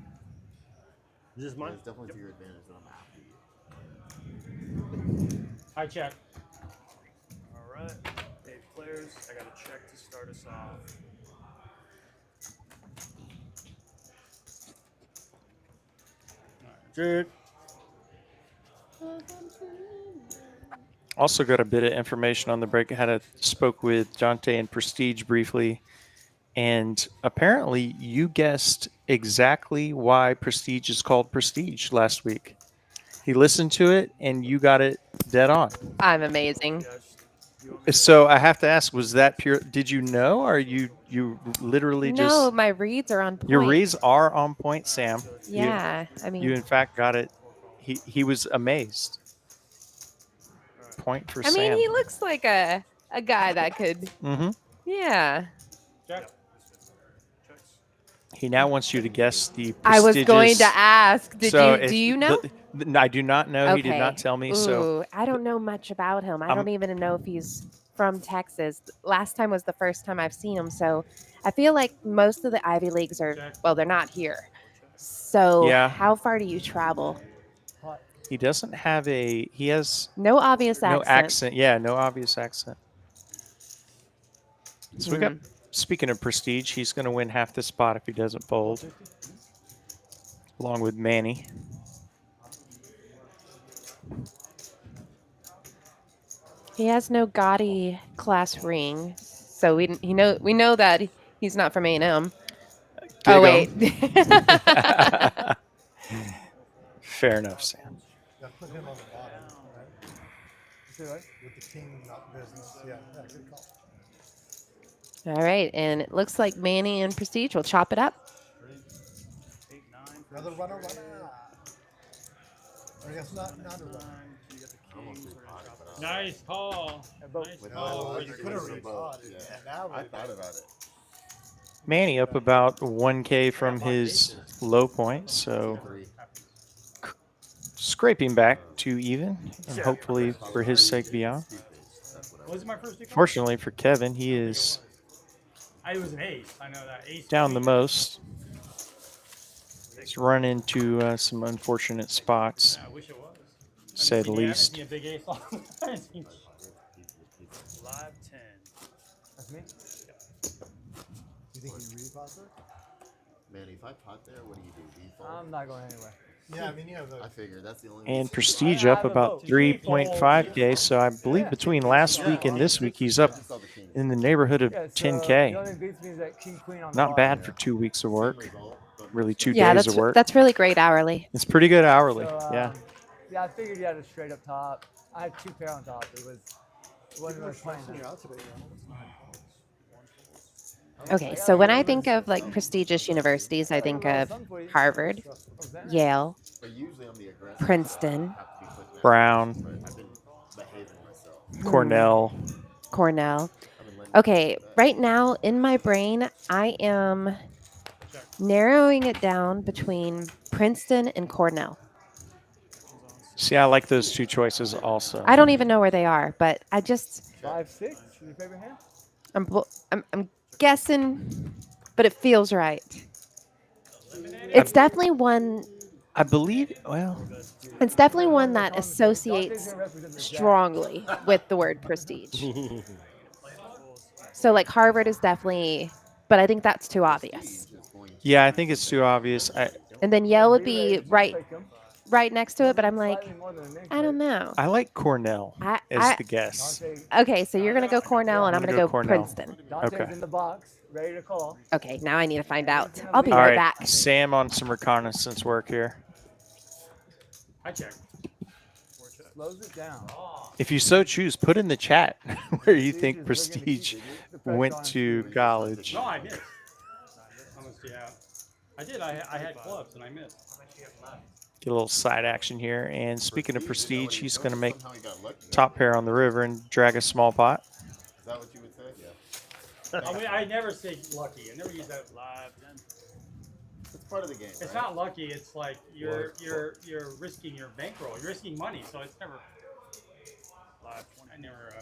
Is this mine? It's definitely to your advantage that I'm after you. Hi, check. All right. 8 players. I got a check to start us off. Check. Also got a bit of information on the break. Spoke with Dante and Prestige briefly, and apparently you guessed exactly why Prestige is called Prestige last week. He listened to it, and you got it dead on. I'm amazing. So I have to ask: was that pure? Did you know, or you literally No, just my reads are on point. your reads are on point, Sam? Yeah, I mean, You in fact got it. He was amazed. Point for I Sam. mean, he looks like a guy that could. Mm-hmm. Yeah. Check. He now wants you to guess the I was going to prestigious- ask. Did So you? Do you know? I do not know. He did not tell me. Ooh, So I don't know much about him. I I'm- don't even know if he's from Texas. Last time was the first time I've seen him. So I feel like most of the Ivy Leagues are, well, they're not here. So Yeah. how far do you travel? he doesn't have a. He has No obvious no accent. accent. Yeah, no obvious accent. So we got. Speaking of prestige, he's going to win half the spot if he doesn't fold, along with Manny. He has no gaudy class ring, so we know that he's not from A&M. Oh wait. Fair enough, Sam. Yeah, put him on the bottom, right? With the king not business. Yeah, good call. All right, and it looks like Manny and Prestige will chop it up. 8, 9. Another runner. I guess not a runner. You got the king. So we're gonna drop it. Nice call. Nice call. You could have rethought it. Yeah, I thought about it. Manny up about 1K from his low point, so scraping back to even, and hopefully for his sake beyond. Was it my first default? Fortunately for Kevin, he is I was an ace. I know that. Ace. down the most. He's run into some unfortunate spots, I wish it was. to say the I haven't least. seen a big ace all the time. Live 10. That's me. You think you repot there? Man, if I pot there, what do you do? Do you fold? I'm not going anywhere. Yeah, I mean, you have the. I figured that's the only. And Prestige up about 3.5K, so I believe between last week and this week, he's up in the neighborhood of Yeah, so 10K. the only thing beats me is that king queen on the Not bottom. bad for 2 weeks of work. Really, 2 Yeah, days of work. that's really great hourly. It's pretty good hourly. So, Yeah. Yeah, I figured you had a straight up top. I had 2 pair on top. It wasn't really playing. You're out today, Okay, so when I think of like prestigious universities, I think of Harvard, Yale, But usually I'm the aggressor. Princeton, Have to be quick now. Brown, But I've been behaving myself. Cornell. Cornell. I've been letting Okay, right now in my brain, I am narrowing it down between Princeton and Cornell. See, I like those 2 choices also. I don't even know where they are, but I just 5, 6. Your favorite hand? I'm guessing, but it feels right. It's definitely one. I believe, well, It's definitely one that associates strongly with the word prestige. So like Harvard is definitely, but I think that's too obvious. yeah, I think it's too obvious. And then Yale would be right right next to it, but I'm like, Slightly more than a mix, I don't know. I like Cornell as the guess. Okay, so you're gonna go Cornell, and I'm gonna go Cornell. Princeton. Dante's Okay. in the box, ready to call. Okay, now I need to find out. I'll be All right right, back. Sam on some reconnaissance work here. I check. Slows it down. If you so choose, put in the chat where you think Prestige went to college. No, I missed. Almost, yeah. I did. I had clubs and I missed. Get a little side action here. And speaking of Prestige, he's going to make top pair on the river and drag a small pot. Is that what you would say? Yeah. I mean, I never say lucky. I never use that live. It's part of the game. It's not lucky. It's like you're risking your bankroll. You're risking money, so it's never live. I never.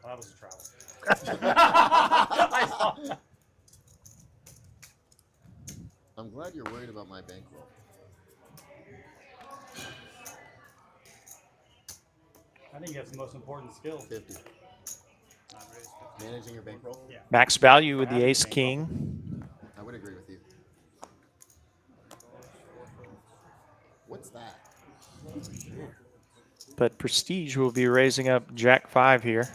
Well, that was a travel. I saw that. I'm glad you're worried about my bankroll. I think that's the most important skill. 50. Managing your bankroll? Yeah. Max value with the ace king. I would agree with you. What's that? But Prestige will be raising up Jack 5 here.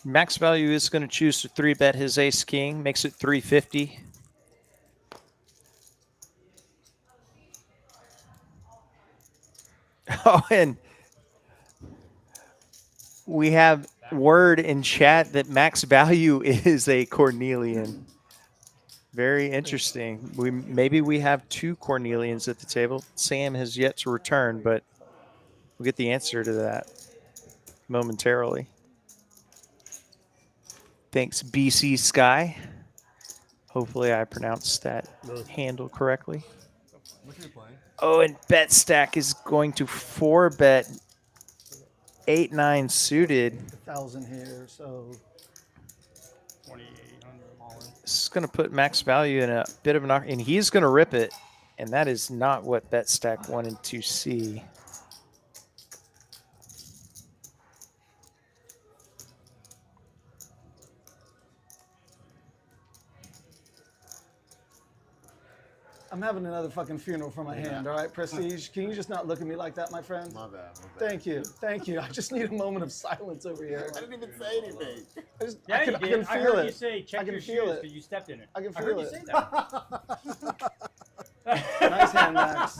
Max value is going to choose to 3-bet his ace king, makes it 350. Oh, and we have word in chat that max value is a Cornelian. Very interesting. Maybe we have 2 Cornelians at the table. Sam has yet to return, but we'll get the answer to that momentarily. Thanks, BC Sky. Hopefully I pronounced that handle correctly. Oh, and bet stack is going to 4-bet 8-9 suited. 1,000 here, so 2,800 all in. This is going to put max value in a bit of an, and he's going to rip it, and that is not what bet stack wanted to see. I'm having another fucking funeral for my hand, all right, Prestige? Can you just not look at me like that, my friend? My bad. Thank you. Thank you. I just need a moment of silence over here. I didn't even say anything. Yeah, I can you did. feel I heard it. you say check I can your feel shoes it. because you stepped in it. I can I heard feel you it. say that. Nice hand, Max.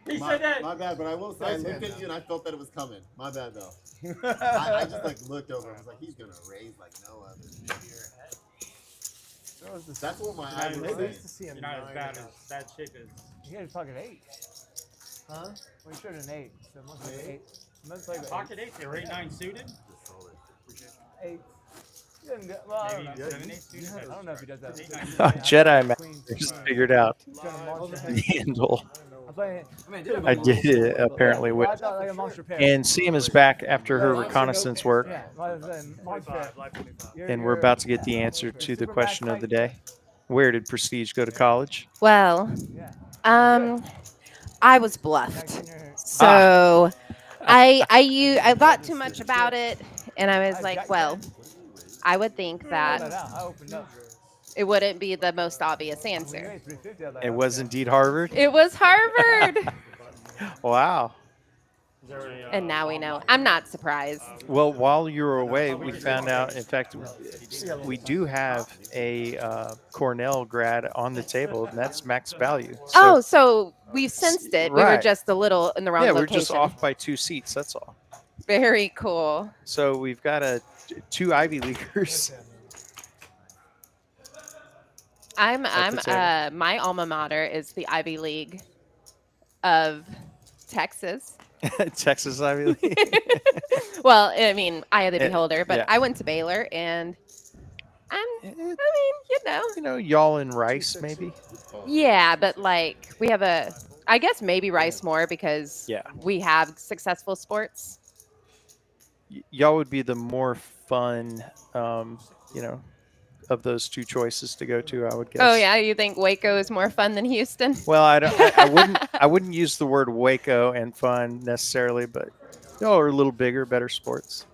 He said that. My bad, but I will say I Nice looked hand, at you and I felt that it was coming. My bad though. I just like looked over. I was like, he's gonna raise like no other. That's what my eyes were Maybe saying. used to see You're him not as 9 bad and as bad shape as. He had a pocket 8. Huh? Well, he showed an 8, so it must be 8. Must like Pocket 8, they were 8-9 suited. 8. He doesn't get, well, I don't Maybe know. 7-8 suited. I don't know if he does that. Jedi Master just figured out He's got a monster the pair. handle. I'm playing. I did it apparently. Well, I thought like a monster pair. And Sam is back after her reconnaissance work, Yeah, well, I was saying, monster pair. and we're about to get the answer to the question of the day. Where did Prestige go to college? Well, Yeah. I was bluffed. So I thought too much about it, and I was like, well, I would think that I opened up. it wouldn't be the most obvious answer. It was indeed Harvard. It was Harvard. Wow. And now we know. I'm not surprised. Well, while you were away, we found out, in fact, we do have a Cornell grad on the table, and that's max value. Oh, so we've sensed it. We were Right. just a little in the wrong Yeah, location. we're just off by 2 seats, that's all. Very cool. So we've got 2 Ivy Leaguers. My alma mater is the Ivy League of Texas. Texas Ivy League. Well, I mean, eye of the Yeah, beholder, but yeah. I went to Baylor, and You know, y'all and Rice, maybe? yeah, but like we have I guess maybe Rice more because Yeah. we have successful sports. Y'all would be the more fun, you know, of those two choices to go to, I would guess. Oh yeah, you think Waco is more fun than Houston? Well, I wouldn't use the word Waco and fun necessarily, but y'all are a little bigger, better sports.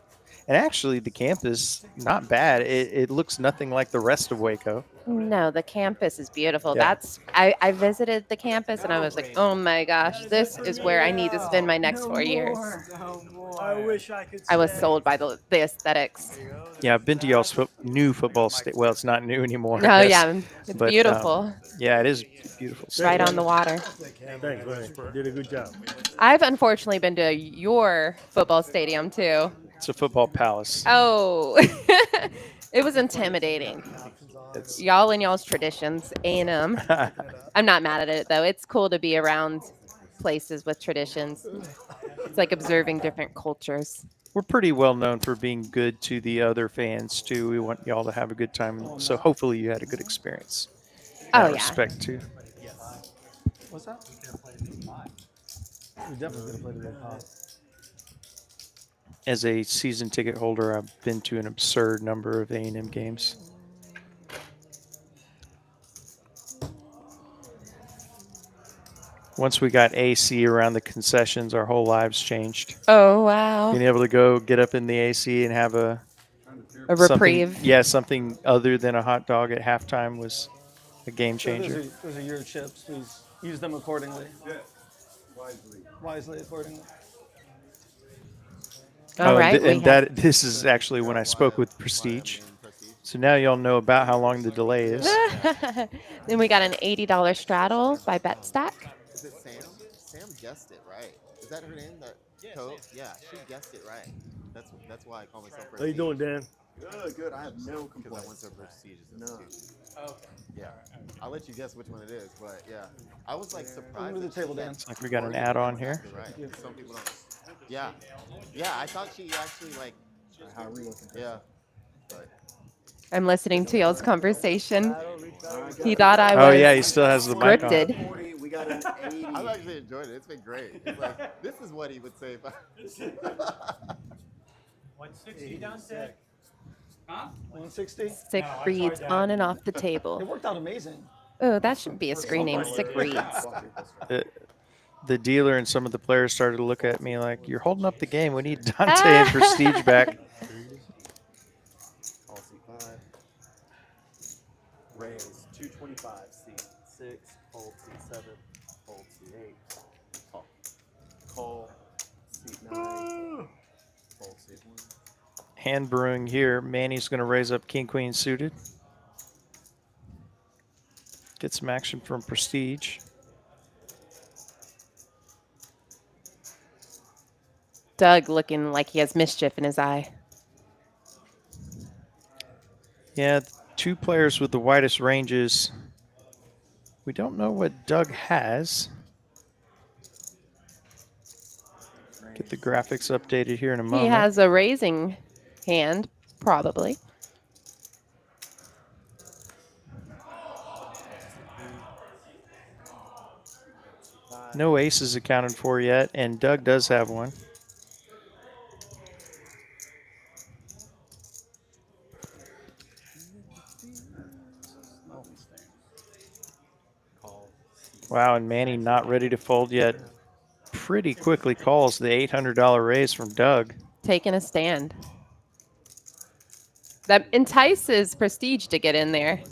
And actually, the campus not bad. It looks nothing like the rest of Waco. No, the campus is beautiful. Yeah. I visited the campus and I was like, oh my gosh, this is where I need to spend my next 4 years. I wish I could. I was stay. sold by the aesthetics. Yeah, I've been to y'all's new football state. Well, it's not new anymore. Oh I guess. yeah, it's But, beautiful. Yeah, it is beautiful. Right on the water. Thanks, man. You did a good job. I've unfortunately been to your football stadium too. It's a football palace. Oh, it was intimidating. Y'all and y'all's traditions, A&M. I'm not mad at it though. It's cool to be around places with traditions. It's like observing different cultures. We're pretty well known for being good to the other fans too. We want y'all to have a good time. So hopefully you had a good experience. Oh, In that yeah. respect too. What's that? We're definitely gonna play the red pop. As a season ticket holder, I've been to an absurd number of A&M games. Once we got AC around the concessions, our whole lives changed. Oh wow. Being able to go get up in the AC and have a reprieve. Something other than a hot dog at halftime was a game changer. Those are your chips. Please use them accordingly. Wisely accordingly. All right. This is actually when I spoke with Prestige. So now y'all know about how long the delay is. Then we got an $80 straddle by BetStack. Is it Sam? Sam guessed it right. Is that her name? Yeah, she guessed it right. That's why I call myself Prestige. How you doing, Dan? Good. I have no Because I went complaints. to Prestige. No. Okay. Yeah. I'll let you guess which one it is, but yeah. I was like surprised. Move the that she table down. guessed Like we got an Oregon add-on was here. actually Right. Some people don't. Yeah. Yeah, I thought she actually like. How are we looking? Yeah. But I'm listening to y'all's conversation. He thought I was Oh yeah, he still has the mic on. scripted. We got an 80. I've actually enjoyed it. It's been great. It's like this is what he would say if I. 160 down sick. Huh? 160. Sick reads on and off the table. It worked out amazing. Oh, that should be a screen name, Sick Reads. The dealer and some of the players started to look at me like, "You're holding up the game. We need Dante and Prestige back." Call seat 5. Raise 225. Seat 6. Hold seat 7. Hold seat 8. Call. Call seat 9. Hold seat 1. Hand brewing here. Manny's going to raise up King Queen suited. Get some action from Prestige. Doug looking like he has mischief in his eye. Yeah, two players with the widest ranges. We don't know what Doug has. Get the graphics updated here in a moment. He has a raising hand, probably. No aces accounted for yet, and Doug does have one. Wow, and Manny not ready to fold yet. Pretty quickly calls the $800 raise from Doug. Taking a stand. That entices Prestige to get in there.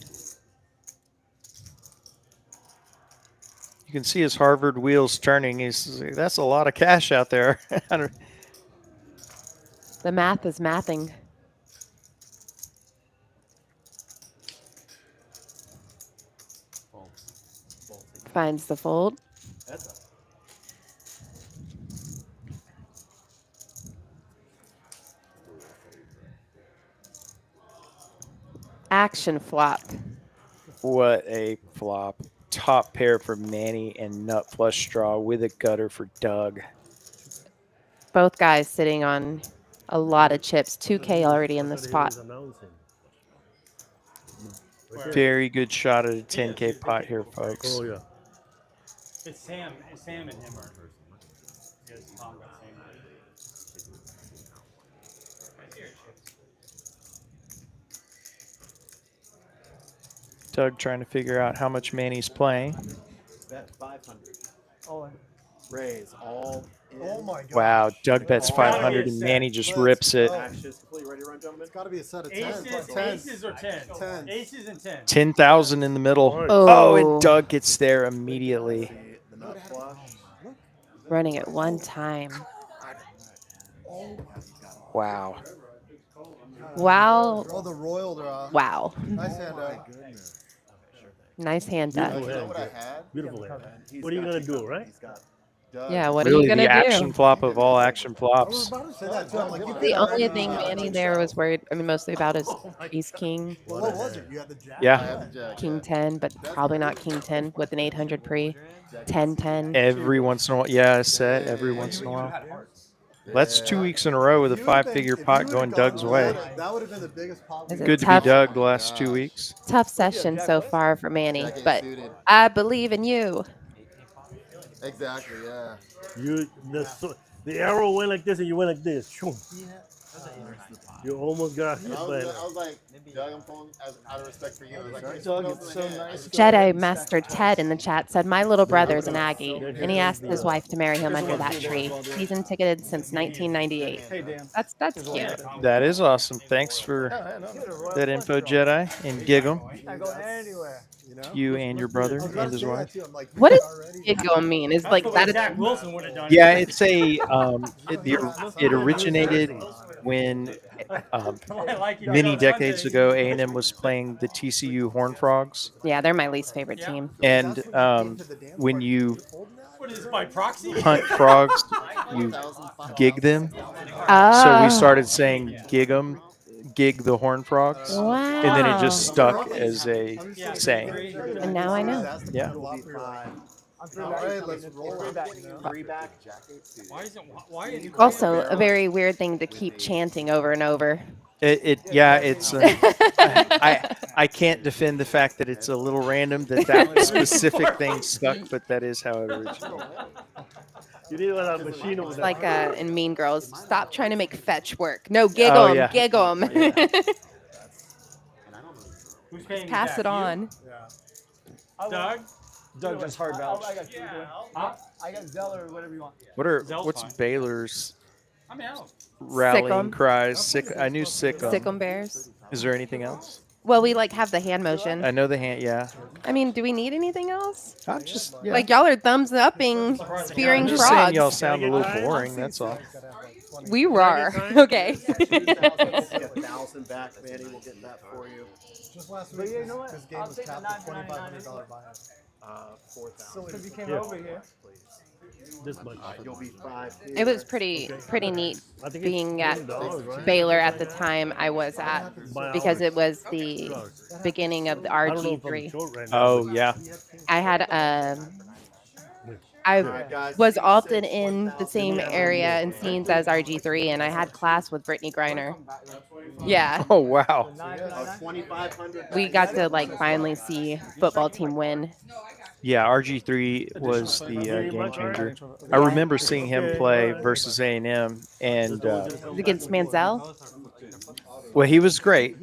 You can see his Harvard wheels turning. That's a lot of cash out there. The math is mathing. Finds the fold. Action flop. What a flop. Top pair for Manny and nut flush draw with a gutter for Doug. Both guys sitting on a lot of chips. 2K already in the spot. Very good shot at a 10K pot here, folks. Oh, yeah. It's Sam and him are. You guys talk about Sam. Doug trying to figure out how much Manny's playing. Bet 500. Oh, Raise all. Oh my god. Wow, Doug bets It's gotta 500 be a and set. Manny just rips it. Action is complete. Ready to run, gentlemen? It's got to be a set of 10. Aces or 10? Tens. Aces and 10. 10,000 in the middle. Oh. Oh, and Doug gets there immediately. See the nut flush. Running it one time. Wow. Wow. Oh, the royal draw. Wow. Nice hand, Nice hand, You Doug. know what I had? Beautiful hand. What are you gonna do, right? He's got Yeah, what Really, are you the gonna action do? flop of all action I was flops. about to say that too. I'm like, you The could only already thing have Manny a there shot. was worried, I mean, mostly about is Ace King, Well, what was it? You had the jack. I Yeah. had the jack. King 10, but probably not King 10 with an 800 pre. 10-10. Every once in a while. Yeah, a set every once in a while. That's 2 weeks in a row with a If you would've been- five-figure if you pot would've going gone Doug's all way. in, that would have been the biggest pop. Is we it Good to tough? be Doug the last 2 weeks. Tough session so far for Manny, Jack eight but suited. I believe in you. Exactly, yeah. The arrow went like this and you went like this. Shoom. You almost got hit And I by it. was like, Doug, I'm calling out of respect for you. I was like, Doug, it's so nice. Jedi Master Ted in the chat said, my little brother's an Aggie, and he asked his wife to marry him under that tree. Season ticketed since 1998. Hey, Dan. That's cute. That is awesome. Thanks for that info, Jedi. And Gig'em, not going anywhere. you and your brother and his wife. What does Gig'em mean? Is like That's the way that? Zach Wilson would have done Yeah, it. it's a it originated when I like it. many decades ago A&M was playing the TCU Horned Frogs, Yeah, they're my least favorite team. and when you What is this, by proxy? hunt frogs, you gig them. Oh. So we started saying gig 'em, gig the horned frogs, Wow. and then it just stuck as a saying. And now I know. Yeah. Alright, let's roll. Three back, jack eight suited. Why is it? Also, a very weird thing to keep chanting over and over. It's I can't defend the fact that it's a little random that specific thing stuck, but that is how it originated. You need a machine over It's there. like in Mean Girls. Stop trying to make fetch work. No, gig 'em, Oh, yeah. gig 'em. Who's paying me Pass back? it on. Doug? Doug does hard vouch. I got Zeller or whatever you want. What's fine. Baylor's I'm out. rallying 'em. cries? I knew sick 'em. Sick 'em bears. Is there anything else? Well, we like have the hand motion. I know the hand. Yeah. I mean, do we need anything else? I'm just yeah. Like y'all are thumbs upping, spearing I'm just saying frogs. y'all sound a little boring. That's all. We roar. Okay. 1,000 back, Manny will get that for you. Just last But week, you know what? this game I'll was take the capped at $9.99 $2,500 buyout. 4,000. Because you came Yeah. over here. This much. You'll be 5. It was pretty neat I think being it's at $10, right? Baylor at the time I was at, because it was the beginning of the I don't know if I'm RG3. short right now. Oh yeah. I had I was often in the same area and scenes as RG3, and I had class with Brittany Griner. Yeah, Oh wow. 2,500. we got to like finally see football team win. Yeah, RG3 was the game changer. I remember seeing him play versus A&M, and Against Manziel. well, he was great.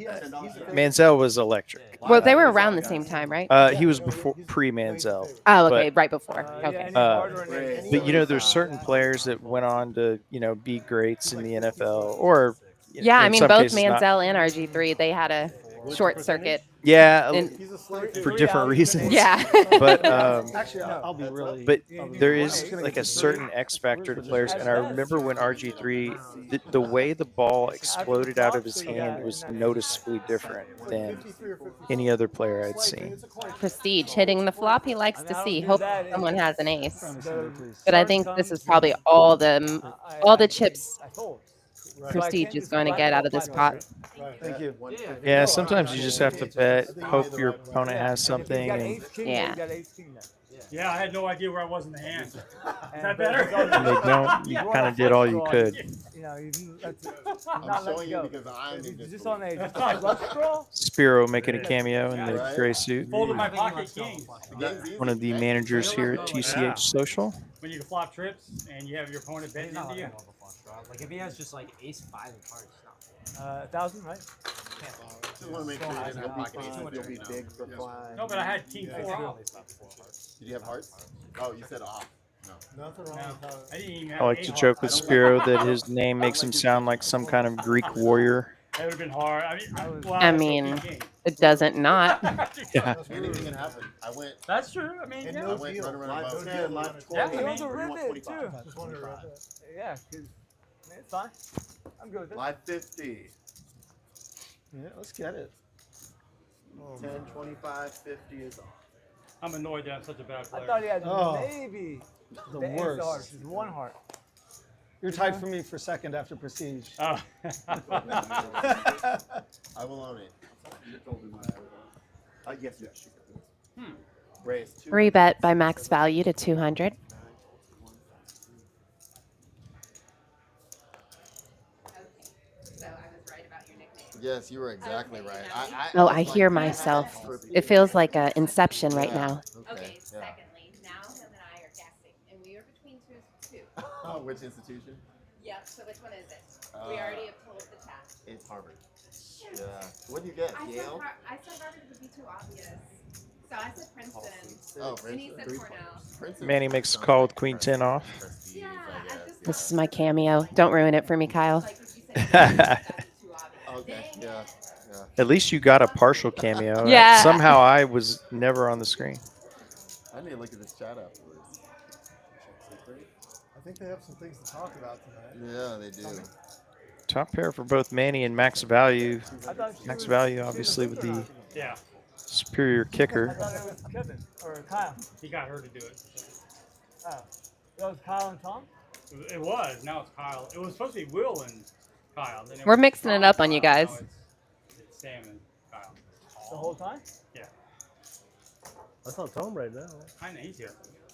Manziel was electric. Well, they were around the same time, right? He was pre-Manziel. Oh, okay, right before. Okay. But you know, there's certain players that went on to be greats in the NFL, or Yeah, I in mean, some both cases not. Manziel and RG3, they had a short circuit. Yeah, And- for different reasons. Yeah. But Actually, I'll be really. but there is like a certain X factor to players, and I remember when RG3, the way the ball exploded out of his hand was noticeably different than any other player I'd seen. Prestige hitting the flop he likes to see. Hope someone has an ace. But I think this is probably all the chips Prestige is going to get out of this pot. Thank you. Yeah, sometimes you just have to bet, hope your opponent has something. And Yeah. Yeah, I had no idea where I was in the hand. Is that better? they don't. You kind of did all you could. You know, that's I'm not let showing go. you because I'm in this. Just on a flush draw. Spiro making a cameo in the gray suit. Folded my pocket king. One of the managers here at TCH Social. When you can flop trips and you have your opponent betting into you. Like if he has just like ace 5 of hearts, it's not. 1,000, right? Just want to make sure you didn't have pocket aces You'll there, be you know? big for flying. No, but I had king four off. Did you have hearts? Oh, you said off. No. Nothing wrong with that. I didn't even I have like a to heart. joke with Spiro that his name makes him sound like some kind of Greek warrior. That would have been hard. Well, I that's mean, okay, king. it doesn't not. Yeah. Anything can happen. I went. That's true. I mean, And yeah. I no went deal. running Live, above. no deal, live Yeah, He I owns mean, a ribbit too. Just wanted to rip it. Yeah, because it's fine. I'm good with it. Live 50. Yeah, let's get it. 10, 25, 50 is on. I'm annoyed that I'm such a bad I player. thought he had Oh, maybe the ace of worst. hearts, just one heart. You're tied for me for second after Prestige. Oh. I will own it. Yes. Raise 2. Rebet by max value to 200. So I was right about your nickname. Yes, you were exactly right. Oh, was I like, hear yeah, myself. that's It feels like a Inception right Yeah. now. Okay, Yeah. secondly, now him and I are guessing, and we are between two. Oh, which institution? Yep, so which one is it? We already have told the chat. It's Harvard. Yeah. What do you get? Yale? I said Harvard would be too obvious. So I said Princeton. Oh, And he Princeton. said Cornell. Princeton Manny makes a sounds call like with queen 10 off. prestige, Yeah, I I guess. just This is my cameo. Don't ruin it for me, Kyle. like if you said that'd be too obvious. Okay, Dang yeah. it. At least you got a partial cameo. Yeah. Somehow I was never on the screen. I need to look at this chat afterwards. I think they have some things to talk about tonight. Yeah, they do. Top pair for both Manny and max value. I thought she Max was- value, she was obviously, with Victor or the not? Yeah, superior I kicker. thought it was Kevin or Kyle. he got her to do it. Oh, that was Kyle and Tom. It was. Now it's Kyle. It was supposed to be Will and Kyle. Then it We're was mixing it Tom up and on you Kyle. guys. Now it's Sam and Kyle. The whole time. Yeah, That's not Tom right now. kind of easier.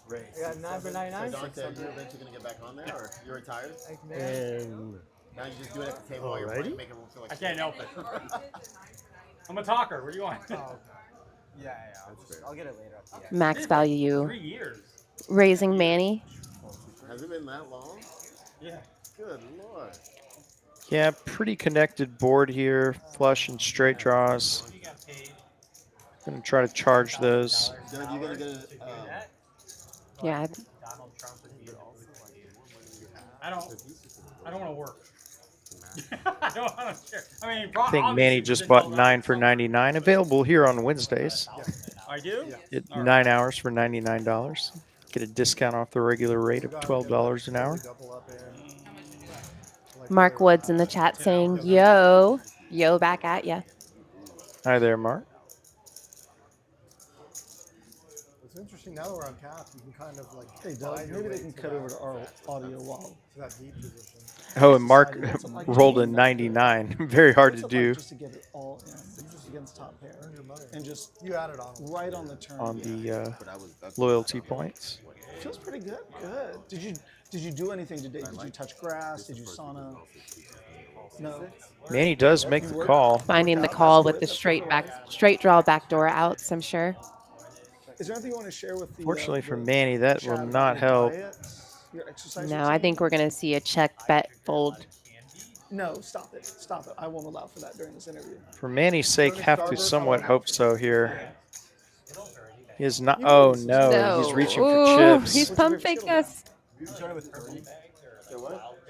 Raise. I got 9 for So 99. Dante, are you eventually going to get back on there, or you're retired? Thanks, man. And Now you just do it at the table while you're Alrighty. playing, make everyone feel like I can't help it. I'm a talker. Where are you going? Yeah. I'll get it later. Max value 3 years. raising Manny. Has it been that long? Yeah. Good lord. Yeah, pretty connected board here. Flush and straight draws. Gonna try to charge those. Doug, you going to get a... Yeah, Donald Trump would be I don't want to work. I don't care. I mean, I think Manny just bought 9 for $99. Available here on Wednesdays. I do. At 9 hours for $99. Get a discount off the regular rate of $12 an hour. Mark Woods in the chat saying, yo, back at ya. Hi there, Mark. It's interesting now that we're on cap, you can kind of like. Hey, Doug, buy your maybe they way can to cut that- over to our audio wall. To that deep position. Oh, and Mark rolled a 99. Very hard What's to it like do just to get it all in, just against top pair, Earn your money. and just You added on. right on the turn. on the But I was, that's loyalty points. Feels pretty good. Good. Did you do anything today? Did you touch grass? Did you sauna? No. Manny does make the call. Finding the call with the straight draw backdoor outs, I'm sure. Is there anything you want to share with the? Fortunately the for Manny, that chat will about not your help. diet, your exercise No, I routine? think we're going to see a check bet fold. No, stop it. Stop it. I won't allow for that during this interview. For Manny's sake, have to somewhat hope so here. He is not. Oh no, he's reaching for Ooh, chips. He's pump faked us.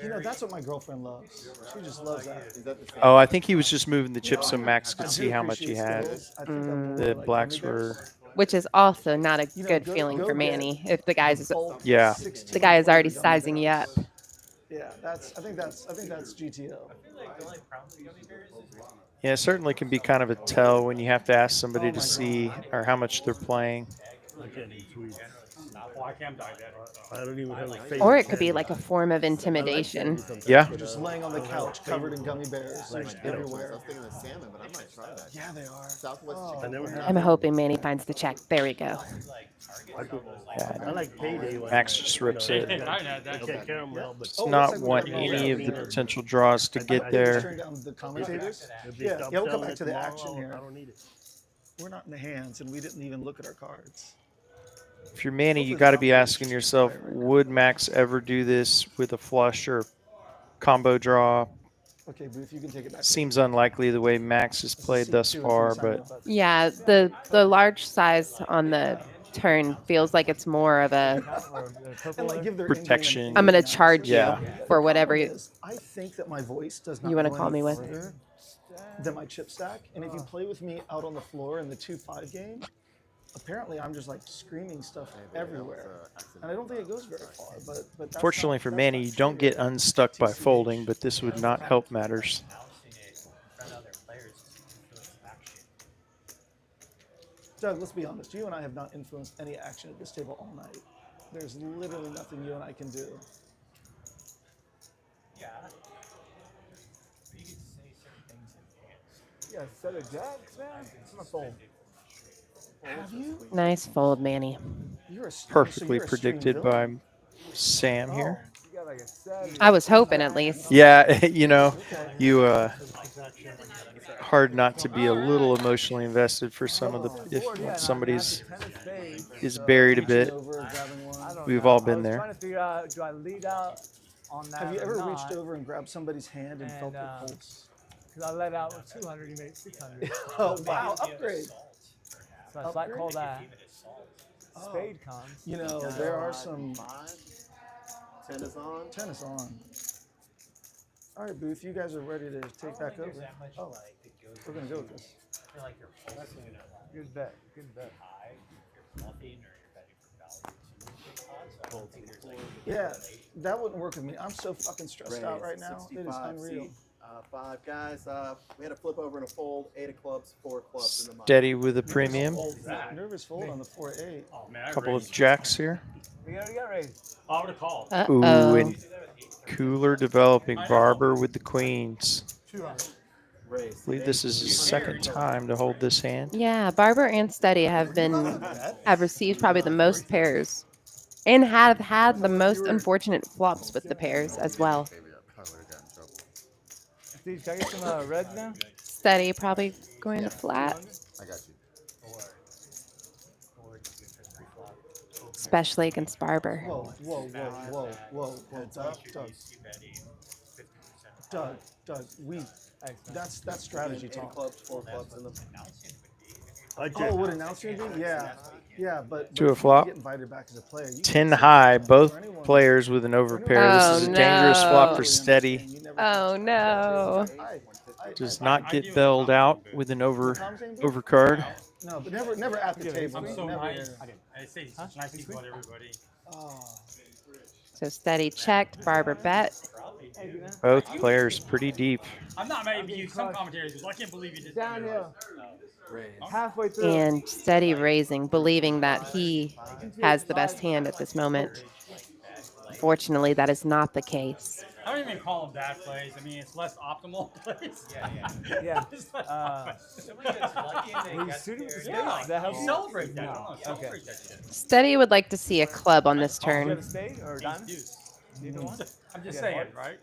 You know, that's what my girlfriend loves. She just loves that. Oh, I think he was just moving the chips so Max I could do see how much he appreciate had. skills. I think I'm more The like blacks gummy bears. were. Which is also not a You know, good go- feeling go for get Manny if the guy's bulk Yeah. 16 the guy is already gummy sizing you up. bears. Yeah, I think that's GTO. Yeah, it certainly can be kind of a tell when you have to ask somebody to see or how much they're playing. I can't eat sweets. Well, I can't diabetic. I don't even have a favorite Or it could be candy. like a form of intimidation. Yeah. You're just laying on the couch covered in gummy bears Like, just you know, I everywhere. was thinking of salmon, but I might try that. Yeah, they are. Southwest Oh. I chicken. never had. I'm hoping Manny finds the check. There we go. I, could, Yeah. I like payday. When Max just rips it. I had that. I can't caramel, but Does Oh, not looks like want we got any of the Roger. potential draws to get Just there. turn down the commentators. if they Yeah, stop we'll come selling back it to the tomorrow, action here. I don't need it. We're not in the hands, and we didn't even look at our cards. If you're Manny, you got to be asking yourself, would Max ever do this with a flush or combo draw? Okay, Booth, you can take it back. Seems unlikely the way Max has played thus far, but Yeah, the large size on the turn feels like it's more of a And like give their protection. I'm gonna charge you Yeah. for whatever problem is, I think that my voice does not you want to go call any me with. further than my chip stack. And if you play with me out on the floor in the 2-5 game, apparently I'm just like screaming stuff everywhere. And I don't think it goes very far. But that's Fortunately not, for that's Manny, not you don't get fair. unstuck by TCH. folding, but this would not help matters. Doug, let's be honest. You and I have not influenced any action at this table all night. There's literally nothing you and I can do. Yeah. You can say certain things in advance. Yeah, set of jacks, man. It's my phone. Have you? Nice fold, Manny. You're a Perfectly you're a predicted string by villain. Sam here. You got like a 7. I was hoping at least. Yeah, you know, you hard not to be a little emotionally invested for some of the if somebody's is buried a bit. We've all been there. Trying to figure out, do I lead out on that? Have you or ever not? reached over and grabbed somebody's hand and felt the pulse? Because I let out with 200, he made 600. Oh wow, upgrade. So I might call that. Spade comes. You know, there are some. 10 is on. 10 is on. All right, Booth, you guys are ready to take back over. Oh, we're gonna go with this. Good bet. Good bet. Yeah, that wouldn't work with me. I'm so fucking stressed out right now. It is 65 unreal. seat, 5 guys. We had a flip over and a fold. 8 of clubs, 4 of clubs in the money. Steady with a premium. Nervous fold on the 4-8. Oh man, I Couple of raised. jacks here. We already got raised. I would have called. Ooh, Uh-oh. and cooler developing. Barber with the queens. 200. I believe this is his second time to hold this hand. Yeah, Barber and Steady have received probably the most pairs, and have had the most unfortunate flops with the pairs as well. Steve, can I get some reds now? Steady probably going to flat, I got you. especially against Barber. Whoa, whoa, whoa, whoa, whoa, whoa, Doug, that's strategy 8 talk. clubs, 4 clubs in the Oh, what announcing you do? Yeah, but To a you flop. get invited back as a player. You 10 can't say high, that both for anyone. players with an overpair. This is a dangerous flop for Steady. Oh no! Does not get bailed out with an overcard. No, but never at the table. I'm so Never. nice. I say nice people to everybody. Oh. So Steady checked, Barber bet. Both players pretty deep. I'm not maybe you. Some commentators. I can't believe you did that. Downhill. Halfway through. And Steady raising, believing that he has the best hand at this moment. Fortunately, that is not the case. I don't even call them bad plays. I mean, it's less optimal plays. Yeah. It's less Somebody gets lucky and they Well, you got suited with scared. spades. yeah, Does that help you you? celebrate that. No. No, celebrate that shit. Steady would like to see a club on this Do you have turn. a spade or a diamond? Either one? I'm just Yeah, saying, heart. right?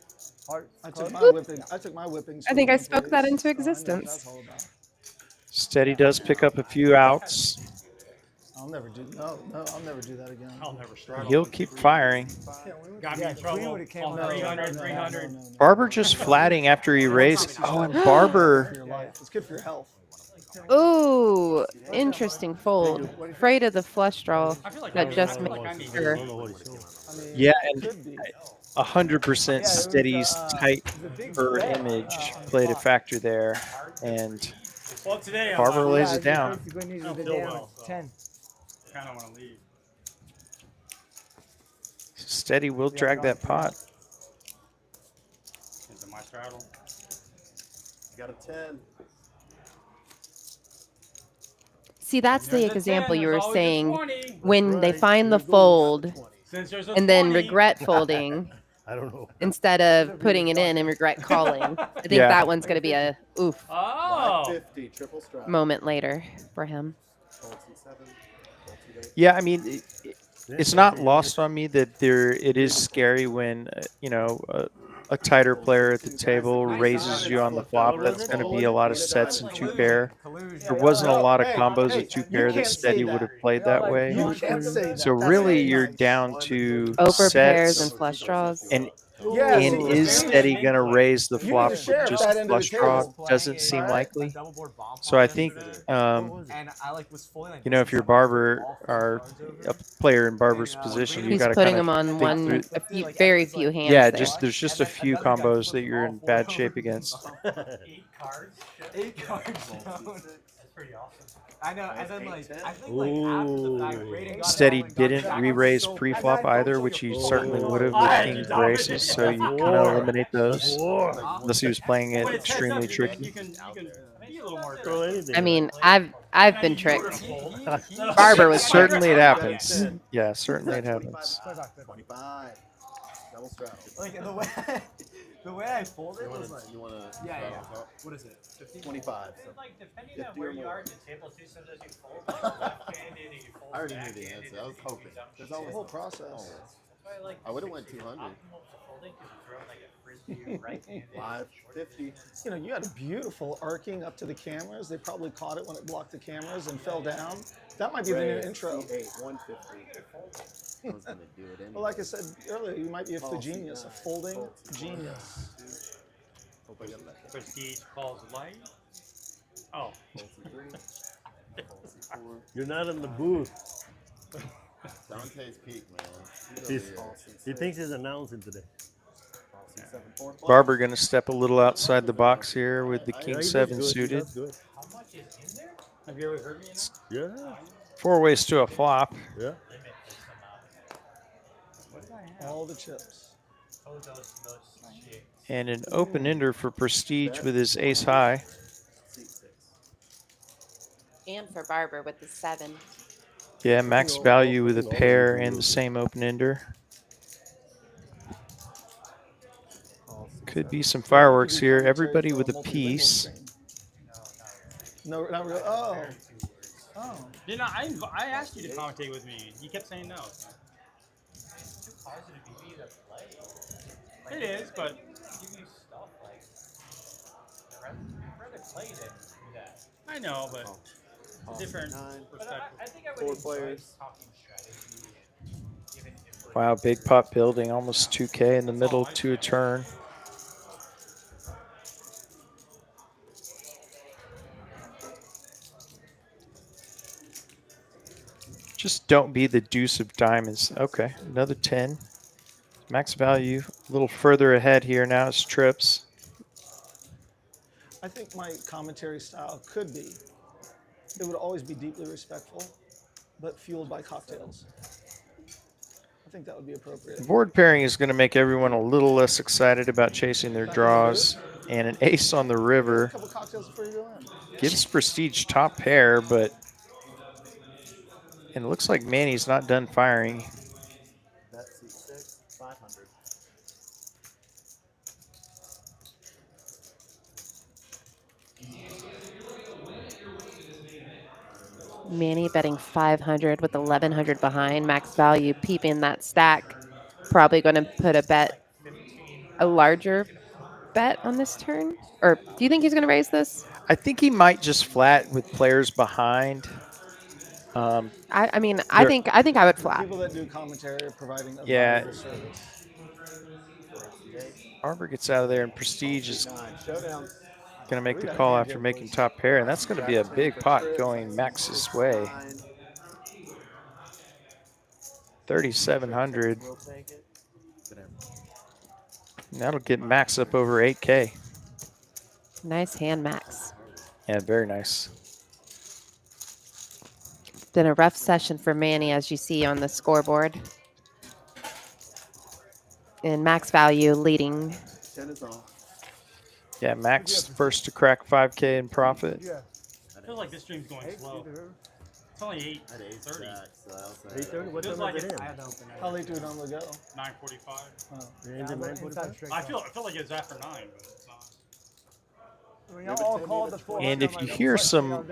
Heart. I took club? my whipping. I took my whippings. I think I for spoke that employees, into so I know what existence. that's all about. Steady does pick up a few outs. I'll never do. No, I'll never do that again. I'll never struggle. He'll keep firing. Got me in Queen trouble. would've came On out. 300, 300. Barber just flatting after he raised. Oh, and For Barber. your life. It's good for your health. Ooh, interesting fold. Afraid of the flush draw. I feel like That I just feel made like I need sure. I mean, Yeah, it and could be. 100% Steady's tight image played a factor there. And Well, today Barber I'm lays it down. Basically needed I the feel damn well, so. 10. kind of want to leave. Steady will drag that pot. Into my straddle. You got a 10. See, that's the There's a example 10, you there's were always a saying 20. when they find the fold Since there's a and then 20, regret folding I don't know. instead of putting it in and regret calling. I think Yeah. that one's going to be a oof Oh. 50, triple strap. moment later for him. Fold C7, fold C8. Yeah, I mean, it's not lost on me that it is scary when, a tighter player at the table raises you on the flop. That's going to be a lot of sets in 2-pair. There wasn't a lot of combos at 2-pair that can't say Steady that. would have played that way. You can't say that. So That's really, not you're nice. down to Over pairs sets and flush draws. and Yeah, And see, is Steady going to raise the You need flop to with share just that end of the flush draw? table. Doesn't seem Alright. likely. Double board bomb So I think, and I like was fully like you know, if you're Barber or a player in Barber's position, you He's got to putting kind him of on think through. a few, very few hands Yeah, there. there's just a few combos that you're in bad shape against. 8 cards. 8 cards. That's pretty awesome. I know, and then like I think like after the fact, rating got Steady down and got didn't back. re-raise pre-flop either, which he certainly would have with kings or aces, so you kind of eliminate those. Unless he was playing it When it's heads up, extremely you tricky. can be a little more Throw anything. I mean, I've been tricked. aggressive. Barber was Certainly it tricked. happens. Yeah, certainly it happens. 25. Double strap. Like the way I folded was like You wanna yeah. top? What is it? 25. It's like depending 50 on where or you more. are at the table too, sometimes you fold like left-handed and you fold I already knew the back-handed answer. I and was you hoping. do dumb There's shit. always The whole process. That's why I like I would've went 60 200. optimal for folding because you throw like a frisbee right-handed. 550. You know, you had a beautiful arcing up to the cameras. They probably caught it when it blocked the cameras and fell down. That might be the new intro. 8, 150. I was gonna do it anyway. Well, like I said earlier, you might be a Oh, genius, a C9. folding Fold C1. genius. Hope I got that. Prestige calls light. Oh. Fold C3. Fold C4. You're not in the booth. Dante's peak, man. He's, over here. he thinks he's announcing today. C7, 4. Barber going to step a little outside the box here with the Yeah, king he does seven good, he suited. does good. How much is in there? Have you ever heard me? Yeah, 4 ways to a flop. yeah. Limit this amount. What did I have? All the chips. Oh, those shit. And an open ender for Prestige with his ace high. C6. And for Barber with the 7. Yeah, max value with a pair and the same open ender. Could be some fireworks here. Everybody with a piece. No, not really. Oh. Oh. You know, I asked you to commentate with me. You kept saying no. It's too positive to be the play. It is, but Give you stuff like I'd rather play than do that. I know, but it's a different But perspective. I think I would 4 enjoy players. talking strategy and giving input. Wow, big pot building, almost 2K in the middle to a turn. Just don't be the deuce of diamonds. Okay, another 10. Max value a little further ahead here now. It's trips. I think my commentary style could be, it would always be deeply respectful, but fueled by cocktails. I think that would be appropriate. Board pairing is going to make everyone a little less excited about chasing their draws. And an ace on the A river couple cocktails before you go in. gives Prestige top pair, but and it looks like Manny's not done firing. Bet C6. 500. Manny betting 500 with 1100 behind. Max value peeping that stack. Probably going to put a larger bet on this turn. Or do you think he's going to raise this? I think he might just flat with players behind. I mean, I think I would flat. People that do commentary are providing a Yeah. valuable service. Barber gets out of there, and Prestige is Showdown. going to make the call after making top pair, and that's going to be a big pot going Max's way. 3,700. We'll take it. And that'll get Max up over 8K. Nice hand, Max. Yeah, very nice. Been a rough session for Manny, as you see on the scoreboard. And max value leading. 10 is off. Yeah, Max first to crack 5K in profit. I feel like this stream's going slow. It's only 8:30. I had ace jack, so I was like, 8:30? What Feels time like is it's it in? How late do we normally go? 9:45. Oh. It ends at 9:45? I feel like it's after 9, but it's not. We all called the 400. And if you hear some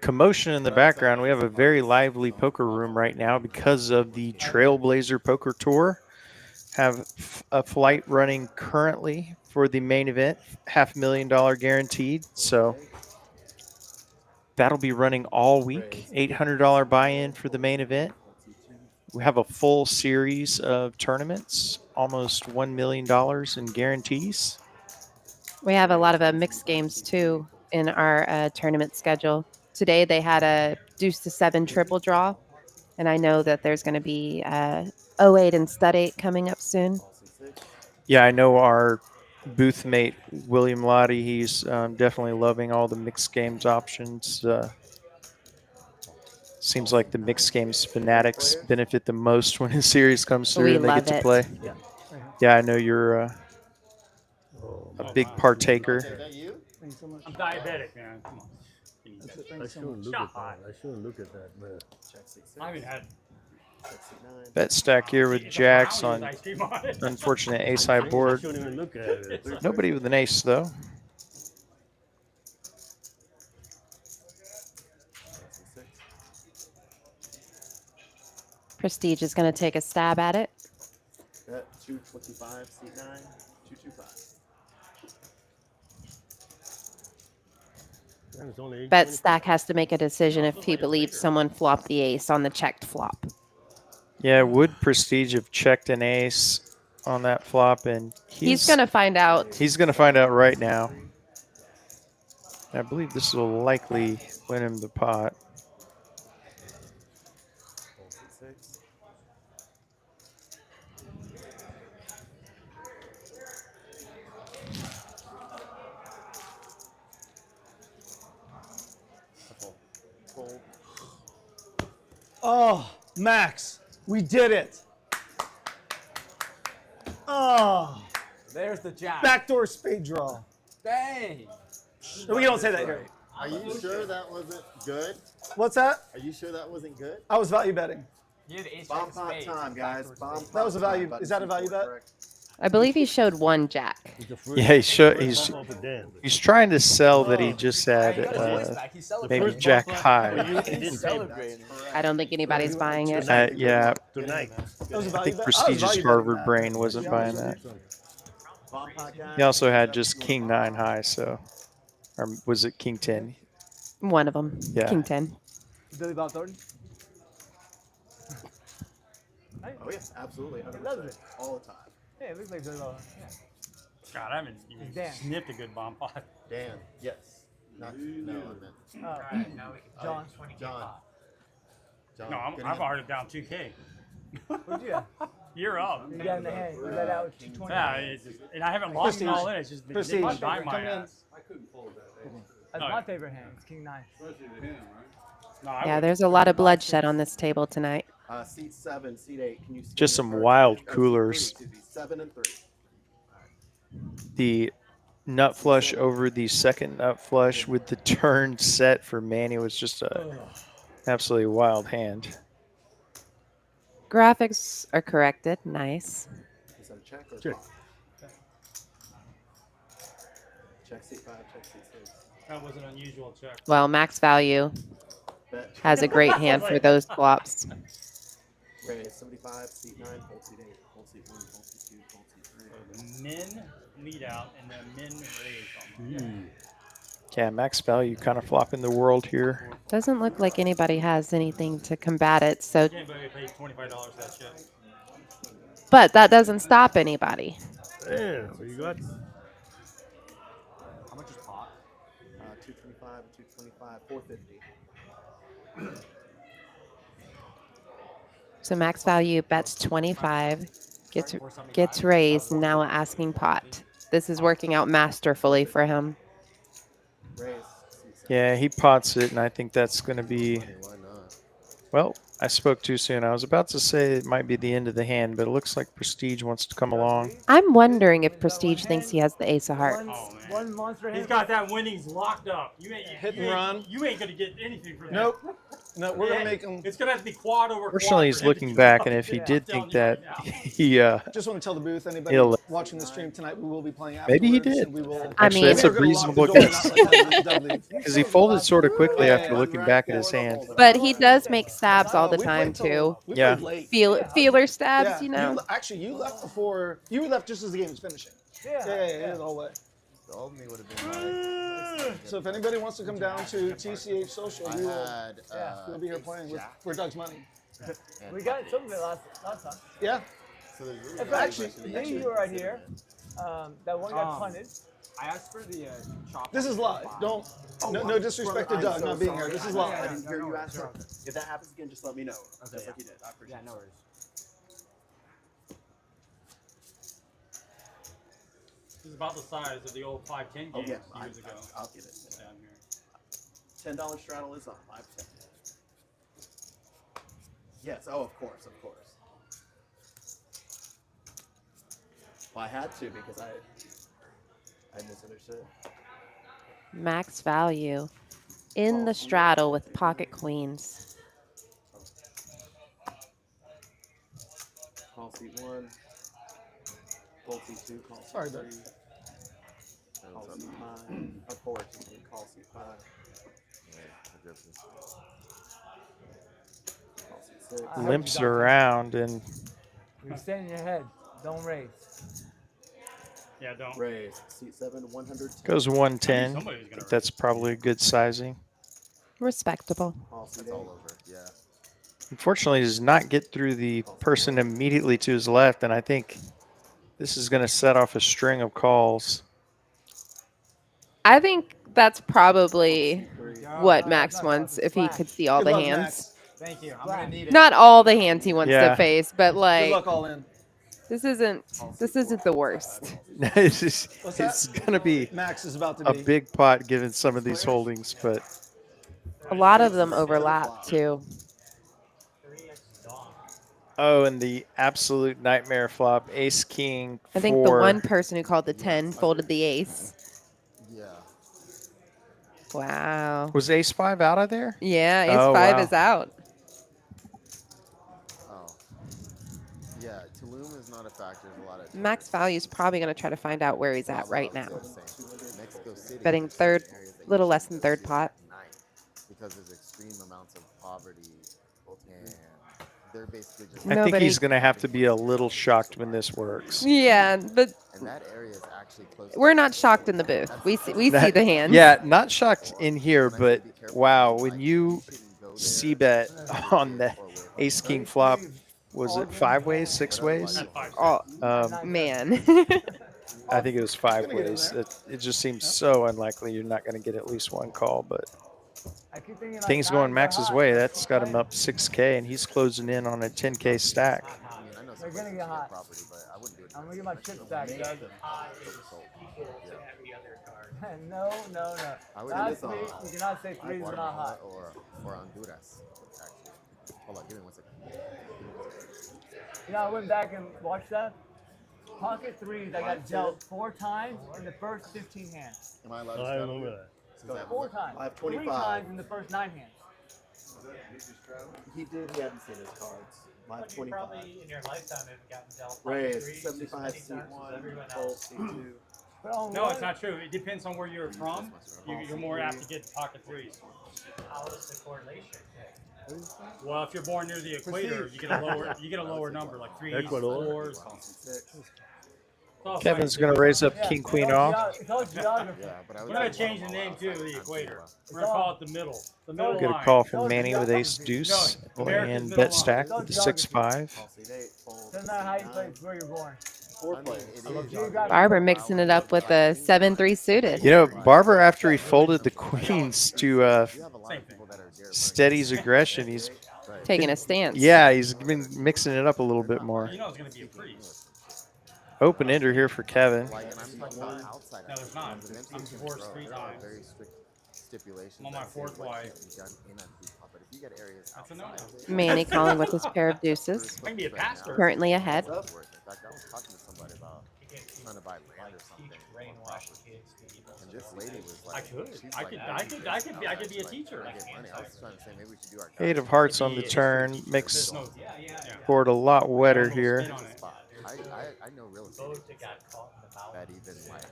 commotion in the background, we have a very lively poker room right now because of the Trailblazer Poker Tour. Have a flight running currently for the main event, $500,000 guaranteed. So that'll be running all week. $800 buy-in for the main event. We have a full series of tournaments, almost $1 million in guarantees. We have a lot of mixed games too in our tournament schedule. Today they had a deuce to 7 triple draw, and I know that there's going to be 08 and stud 8 coming up soon. Yeah, I know our booth mate, William Lottie, he's definitely loving all the mixed games options. Seems like the mixed games fanatics benefit the most when a series comes through We and they get love to it. play. Yeah. Yeah, I know you're a big partaker. Is that you? Thank you so much. I'm diabetic, man. Come on. That's it. I Thanks so shouldn't much. look at that. I shouldn't look at that, man. Check 6 6. I haven't had Check C9. Bet stack here with jacks on unfortunate ace high I board. shouldn't even look at it. Nobody with an ace though. Check C6. Prestige is going to take a stab at it. Bet 225, seat 9, 225. And it's only Bet 820. stack has to make a decision if he believes someone flopped the ace on the checked flop. Yeah, would Prestige have checked an ace on that flop, and He's going to find out. He's going to find out right now. I believe this will likely win him the pot. Fold C6. Fold. Fold. Oh, Max, we did it. Oh, There's the jack. backdoor spade draw. Dang. We don't say that here. Are you sure that wasn't good? What's that? Are you sure that wasn't good? I was value betting. You had ace Bomb jack pot spades. time, guys. Bomb That was a pot value. time. Is that a value bet? Correct. I believe he showed one jack. He's the first- Yeah, he's first bump of the dam. he's trying to sell that he Oh. just Hey, had he got his voice back. He's maybe celebrating. jack Well, high. you didn't He's pay celebrating. I don't think anybody's buying it. Yeah, tonight. That was a I value think bet. Prestige's value betting Harvard that. brain wasn't Yeah, buying that. Bomb pot, guys. He also had just king 9 high, so, or was it king 10? One of them. Yeah. King 10. Billy Bob Thornton. Oh, yes, absolutely. 100%. loves it. All the time. Yeah, it looks like Billy Bob. Yeah. God, I haven't even Dan. sniffed a good bomb pot. Dan, yes. Not, no, I meant Alright, now we can John. 20K John. pot. John. No, good I've hand. already down 2K. What'd you have? You're up. You got in the hand. You let out with 220. Yeah, it's just, and I haven't locked them all in. It's just been Prestige. getting by my Come in. ass. That's Oh. my favorite hand. It's King 9. No, I Yeah, would- there's a lot of bloodshed on this table tonight. Seat 7, seat 8. Can you see Just your some cards? wild Or seat coolers. 3, excuse me, 7 and 3. The nut flush over the second nut flush with the turn set for Manny was just a absolutely wild hand. Graphics are corrected. Nice. Is that a check or a Check. pot? Check seat 5, check seat 6. That was an unusual check. Well, max value Bet. has a great hand for those flops. Raise 75, seat 9, hold seat 8, hold seat 1, hold seat 2, hold seat 3. The men lead out and the men raise on them. Yeah, max value kind of flopping the world here. Doesn't look like anybody has anything to combat it. So, Can't believe they paid $25 for that shit. but that doesn't stop anybody. Damn, so you got How much is pot? 225, 225, 450. So max value bets 25, gets raised, and now asking pot. This is working out masterfully for him. Raise seat 7. Yeah, he pots it, and I think that's going to be, Why not? well, I spoke too soon. I was about to say it might be the end of the hand, but it looks like Prestige wants to come along. I'm wondering if Prestige thinks he has the ace of hearts. Oh, man. One monster hand. He's got that winnings locked up. You ain't, Hit you and ain't, run. You ain't going to get anything from that. Nope. No, we're gonna Yeah, make him. It's going to have to be quad over Fortunately, quad he's for him to looking do back, it. and if he Yeah, did I'm think telling that, you right he, Just want to tell the booth, anybody He'll- watching the stream tonight, we will be playing Maybe he afterwards, did. and we will. I actually, mean- that's a We are gonna lock the reasonable door and guess. not let Doug leave. Because he folded sort of quickly Yeah, after looking back at his hand. But he does make stabs all the We time, played till- too. we Yeah. played late. Feeler stabs, Yeah, you know? actually, you left before. You left just as the game was finishing. Yeah, the whole way. The old me would have been like. So if anybody wants to come down to TCH Social, I we will. had. We'll be here playing with for Doug's money. We got some of it last time. Yeah. So there's really In no fact, question me, you were right here. That one got punted. I asked for the chop. This is live. Don't. No disrespect to I'm Doug so not being here. sorry. This is I live. didn't hear No you worries, ask no for worries. If that happens again, just let me know. Just like you did. I appreciate Yeah, no worries. This is about the size of the old 510 Oh, games yeah. years ago. I'll get it. Down here. $10 straddle is on. I've said it. Yes. Oh, of course. Of course. Well, I had to because I misunderstood. Max value in the straddle with pocket queens. Call seat 1. Fold seat 2. Call seat Sorry, 3. Doug. Call seat 5. Or 4. Excuse me. Call seat 5. Call seat 6. Limps around and You're staying in your head. Don't raise. Yeah, don't. Raise. Seat 7. 110. goes 110. Somebody's gonna But that's probably a good sizing. Respectable. Call seat It's 8. all over. Yeah. Unfortunately, does not get through the person immediately to his left, and I think this is going to set off a string of calls. I think that's probably 3. what Max wants if he could see all Good the luck, hands. Max. Thank you. I'm gonna need it. Not all the hands he wants Yeah. to face, but Good like luck all in. this isn't the worst. It's going to be Max is about to a be. big pot given some of these holdings, but A lot of them overlap too. oh, and the absolute nightmare flop, ace king. I think the 4. one person who called the 10 folded the ace. Yeah. Wow. Was ace 5 out of there? Yeah, ace Oh, 5 wow. is out. Oh. Yeah. Tulum is not a factor. There's a lot of Max value is probably going to try to find out where he's at right now. Mexico City. Betting there's third, certain areas that you little less can't than go third to pot. at night because there's extreme amounts of poverty, and they're basically just. I think Nobody- he's going to have to be a little shocked when this works. Yeah, but And that area is actually close. we're not shocked in the booth. We see the hands. Yeah, not shocked in here, but wow, when you see bet on the ace king flop, was it 5 ways, 6 ways? Oh, man. I think it was 5 ways. It just seems so unlikely you're not going to get at least one call, but I keep thinking things going Max's way. That's got him up 6K, and he's closing in on a 10K stack. They're gonna get hot. I'm gonna get my chip stack, Doug. No. I would Last do week, this you cannot say threes are not hot. or Honduras. Actually, hold on, give me 1 second. You know, I went back and watched that. Pocket threes, I got dealt 4 times in the first 15 hands. Am I allowed Oh, to I start? remember that. Since I have 4 times. I have 3 25. times in the first 9 hands. He did. He hadn't seen his cards. I have 25. Probably in your lifetime have gotten dealt Raise. threes 75 many seat times as 1. everyone Fold else. seat 2. But on No, one, it's not true. It depends on where you're from. You're more apt to get pocket threes. How is the correlation? Well, if you're born near the equator, you get a lower number, like 3s, Ecuador. 4s. Call seat 6. It's all Kevin's scientific. going to raise up yeah, king, queen it's all off. It's all geography. Yeah, but I We're would gonna do change one the more name outside too, the time equator. too. We're gonna call it the middle. The middle Get a line. call from Manny with ace deuce No, America's and middle bet line. stack with the 6-5. Call seat 8. Fold. Doesn't matter how you play, it's where you're born. 4 I mean, players. it is Geographic- Barber mixing it up with a 7-3 suited. You know, Barber, after he folded the queens to You have a lot of people that are there Steady's aggression, he's Taking a stance. yeah, he's been mixing it up a little bit more. You know it's gonna be a freeze. Open ender here for Kevin. Like, and I'm talking about outside. No, there's not. Dimensions I'm can divorced grow. 3 There are times. Very strict stipulations. I'm on my that say 4th what wife. can't be done in a group pub, but if you get areas That's a outside, no. Manny calling with his pair of deuces. I can be a pastor. Currently ahead. In fact, I was talking to somebody about trying to buy land or something. Brainwash kids to be And this lady was I like, could. she's I like, could. "Man, I you could. should I could be. I could be a like, teacher. I get money." I was trying to say maybe we should do our 8 of hearts on the turn. Makes There's no. board a lot wetter here. Spin on it. I know real estate Both that got caught in the mouth. that even like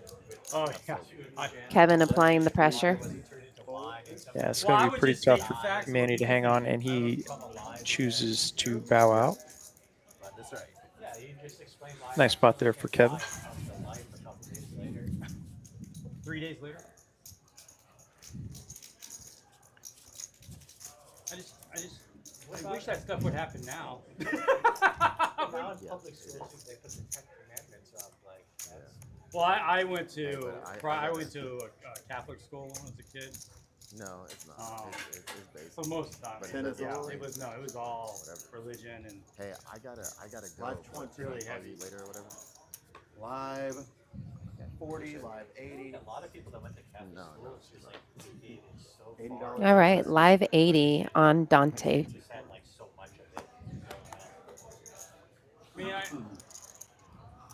Oh yeah. Kevin applying the pressure. Yeah, it's Well, going I to be would pretty just tough state for the facts. Manny to hang on, and he chooses to bow out. That's right. Yeah, you just explain why. Nice spot there for Kevin. 3 days later. I just I wish that stuff would happen now. Now in public schools, they put the 10 commandments up. Like, that's. Well, I went to I I went to a Catholic school when I was a kid. No, it's not. It's basic. For most of the time. But It was no, it was all religion and. Hey, I gotta go. Live 20. Really Call heavy. you later or whatever. Live 40, live 80. A lot of people that went to Catholic No, schools just like it is so $80. far. All right, live 80 on Dante. Just had like so much of it. I mean,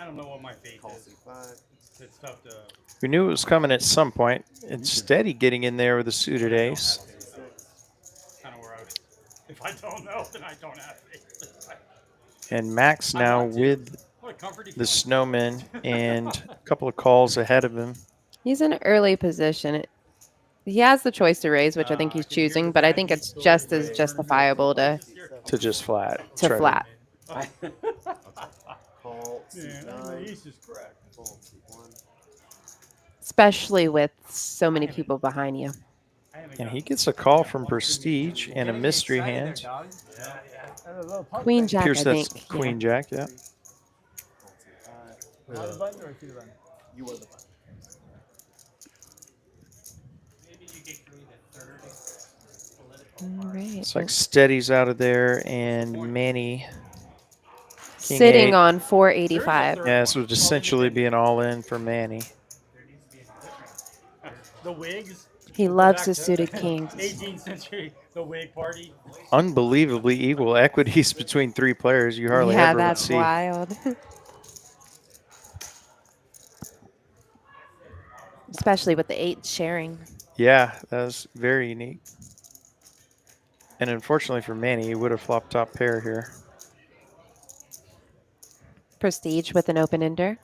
I don't know what my faith Call is. C5. It's tough to. We knew it was coming at some point. Instead, he getting in there with a suited ace. Kind of where I was. If I don't know, then I don't have faith. And Max now with What a comfort he the feels. snowman and a couple of calls ahead of him. He's in early position. He has the choice to raise, which I think he's choosing, but I think it's just as justifiable to just flat. to Try flat. Call Yeah, C9. the ace is correct. Call C1. Especially with so many people behind you. And he gets a call from Prestige and a mystery hand. Queen Jack, Appears I that's think. Queen Jack, yeah. Not a button or a two button? You are the button. Maybe you get created third political All party. right. It's like Steady's out of there and Manny. King Sitting eight. on 485. Yeah, this would essentially be an all-in for Manny. There needs to be a different. The wigs. He Go loves back his to suited kings. 18th century, the wig party. Unbelievably equal equities between three players. You hardly Yeah, ever would that's see. wild. Especially with the 8 sharing. Yeah, that was very unique. And unfortunately for Manny, he would have flopped top pair here. Prestige with an open ender.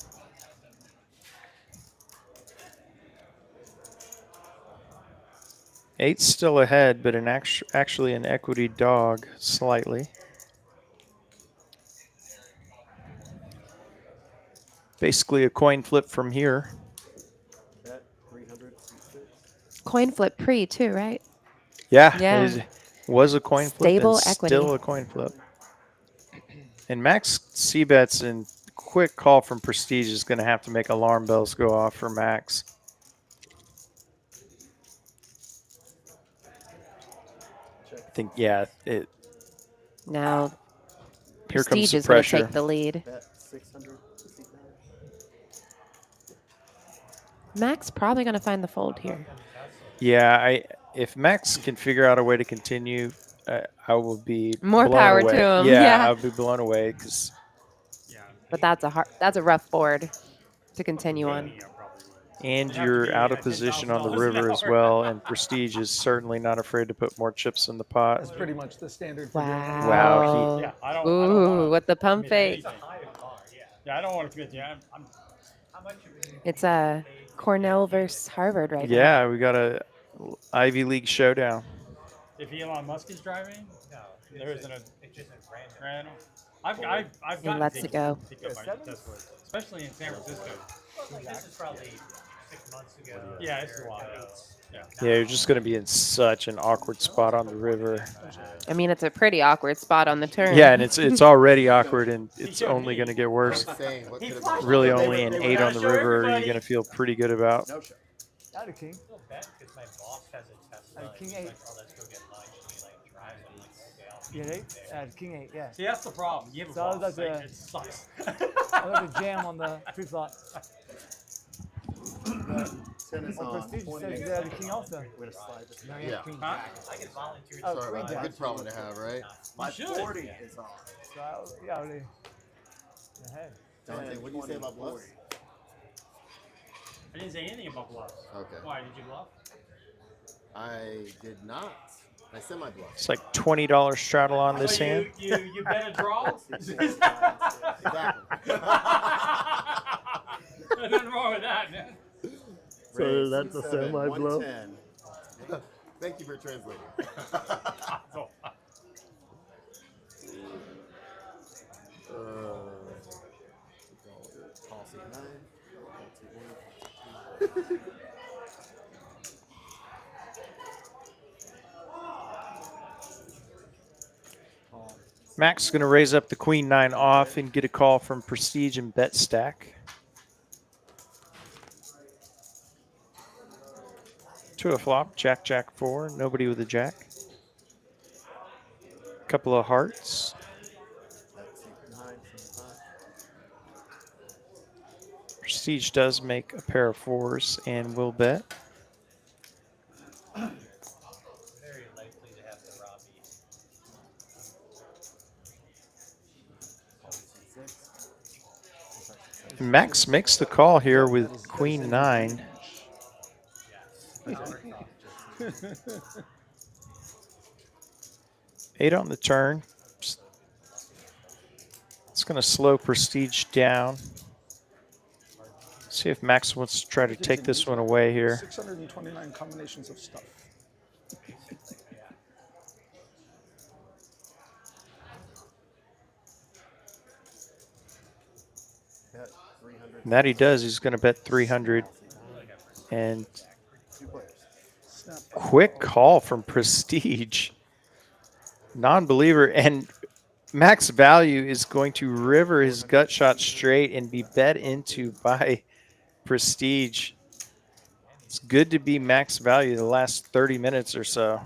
Eight's still ahead, but actually an equity dog slightly. Basically a coin flip from here. Bet 300 C6. Coin flip pre too, right? Yeah, Yeah. it was a coin Stable flip and equity. still a coin flip. And Max C-bets and quick call from Prestige is going to have to make alarm bells go off for Max. I think, yeah, Now here comes Prestige the is going to pressure. take the lead. Bet 600 C9. Max probably going to find the fold here. Yeah, if Max can figure out a way to continue, I will be More blown power away. to him, Yeah, yeah. I'll be blown away because But that's a rough board to continue on. and you're out of position on the river as well, and Prestige is certainly not afraid to put more chips in the pot. That's pretty much the standard for doing it. Wow. Yeah, I don't Ooh, wanna with the pump commit fake. anything. Yeah, I don't want to commit. Yeah, How much are we It's a Cornell versus Harvard right now. Yeah, we got a Ivy League showdown. if Elon Musk is driving, No, there isn't a. it's just a random. Random. I've He gotten lets it go. picked up by Tesla, especially in San Francisco. Like, this is probably 6 months ago. Yeah, it's a They're while ago. eights. Yeah. Yeah, you're just going to be in such an awkward spot on the river. I mean, it's a pretty awkward spot on the turn. Yeah, and it's already awkward, and it's only going to get worse. Saying, what could have been Really, worse? only an 8 on the river you're going to feel pretty good about. No show. Not a king. I feel bad because my boss has a Tesla. King He's eight. like, oh, let's go get lunch. And he like drives. I'm like, okay, I'll You meet had you 8? there. King 8, yeah. See, that's the problem. You have a So I was boss, about like, to- it sucks. I love to jam on the pre-flop. 10 is Well, on. Prestige 20 says is they had a on. king also. We're going to slide this. No, Yeah. king Huh? jack. I get volunteered. Oh, Sorry queen about that. jack. Good problem to have, right? My should. 40 is on. So yeah, I already ahead. Dante, what do you say about bluffs? I didn't say anything about bluffs. Okay. Why did you bluff? I did not. I semi-bluffed. It's like $20 straddle on this So hand. you bet a draw? Exactly. There's nothing wrong with that, man. So that's a 7, semi-bluff? 110. Thank you for translating. Call C9. Max is going to raise up the queen 9 off and get a call from Prestige and bet stack. To a flop, Jack, Jack 4, nobody with a jack. Couple of hearts. That's 975. Prestige does make a pair of 4s and will bet. Very likely to have the Robbie. Max makes the call here with queen 9. Eight on the turn. It's going to slow Prestige down. See if Max wants to try to take this one away here. 629 combinations of stuff. Bet 300. And that he does. He's going to bet 300. And quick call from Prestige. Non-believer. And max value is going to river his gut shot straight and be bet into by Prestige. It's good to be max value the last 30 minutes or so.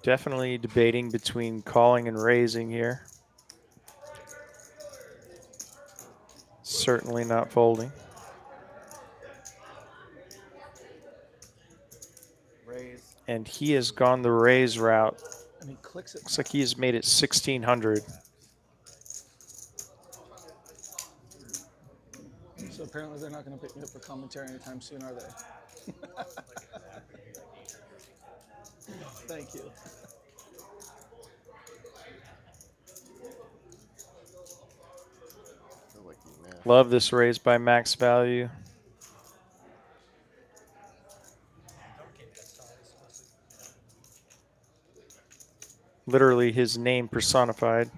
Definitely debating between calling and raising here. Certainly not folding. Raise. And he has gone the raise route. And he clicks it. Looks like he has made it 1,600. So apparently they're not going to pick me up for commentary anytime soon, are they? Thank you. Love this raise by max value. Literally his name personified.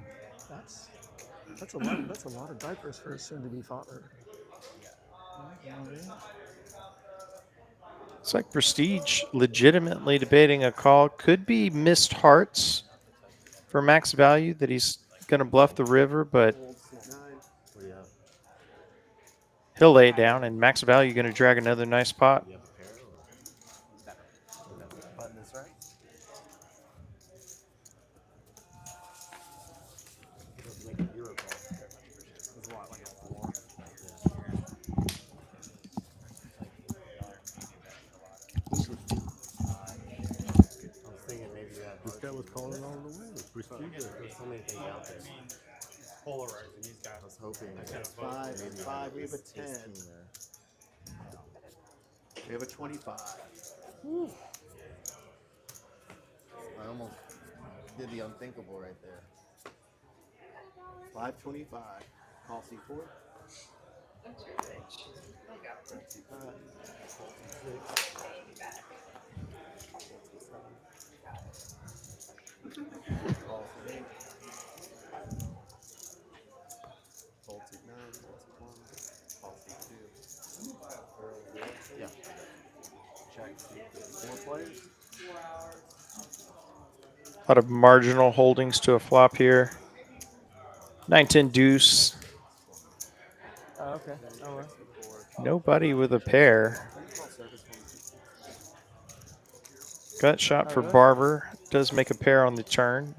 That's a lot of diapers for a soon-to-be father. It's like Prestige legitimately debating a call. Could be missed hearts for max value that he's going to bluff the river, but he'll lay it down, and max value going to drag another nice pot. Button is right. This guy was calling all the way. Prestige. There's so many things out there. Polarizing. He's got. I was hoping. Five, maybe five, we have a 10. We have a 25. I almost did the unthinkable right there. 525. Call C4. Call C8. Fold C9. That's 1. Call C2. Yeah. Check C4 players. A lot of marginal holdings to a flop here. 9-10 deuce. Oh, okay. Oh, well. Nobody with a pair. Gut shot for Barber. Does make a pair on the turn.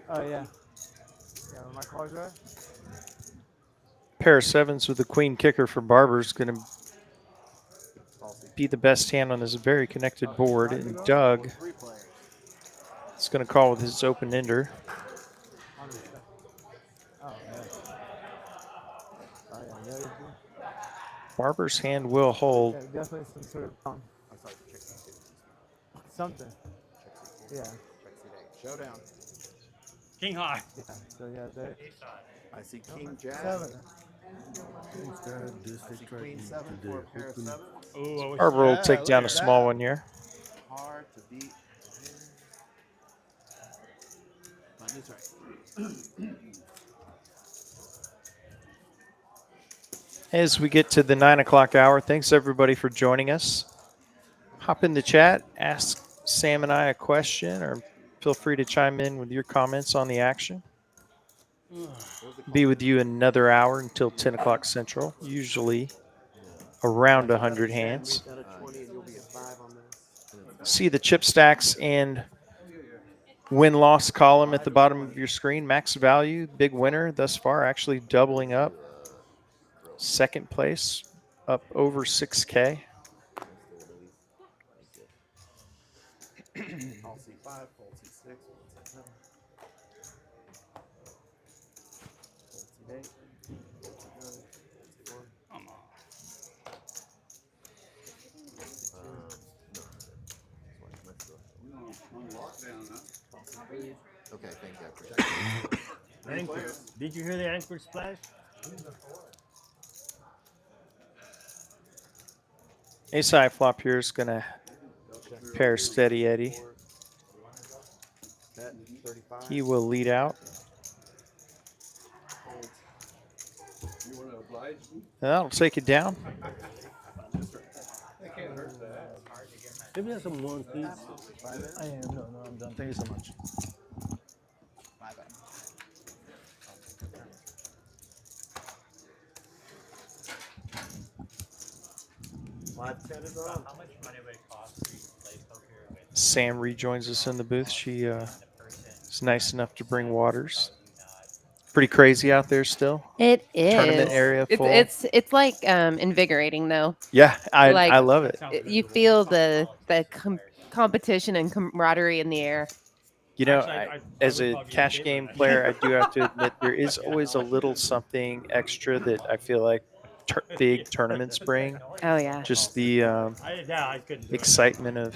Oh, yeah. Yeah, my cards right. Pair of sevens with the queen kicker for Barber is going to be the best hand on this very connected board. And Doug is going to call with his open ender. Barber's hand will hold. Yeah, definitely some sort of something. Yeah. Showdown. King high. Yeah. So yeah, they. I see King Jack. 7. I see Queen 7 for a pair of 7s. Ooh, Barber will take down a small one here. Hard to beat. As we get to the 9 o'clock hour, thanks everybody for joining us. Hop in the chat, ask Sam and I a question, or feel free to chime in with your comments on the action. Be with you another hour until 10 o'clock Central, usually around 100 hands. Got a 20 and you'll be at 5 on this. See the chip stacks and win-loss column at the bottom of your screen. Max value, big winner thus far, actually doubling up. Second place, up over 6K. I'll see 5, full see 6, full see 7. Full see 8, full see 9, full see 1. Come on. Okay, thank you. I appreciate it. Anchor. Did you hear the anchor splash? Ace high flop here is going to pair Steady Eddie. Bet 35. He will lead out. And that'll take it down. Maybe that's some ones, please. I am. No, I'm done. Thank you so much. Live chat is on. How much money would it cost for you to play poker with Sam rejoins us in the booth. She is nice enough to bring waters. Pretty crazy out there still. It is. Tournament area full. It's like invigorating though. Yeah, I Like- love it. You feel the competition and camaraderie in the air. You know, Actually, I as would a probably cash get game that. player, I do have to admit there is always a little something extra that I feel like big tournaments bring. Oh yeah. Just the I couldn't do it. excitement of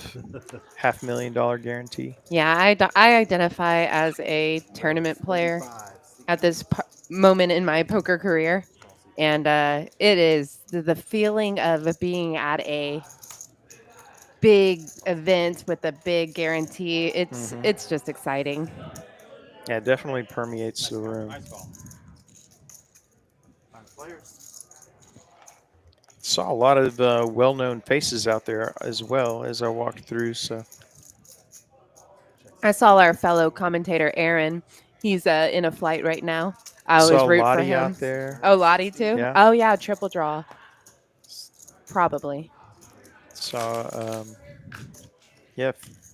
$500,000 guarantee. Yeah, I identify as a tournament player at this moment in my poker career, and it is the feeling of being at a big event with a big guarantee. It's just exciting. Yeah, it definitely permeates the room. Nice call. Saw a lot of well-known faces out there as well as I walked through. So I saw our fellow commentator Aaron. He's in a flight right now. I saw always root for Lottie him. out there. Oh, Lottie too? Yeah. Oh yeah, triple draw. Probably. Saw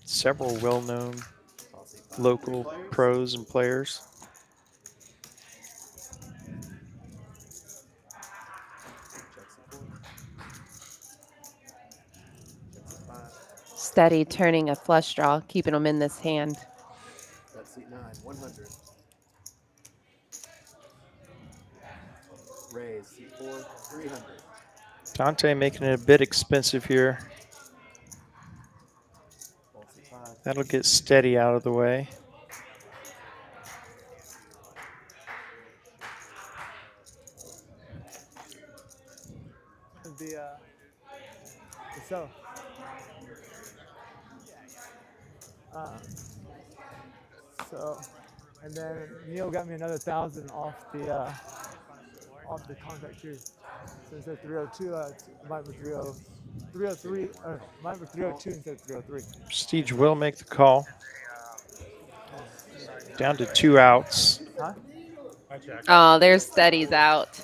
several well-known local pros and players. Steady turning a flush draw, keeping him in this hand. Bet seat 9, 100. Raise seat 4, 300. Dante making it a bit expensive here. Full seat 5. That'll get Steady out of the way. So, and then Neil got me another 1,000 off the contract too. So instead of 302, mine was 303, or mine was 302 instead of 303. Prestige will make the call. Down to 2 outs. Huh? I checked. Oh, there's Steady's out.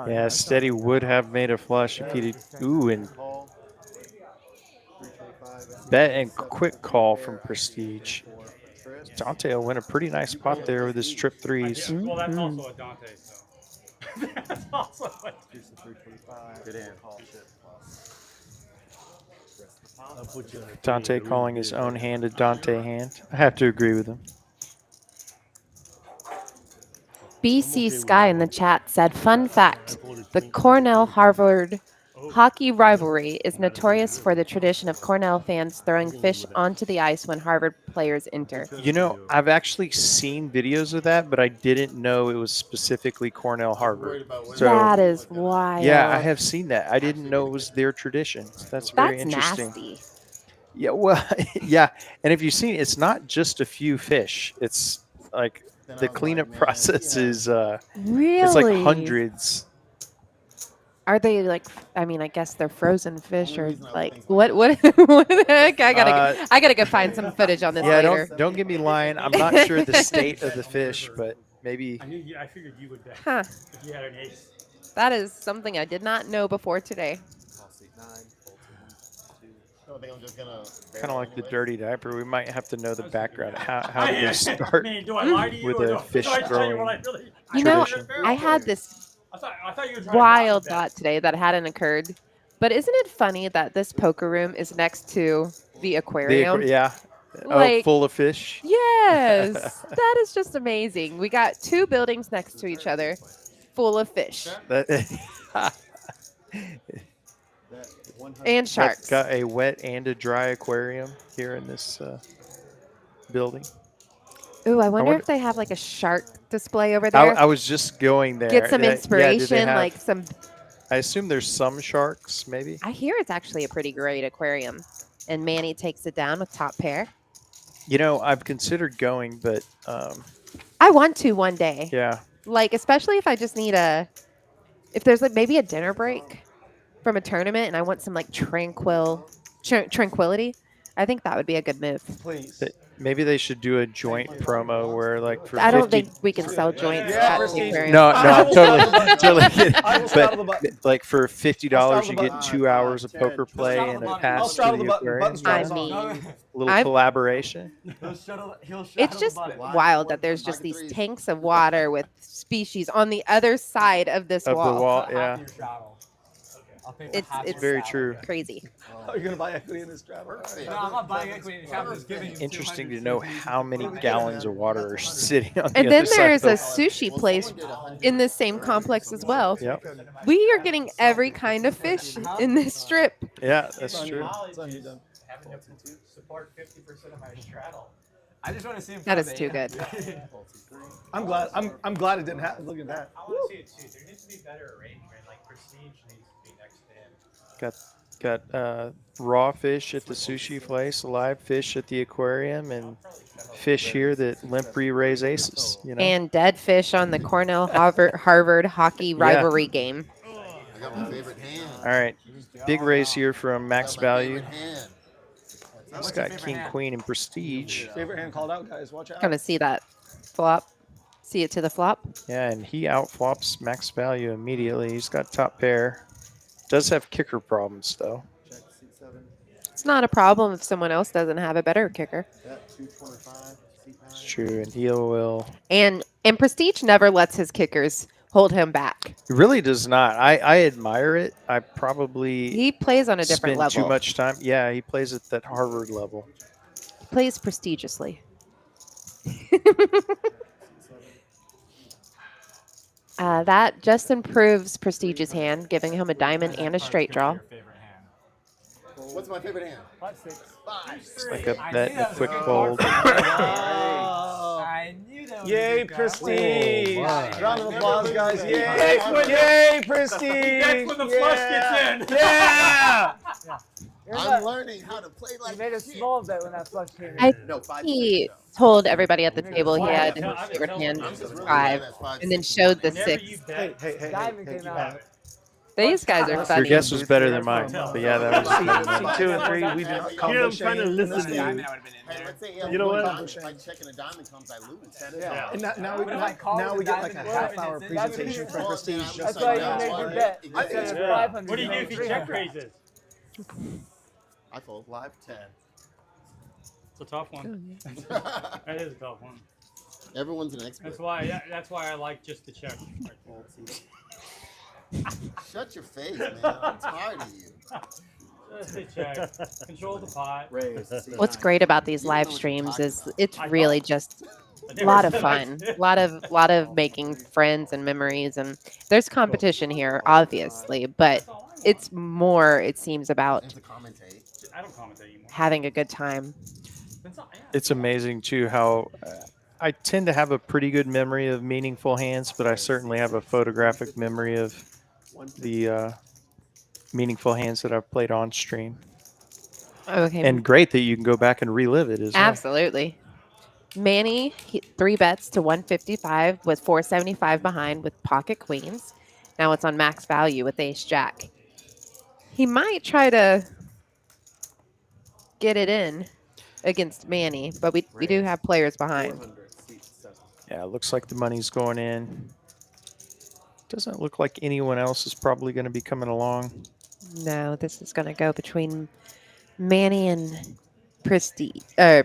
Yeah, Steady would have made a flush if he did. Ooh, and Call. 325. bet and quick call from Prestige. Dante will win a pretty nice spot there with his trip threes. Well, that's also a Dante, so. That's also a Juice to 325. Good hand. Call chip plus. I'll put you on a Dante three, calling really his good. own hand a Dante hand. I have to agree with him. BC Sky in the chat said, fun fact, the Cornell-Harvard hockey rivalry is notorious for the tradition of Cornell fans throwing fish onto the ice when Harvard players enter. You know, I've actually seen videos of that, but I didn't know it was specifically Cornell Harvard. So, That is wild. yeah, I have seen that. I didn't know it was their tradition. That's very That's interesting. nasty. Yeah, well, yeah. And if you've seen, it's not just a few fish. It's like Then I the was cleanup like, man, process yeah. is Really? it's like hundreds. Are they like? I mean, I guess they're frozen fish, Only or reason I like think what? What the heck? Uh, I gotta go find some footage on this Yeah, later. don't get me lying. I'm not sure the state of the fish, but maybe I figured you would bet Huh? if you had an ace. That is something I did not know before today. Call seat 9, fold to 2. So I think I'm just gonna. kind of like the dirty diaper. We might have to know the background. How I did they start mean, do I lie to you with or a do I fish tell you what throwing I really? You know, tradition? I had this I thought you were trying to wild down the bet. thought today that hadn't occurred. But isn't it funny that this poker room is next to the aquarium? Yeah. Like, full of fish. yes, that is just amazing. We got two buildings next to each other, full of fish That, That 100. and that's sharks. got a wet and a dry aquarium here in this building. Ooh, I wonder wonder- if they have like a shark display over I, there. I was just going there. Get some Yeah, do they inspiration, have- like some. I assume there's some sharks, maybe. I hear it's actually a pretty great aquarium, and Manny takes it down with top pair. You know, I've considered going, but I want to one day. yeah, Like, especially if I just need if there's like maybe a dinner break from a tournament and I want some like tranquility, I think that would be a good move. Please. maybe they should do a joint promo where, like, for I don't 50 think we can sell joints Yeah, at the Prestige. aquarium. No, I I'm will totally, start the totally button. kidding. I will straddle the But button. like for $50, you the get button. 2 hours of poker play and a I'll pass to straddle the the button. aquarium. Button I straddles on. mean, A little I'm- collaboration. it's just wild that there's just these tanks of water with species on the other side of this Of the wall. wall, yeah. It's Very true. crazy. Oh, you're gonna buy equity in this straddle? No, I'm not buying equity in the I'm just giving you Interesting to 200. know how many gallons of water are sitting on the And other then side there's of a the sushi place in this same complex as well. Yep. We are getting every kind of fish in this strip. Yeah, that's true. It's on you, Doug. Having to support 50% of my straddle. I just want to see him. That from is too the good. end. I'm glad. I'm glad it didn't happen. Look at that. I want to see it too. There needs to be better arrangement. Like Prestige needs to be next to him. Got raw fish at the sushi place, live fish at the aquarium, and fish here that limp re-raise aces. You know. And dead fish on the Cornell Harvard hockey rivalry game. I got my favorite hand. All right, big raise here from max value. Favorite hand. He's got king, queen, and prestige. Favorite hand called out, guys. Watch out. Gonna see that flop. See it to the flop. Yeah, and he outflops max value immediately. He's got top pair. Does have kicker problems though. Check seat 7. It's not a problem if someone else doesn't have a better kicker. Bet 225. Seat 9. It's true, and he will. And Prestige never lets his kickers hold him back. He really does not. I admire it. I probably He plays on a different spend level. too much time. Yeah, he plays at that Harvard level. He plays prestigiously. That just improves Prestige's hand, giving him a diamond and a straight draw. What's my favorite hand? 5-6. It's like a bet and a quick good fold. I knew that was Yay, a good card. Prestige! Oh, wow. Round of applause, guys. Yay! That's when Yay, Prestige! That's when the flush gets in. Yeah! I'm learning how to play He like made a shit. small bet when that flush came in. I No, 5 He told everybody at the table he had No, his I'm favorite telling hand you, I'm just really five, glad that's 5, and then 6, showed the Whenever six. you Hey, bet, hey, hey, Diamond hey, came you out. have it. These guys are Your funny. guess was better than mine, but yeah, that was. Seat 2 and 3, we did not Yeah, I'm accomplish trying to any in this listen to game. you. Diamond, I would have been in Hey, there. let's say You know what? Like checking a diamond comes, I lose. Yeah. And now we What if I call now the we get like a diamond half-hour and it's presentation diamond? from Prestige. That's Just That's why like you that. made your bet. I think Instead of it's- 500. what do you do made if you 300. check raises? I fold live 10. It's a tough one. That is a tough one. Everyone's an expert. That's why I like just the check. Shut your face, man. I'm tired of you. Just the check. Control the pot. Raise. seat What's 9. great about these live streams is it's really just a lot of fun, lot of making friends and memories, and there's competition here, obviously, but it's more, it seems, about And to commentate. I don't commentate anymore. having a good time. It's amazing too how I tend to have a pretty good memory of meaningful hands, but I certainly have a photographic memory of the meaningful hands that I've played on stream. Okay. And great that you can go back and relive it as well. Absolutely. Manny, 3 bets to 155 with 475 behind with pocket queens. Now it's on max value with ace jack. He might try to get it in against Manny, but we do have players behind. 400, seat 7. Yeah, it looks like the money's going in. Doesn't look like anyone else is probably going to be coming along. No, this is going to go between Manny and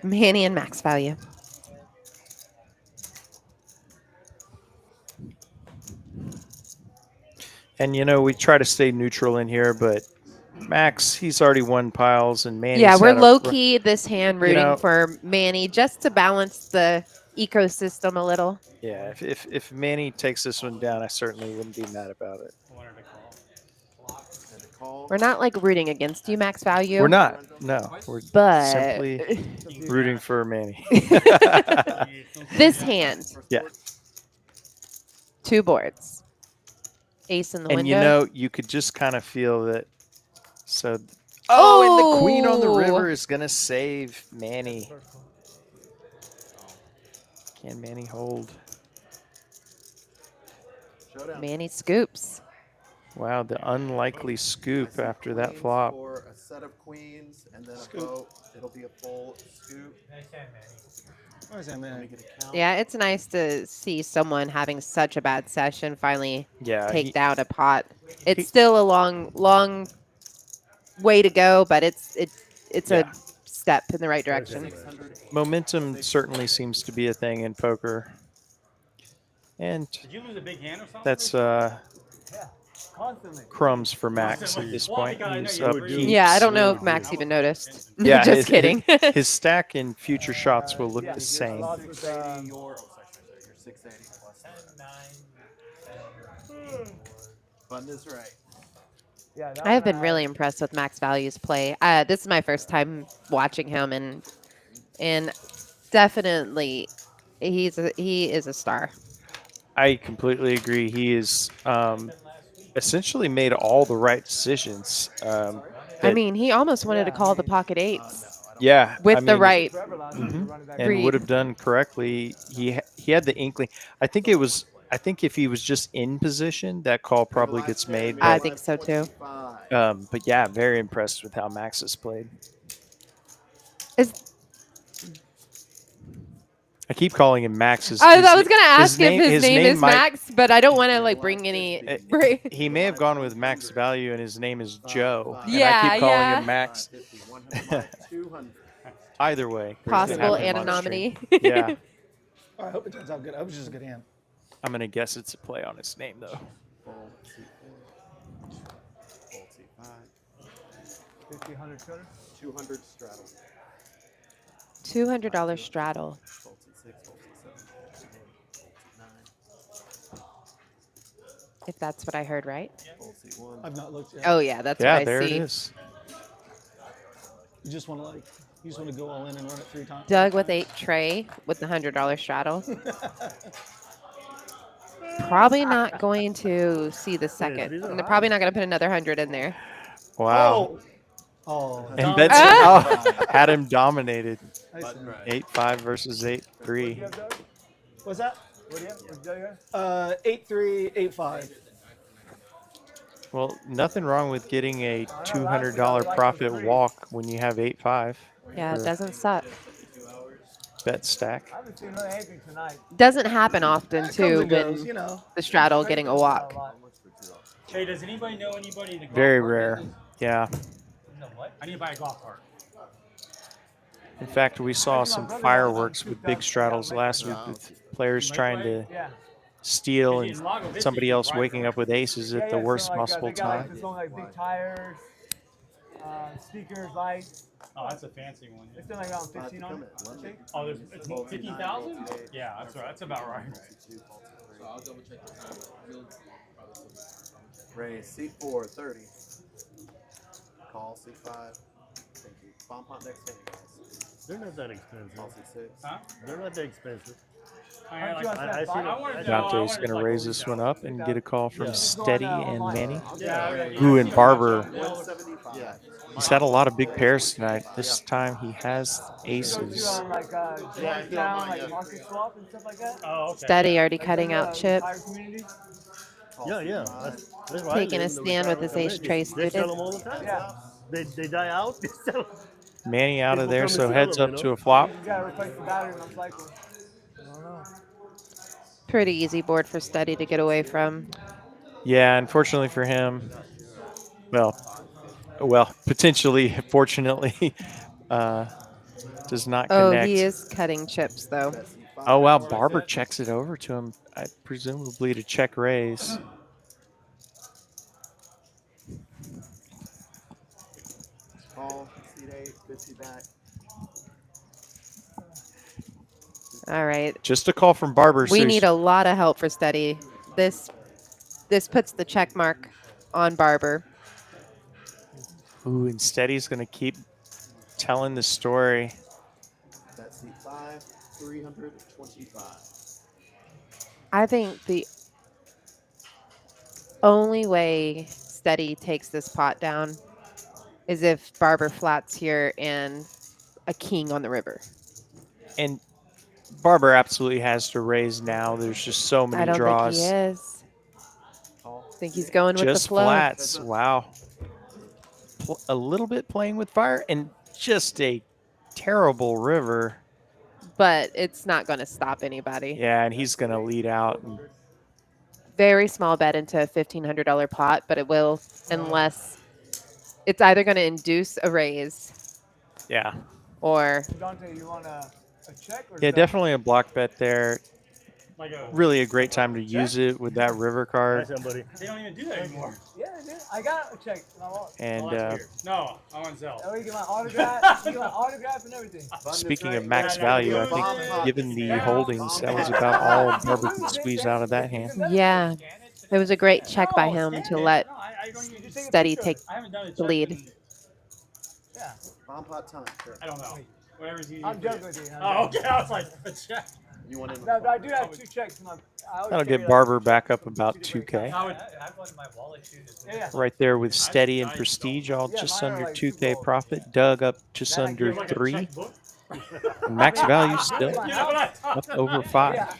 Manny and max value. And, you know, we try to stay neutral in here, but Max, he's already won piles, and Manny's Yeah, we're had a- low key this hand rooting know- for Manny just to balance the ecosystem a little. Yeah, if Manny takes this one down, I certainly wouldn't be mad about it. And a call. We're not like rooting against you, max value. We're not. No, we're But simply rooting for Manny. this hand, Yeah. 2 boards, ace in the And window. you know, you could just kind of feel that. So, and the queen on the river is going to save Manny. Can Manny hold? Showdown. Manny scoops. Wow, the unlikely scoop I see after that queens flop. For a set of queens and then Scoop. a vote. It'll be a full scoop. Where's that Let me man? get a count. Yeah, it's nice to see someone having such a bad session finally Yeah, take down a pot. It's still a long way to go, but it's Yeah. a step in the right direction. 600. Momentum certainly seems to be a thing in poker. And Did you lose a big hand or something? that's Constantly. crumbs for Max at this Well, point. because I know He's you up were- heaps. Yeah, I don't know if Max even noticed. Yeah, Just kidding. His stack in future shots will look the same. Lost with, 680 your, your 680 plus. 10, 9, Fun is right. yeah, that I have one been really impressed with Max Value's play. This is my first time watching him, and definitely he is a star. I completely agree. He is essentially made all the right decisions. I that- mean, he almost wanted to call the pocket eights yeah, with I the mean, right. forever last time, Mhm. running back and Read. would have done correctly. He had the inkling. I think if he was just in position, that call probably gets made. I But, think so too. but yeah, very impressed with how Max has played. I keep calling him Max. I was gonna ask if his name is might- Max, but I don't want to like bring any. He may have gone with max value, and his name is Joe. And I Yeah, keep calling yeah. him Max. 200. Either way, we're gonna Possible have him on anonymity. stream. Yeah, I hope it turns out good. I hope it's just a good hand. I'm gonna guess it's a play on his name though. Full seat 4. Full seat 5. 50, 100, 200. 200 straddle. $200 straddle. Full seat 6. Full seat 7. Full seat 9. If that's what I heard, right? Full seat 1. I've not looked yet. Oh yeah, that's Yeah, what I there see. it is. You just want to go all in and run it 3 times. Doug with 8 tray with the $100 straddle. Probably not going to see the second. these are And they're high. probably not going to put another 100 in there. Wow. Oh, And that's had him dominated. Button right. 8-5 versus 8-3. what's that? What do you have? What Doug have? 8-3, 8-5. Well, nothing wrong with getting a $200 profit walk when you have 8-5. Yeah, it for doesn't suck. bet stack. I haven't seen really anything tonight. Doesn't happen often Comes too and goes, when you know. the straddle getting a walk. Hey, does anybody know anybody in the golf Very cart rare. business? Yeah. No, what? I need to buy a golf cart. In fact, we saw some fireworks with big straddles last week with players trying to Yeah. steal and somebody else waking up with aces at the so worst like, possible they got, like, time. this one, like big tires, speakers, lights. Oh, that's a fancy one. It's been like around 15 on it, I think. Oh, there's it's 15,000? Yeah, that's right. That's about right. I'll double check the time. Raise seat 4, 30. Call seat 5. Thank you. Bomb pot next hand, guys. They're not that expensive. Call seat 6. Huh? They're not that expensive. I like, I see I wanted Dante's to going to raise this one up and get a call from Yeah. Steady and Manny. Yeah, Who and Barber. 175. Yeah. He's had a lot of big pairs tonight. This time he has You aces. on like Yeah, I throw mine, like yeah. Austin Swap and stuff like that? Oh, okay. Steady already Like cutting out chips. Entire community? Yeah, yeah. That's why I Taking a live in the stand with retirement his ace community. tray They suited. sell them all the time. Yeah. They die out. They sell 'em. Manny out of People there, come and so sell heads them, up you to know? a flop. You gotta replace the battery on cycle. I don't know. Pretty easy board for Steady to get away from. Yeah, unfortunately for him, well, potentially, fortunately, does not Oh, connect. he is cutting chips though. Oh, wow, Barber checks it over to him, presumably to check raise. Call, seat 8, 50 back. All right. Just a call from Barber. We so need a lot of help for Steady. This puts the check mark on Barber. Ooh, and Steady's going to keep telling the story. That seat 5, 325. I think the only way Steady takes this pot down is if Barber flats here and a king on the river. And Barber absolutely has to raise now. There's just so many I don't draws. think he is. I think he's going with Just the flow. flats. Wow. A little bit playing with fire and just a terrible river. But it's not going to stop anybody. Yeah, and he's going to lead out. And Very small bet into a $1,500 pot, but it will unless it's either going to induce a raise. Yeah. Or Dante, you want a check or yeah, definitely a block bet there. Like Really a great time to use it with that river card. Somebody. They don't even do that anymore. Yeah, dude. I got a check. In my wallet. And No, I want Zell. Oh, you get my autograph. You get my autograph and everything. speaking of max value, I think given the holdings, that was about all Barber could squeeze out of that hand. yeah, it was a great check by him to let Steady take the lead. Yeah. Bomb pot time. Sure. I don't know. Whatever's easy. I'm joking with you. Oh, okay. I was like, a check. You want in? No, but I do have 2 checks. I always That'll carry, get Barber back up about 2K. I would. I have one in my wallet too. Yeah. Right there with Steady and Prestige, all Yeah, just mine are under like 2K $2. profit. Doug up just That I under give like 3. checkbook. And max value still up over 5. Yeah.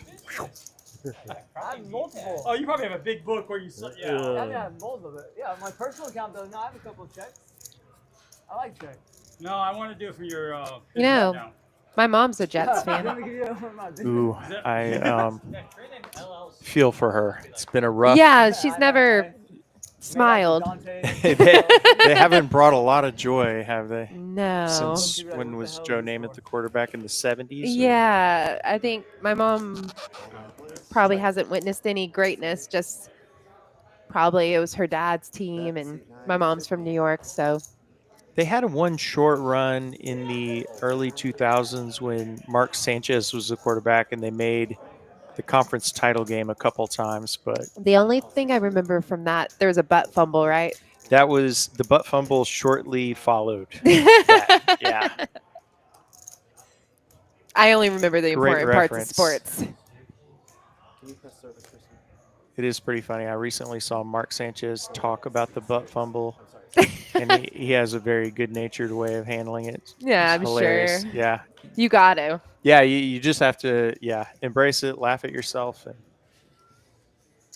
I have multiple. Oh, you probably have a big book where you. I have multiple. Yeah, my personal account though. No, I have a couple of checks. I like checks. No, I want to do it from your. You know, account. my mom's a Jets Let fan. me give you one of mine. Ooh, I feel for her. It's been a rough. Yeah, she's never smiled. they haven't brought a lot of joy, have they? No. Since when was Joe Namath the quarterback in the 70s? Yeah, I think my mom probably hasn't witnessed any greatness. Just probably it was her dad's team, and my mom's from New York, so. They had one short run in the early 2000s when Mark Sanchez was the quarterback, and they made the conference title game a couple times. But The only thing I remember from that, there was a butt fumble, right? that was the butt fumble shortly followed. that. Yeah. I only remember the Great important parts of reference. sports. Can you press service, Kristen? It is pretty funny. I recently saw Mark Sanchez talk about the butt fumble, and he has a very good-natured way of handling it. Yeah, It's I'm hilarious. sure. Yeah. You got to. Yeah, you just have to, embrace it, laugh at yourself. And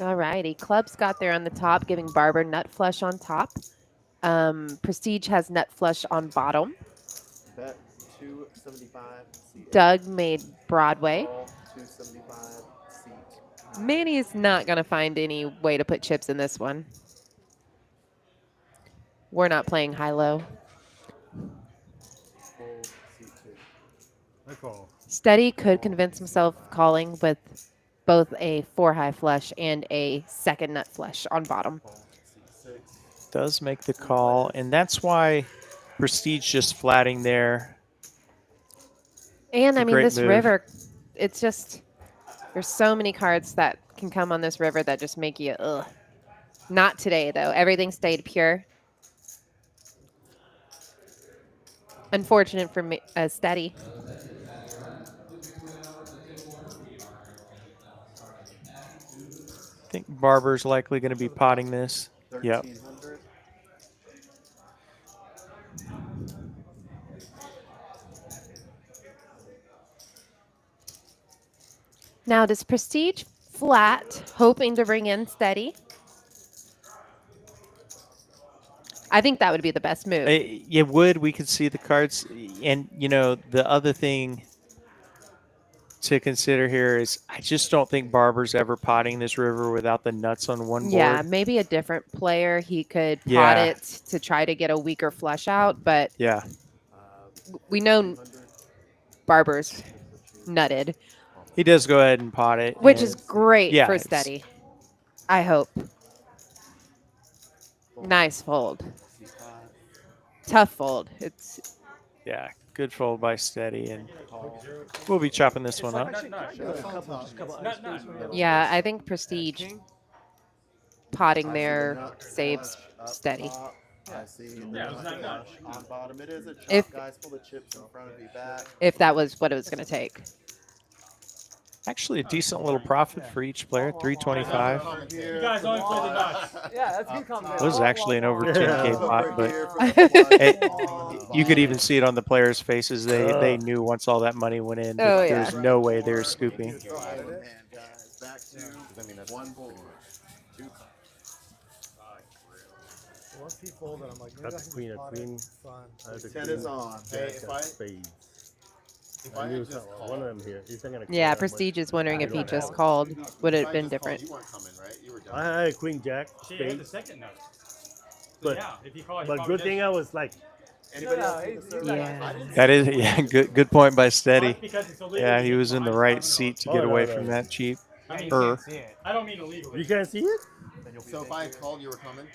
All righty. Club's got there on the top, giving Barber nut flush on top. Prestige has nut flush on bottom. Bet 275. Seat Doug made Broadway. Call, 275. Seat. Manny is not going to find any way to put chips in this one. We're not playing high-low. Fold, seat 2. I call. Steady could convince himself calling with both a 4-high flush and a second nut flush on bottom. Call, seat 6. does make the call, and that's why Prestige just flatting there. And It's a I mean, great this move. river, it's just, there's so many cards that can come on this river that just make you, ugh. Not today, though. Everything stayed pure. Unfortunate for me, Steady. I think Barber's likely going to be potting this. Yep. 1300. Now does Prestige flat, hoping to bring in steady? I think that would be the best move. It would. We could see the cards. And, you know, the other thing to consider here is I just don't think Barber's ever potting this river without the nuts on one Yeah, board. maybe a different player. He could pot Yeah. it to try to get a weaker flush out, but Yeah. we know Barber's nutted, He does go ahead and pot it. which and is great yeah, for it's- steady. I hope. Nice fold. Tough fold. It's Yeah, good fold by Steady, and we'll be chopping this one up. yeah, I think Prestige potting there saves steady. I see. Yeah, it was not nuts. On bottom, it is a chop, If- guys. Pull the chips in front of you back. If that was what it was going to take. Actually, a decent little profit for each player, 325. You guys only play the nuts. Yeah, that's good comment. It was actually an over 10K pot, but But you could even see it on the players' faces. They knew once all that money went in, Oh, that yeah. there's no way they were scooping. Man, guys, back to one board. Two cards. Once he folded, I'm like, maybe Got I the can queen, just a pot queen. it. Fun. The Ten queen, is on. Hey, jack, if I spades. if I I knew had just one of them here. He's not gonna call Yeah, that much. Prestige is wondering if he don't just have it. called. Would it if have I been just different? called, you weren't coming, right? You were done. I had a queen, jack, She hit the spades. second nut. But Yeah, if you call, he but probably good thing I was like, Anybody No, else? he's- see the he's third? Yeah. I didn't That see is, it. yeah, good point by Steady. because it's illegal Yeah, to he get was in the behind right dominoes. seat to Oh, get no, away no, from no. that cheap. I mean, Er. I don't mean illegally. you can't see it? So if I had called, you were coming.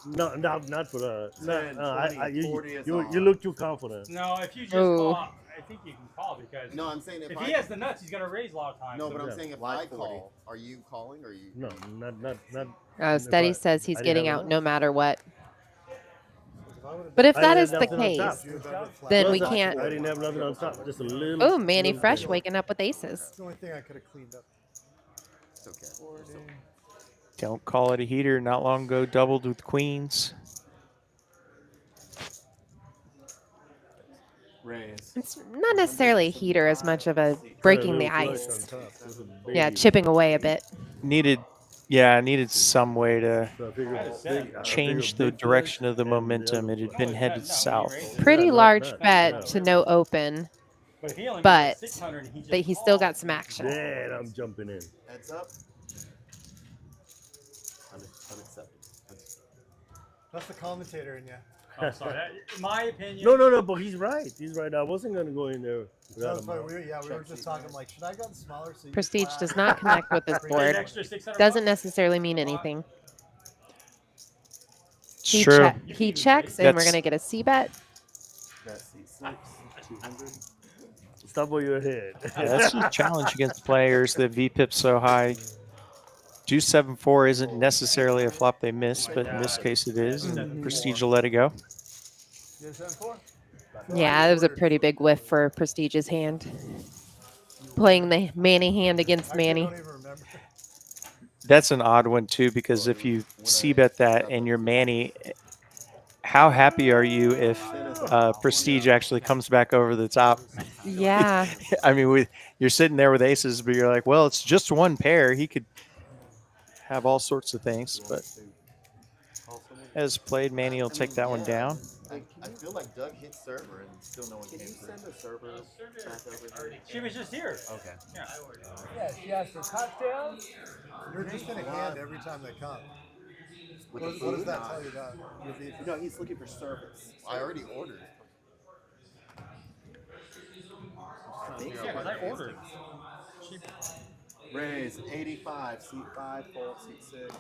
No, not for the. No, 10, I, 20, 40 is you on. look too confident. No, if you just Oh. call, I think you can call because No, I'm saying if if he I has the nuts, he's gonna raise a lot of times. no, so but I'm Yeah. saying if Like I 40. call, are you calling or are you? No, not. Steady If I- says he's I didn't getting have out enough. no matter what. If I would've But if I that didn't is have the nothing on top. case, then we Plus, can't. I didn't have nothing on top. Just a little. Oh, Manny little Fresh thing. waking up with aces. It's the only thing I could have cleaned up. It's okay. Don't call it a heater. Not long ago, doubled with queens. Raise. It's not necessarily a heater as much of a breaking the ice. Yeah, Chip. chipping away a bit. Needed some way to change the direction of the momentum. It had been headed south. Pretty large bet to no open, But if he only but makes 600 and he just but he's still calls, got some action. Then I'm jumping in. Heads up. Unacceptable. That's the commentator in you. Oh, sorry. In my opinion, No, but he's right. He's right. I wasn't gonna go in there without That's a why mount. we were just talking like, should I have gotten smaller? So you Prestige flat? does not connect with this pay an board. extra 600 Doesn't bucks. necessarily mean anything. It's He, true. he checks, and we're That's- going to get a C bet. That's C6, 200. Stop where your head. Yeah, that's a challenge against players that VPIP's so high. Deuce 7-4 isn't necessarily a flop they miss, but in this case it is, and Prestige will let it go. You had 7-4? Yeah, that was a pretty big whiff for Prestige's hand. Playing the Manny hand against Actually, I Manny. don't even remember. That's an odd one too, because if you c-bet that and you're Manny, how happy are you if Prestige actually comes back over the top? Yeah. I mean, you're sitting there with aces, but you're like, well, it's just one pair. He could have all sorts of things, but as played, Manny will take that one down. I feel like Doug hit server and still no one came through. Send a server back over here. She was just here. Okay. Yeah. Yeah, she asked for cocktails. You're just in a hand every time they come. With What, the what does food? that tell you about? No, he's looking for service. I already ordered. Yeah, because I ordered. Raise 85, seat 5, fold, seat 6.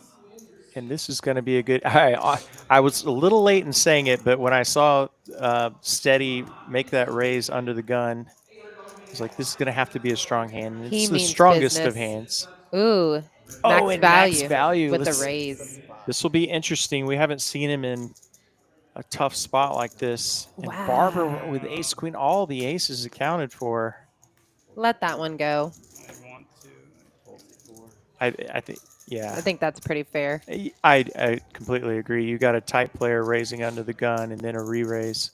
And this is going to be a good. I was a little late in saying it, but when I saw Steady make that raise under the gun, I was like, this is going to have to be a strong hand. And He it's the means strongest of business. hands. Ooh, Oh, max and value, max value. with the Let's- raise. This will be interesting. We haven't seen him in a tough spot like this. And Wow. Barber with ace queen, all the aces accounted for. Let that one go. I want to. I think, yeah. I think that's pretty fair. I completely agree. You got a tight player raising under the gun and then a re-raise.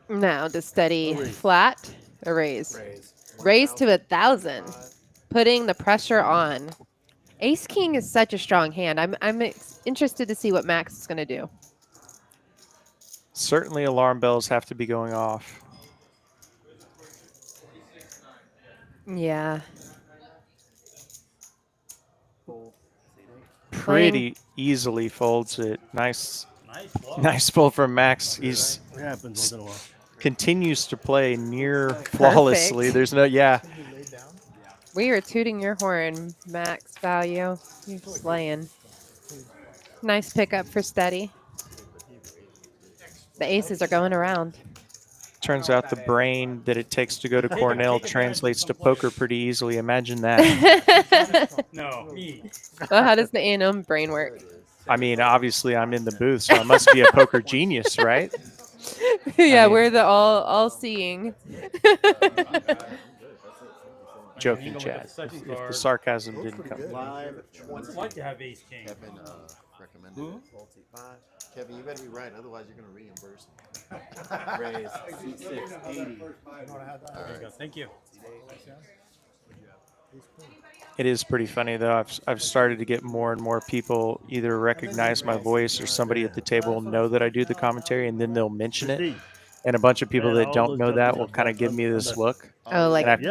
Now, does Steady Oh, wait. flat A raise. Raise. Raise to 1,000. Putting the pressure on. Ace King is such a strong hand. I'm interested to see what Max is going to do. Certainly alarm bells have to be going off. Yeah. Fold. Pretty easily folds it. Nice Nice bluff. nice pull from Max. He's It happens once in a while. continues to play near flawlessly. Perfect. There's no We are tooting your horn, Max Value. You're slaying. Nice pickup for Steady. The aces are going around. Turns out the brain that it takes to go to Cornell translates to poker pretty easily. Imagine that. No, me. Well, how does the A&M brain work? I mean, obviously I'm in the booth, so I must be a poker genius, right? Yeah, mean- we're the all-seeing. Joking, Chad. If the sarcasm didn't come. Live What's it like to have ace king? Kevin recommended it. Kevin, you better be right, otherwise you're gonna reimburse me. Raise. Seat 6, 80. There you go. Thank you. It is pretty funny though. I've started to get more and more people either recognize my voice or somebody at the table will know that I do the commentary, and then they'll mention it. And a bunch of people that don't know that will kind of give me this look. Oh, like And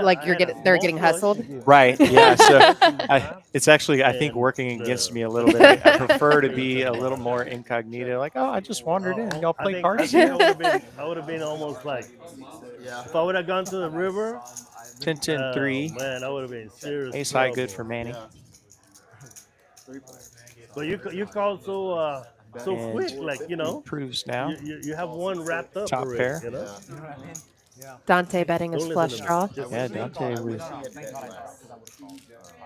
they're getting hustled. Right. Yeah. So it's actually, I think, working against me a little bit. I prefer to be a little more incognito. Like, oh, I just wandered in. Y'all play cards? I would have been almost like, if I would have gone to the river. 10-10-3. Man, I would have been serious. Ace high good for Manny. But you called so And quick, like, you know. Improves now. You have one wrapped up Top already, pair. you know? Dante betting his flush draw. Yeah, Dante with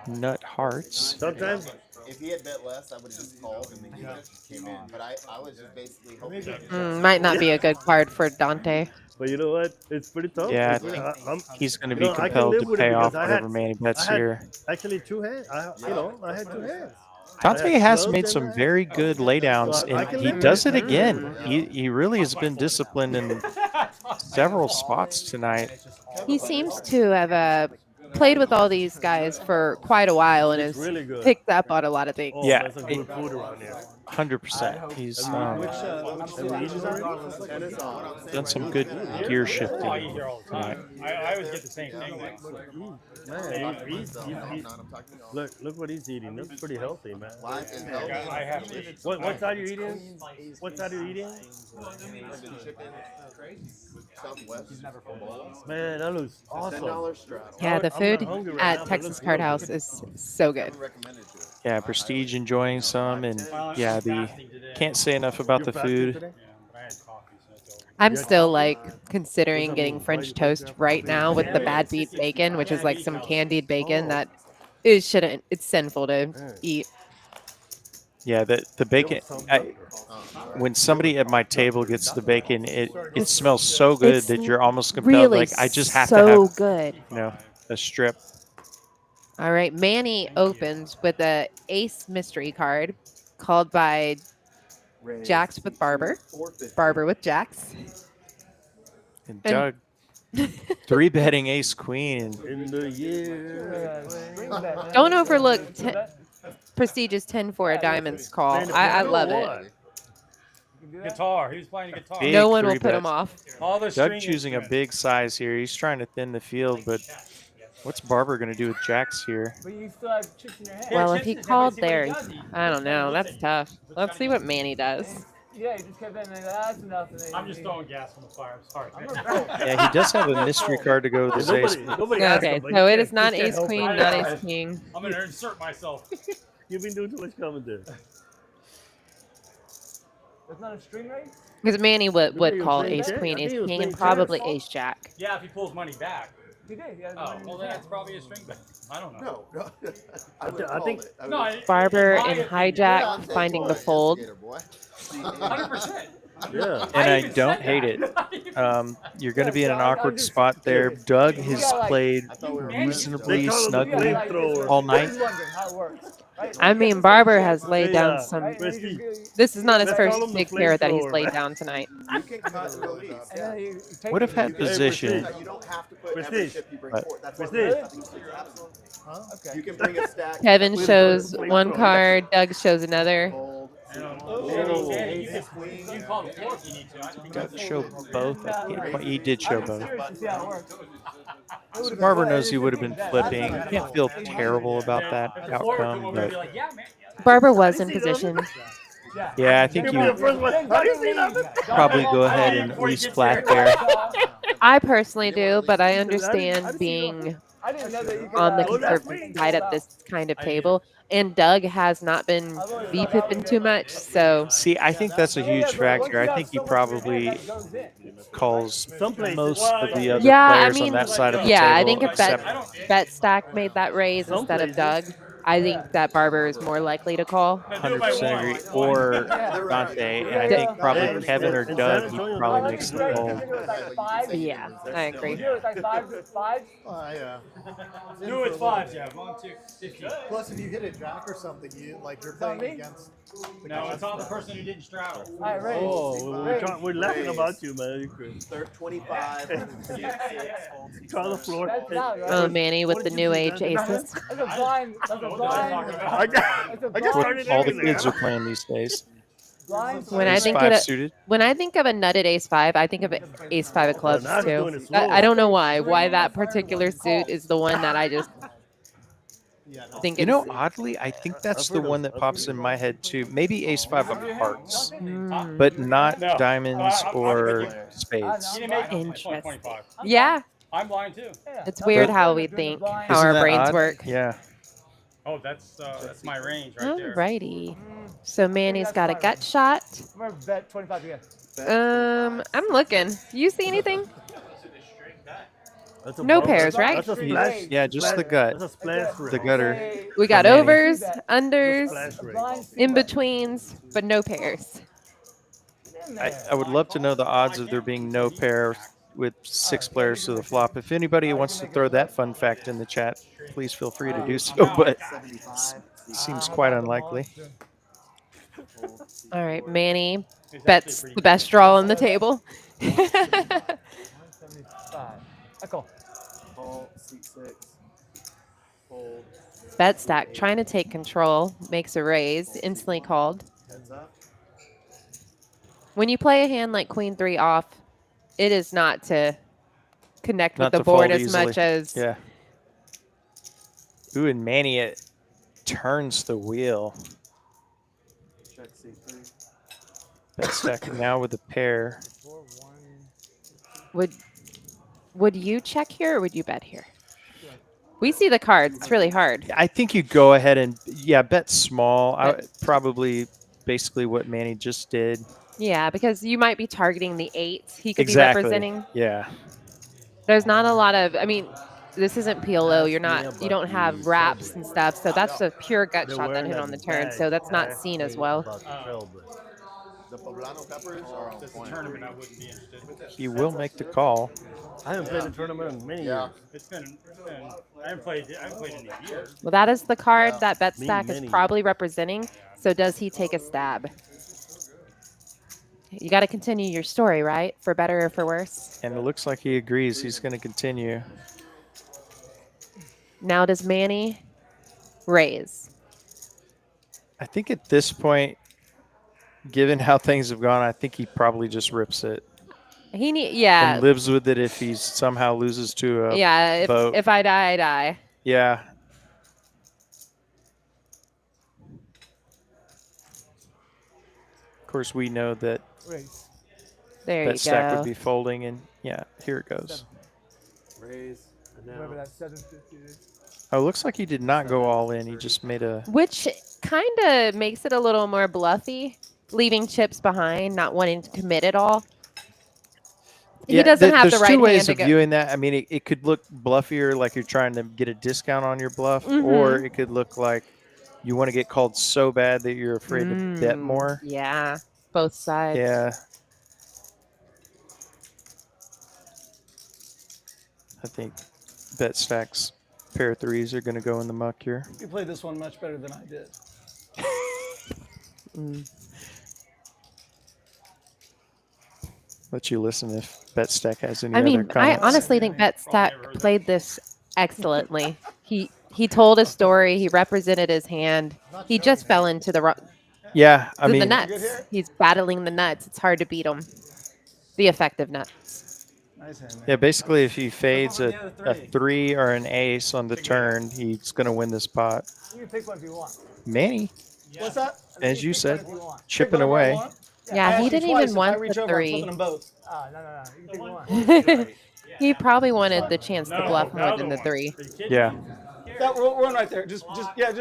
nut hearts. Sometimes. If he had bet less, I would have just called and then you just came in. But I was just basically hoping. Might not be a good card for Dante. But you know what? It's pretty tough. Yeah, I It's- think he's going to you be know, I can compelled live to with it pay because off I had- whatever Manny bets I had here. Actually, two hands. I had two hands. Dante has made some very good laydowns, and he does it again. He really has been disciplined in several spots tonight. He seems to have played with all these guys for quite a while and has really good. picked up on a lot of things. Yeah, That's a good food around here. 100%. He's done some good gear Oh, shifting I eat here all the time. I always get the same thing. Man, look what he's eating. That's pretty healthy, man. Live is I have to. What side are you eating? What side are you eating? Southwest. Man, that looks awesome. strap. Yeah, the I'm food not hungry right now, at but it Texas looks Card good. House is so good. Recommended to it. Yeah, Prestige enjoying some, and yeah, can't say enough about the food. I'm still like considering getting French toast right now with the bad beef bacon, which is like some candied bacon that it's sinful to eat. Yeah, the bacon. When somebody at my table gets the bacon, it smells so good It's that you're almost compelled. Really, Like I just have so to have, good. you know, a strip. All right, Manny opens with a ace mystery card called by Jacks with Barber, Barber with Jacks. And Doug, 3-betting ace queen. In the year. Don't overlook Prestige's 10-4 diamonds call. Man, I you know love what? it. Guitar. He was playing a guitar. Big No one will 3 put him bets. off. All the Doug string choosing a instruments. big size here. He's trying to thin the field, but what's Barber going to do with jacks here? But you still have chips in your hand. Well, if he called there, I don't know. That's tough. Let's see what Manny does. Yeah, you just kept that and that's enough. And then I'm just throwing gas on the fire. I'm sorry. Yeah, he does have a mystery card to go with his ace. Nobody asked Okay, him, but so he it can't- is not he can't ace help queen, it. not ace king. I'm going to insert myself. You've been doing too much commentary. That's not a string race? Because Manny would he was call playing ace jack. queen, I ace think he was king, and playing probably jack. ace jack. Yeah, if he pulls money back. He did. He had Oh, money in well, his then hand. that's probably a string bet. I don't know. No. I think. No, Barber in my and opinion, hijack finding the fold. 100%. Yeah. And I even don't said hate that. it. You're going to be in an awkward spot there. Doug has played reasonably They call him the snugly flamethrower. all night. He's wondering how it works. I mean, Barber has laid down some. Right? And then Prestige. you just This is not his Let's call first him the big pair that he's flamethrower, laid man. down tonight. You can cut and release. and then you take Would have it. had You can- position. Prestige. You don't have to put every Prestige. chip you bring But- forward. That's Prestige. Absolutely. Okay. You can bring a stack. Kevin Flamethrower, shows flamethrower. one card. Doug shows another. Fold. Danny, you can call the floor if you need to. I think Doug showed both. I can't quite- He did show both. Curious to see how it works. So Barber knows he would have been flipping. Can't feel terrible about that if the floor would come outcome, over and be but like, yeah, man. Barber was in position. yeah, I think Give you me the would first one. How do you see nothing? probably go ahead and at least flat there. I personally do, but I understand being I didn't know that you could. on the Oh, that's conservative me. side at this kind of table. And Doug has not been V-pipping too much, so See, I think that's a huge factor. I think he probably calls Someplace. most of the other yeah, I players mean, on that side of the yeah, table. I think if except Bet Stack made that raise instead of Doug, I think that Barber is more likely to call. 100% agree. Or Dante. And I think probably Kevin or Doug, he probably makes the call. Yeah, I agree. Do it like five. Yeah. Do it fives, yeah. 1, 2, 15. Plus, if you hit a jack or something, you're on playing me? against. No, it's on the person who didn't straddle. All right, raise. Oh, we're laughing about you, man. You could 25. try the floor. That's not right. Oh, Manny with the new age aces. That's a blind. That's a blind. I just started All the everything. kids are playing these days. Blind. When I Ace think five of suited. when I think of a nutted ace five, I think of ace five of clubs now he's doing too. it slow. I don't know why that particular suit is the one that I just think You it's. know, oddly, I think that's the one that pops in my head too. Maybe ace five of hearts, but not No. diamonds or spades. You didn't make it. Interesting. 25. Yeah, I'm blind too. it's weird how we think, how Isn't our that brains odd? work. Yeah. Oh, that's my range right there. Alrighty. So Manny's got a gut shot. I'm gonna bet 25 again. I'm looking. You see anything? That's a No bump. pairs, right? That's a splash. Yeah, just the gut. That's a splash The rate. gutter. We got Manny. overs, unders, Splash rate. Blind. in betweens, but no pairs. I would love to know the odds of there being no pair with 6 players to the flop. If anybody wants to throw that fun fact in the chat, please feel free to do so, but seems quite unlikely. All right, Manny bets the best draw on the table. 175. I call. Call, seat 6. Fold. Bet stack trying to take control, makes a raise, instantly called. Heads up. When you play a hand like Queen 3 off, it is not to connect Not with the to board fold as much easily. as Yeah. Ooh, and Manny it turns the wheel. Check seat 3. Bet stack now with a pair. would you check here or would you bet here? We see the cards. It's really hard. I think you go ahead and bet small. Probably basically what Manny just did. Yeah, because you might be targeting the 8. He could Exactly. be representing. Yeah. There's not a lot of. I mean, this isn't PLO. You don't have wraps and stuff. So that's a pure gut shot that hit on the turn. So that's not seen as well. The poblano peppers are on point. Tournament, I wouldn't be interested. He will make the call. I haven't played a tournament in many years. It's been I haven't played in a year. Well, that is the card that bet Me, stack is Manny. probably representing. So does he take a stab? You got to continue your story, right? For better or for worse. And it looks like he agrees. He's going to continue. Now does Manny raise? I think at this point, given how things have gone, I think he probably just rips it Yeah. and lives with it if he somehow loses to a Yeah. vote. If I die, I die. Yeah. Of course, we know that Raise. There you that stack go. would be folding, and yeah, here it goes. Raise. And Whatever now. that 750 is. Oh, looks like he did not go all in. He just made a. Which kind of makes it a little more bluffy, leaving chips behind, not wanting to commit at all. He doesn't have the there's right two ways hand to of go. viewing that. I mean, it could look bluffier, like you're trying to get a discount on your bluff, Mm-hmm. or it could look like you want to get called so bad that you're afraid to bet more. Yeah, both sides. Yeah. I think bet stacks pair of threes are going to go in the muck here. You played this one much better than I did. Let you listen if BetStack has any I other mean, I comments. honestly think BetStack played this excellently. He told a story. He represented his hand. He just fell into the Yeah, I the mean, nuts. He's battling the nuts. It's hard to beat him. The effective nuts. Nice hand, man. yeah, basically if he fades a 3 or an ace on the turn, he's going to win this pot. You can pick one if you want. Manny, What's that? as you said, If you want. Pick chipping whatever I away. want. Yeah, I he asked you didn't twice. even If I want reach the over, I'm 3. flipping them both. No. You can pick one. He probably wanted the chance to No, bluff the more other than the one. 3. Are you kidding Yeah. me? Yeah, run right there. Just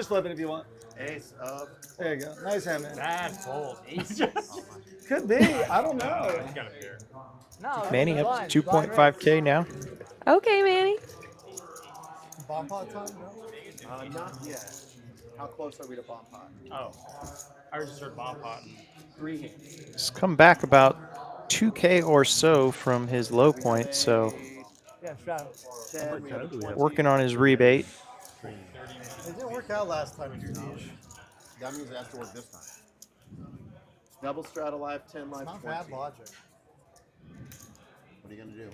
flip it if you want. Ace up. There you go. Nice hand, man. That's bold. Could be. I don't know. He's got a pair. No. Manny it's up blind, to blind 2.5K now. Okay, Manny. Bomb pot time? No? Not yet. How close are we to bomb pot? Oh. I just heard bomb pot. 3 hands. He's come back about 2K or so from his low point, so Yeah, straddle. 10, we have 20. working on his rebate. It didn't work out last time, TCH. That means it has to work this time. Double straddle life, 10 life, Not 20. bad logic. What are you going to do?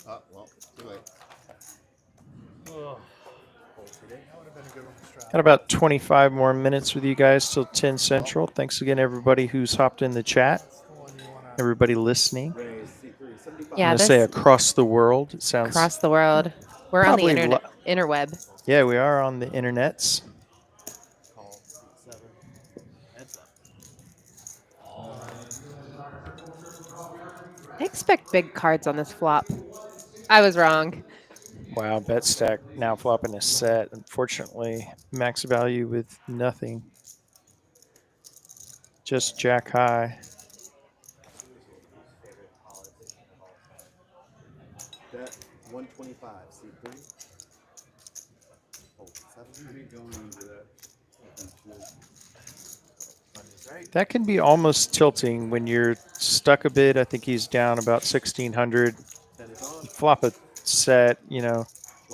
Oh, well, too late. That would have been a good one to straddle. Got about 25 more minutes with you guys till 10 Central. Thanks again, everybody who's hopped in the chat. Everybody listening. Raise C3, 75. Yeah, I'm going to this say across the world. It sounds across the world. We're on the Probably interweb. Yeah, we are on the internets. Call, 7. Heads up. I expect big cards on this flop. I was wrong. Wow, BetStack now flopping a set. Unfortunately, max value with nothing. Just jack high. Bet 125, C3. Hold 7. That can be almost tilting when you're stuck a bit. I think he's down about 1,600. Flop a set, you know,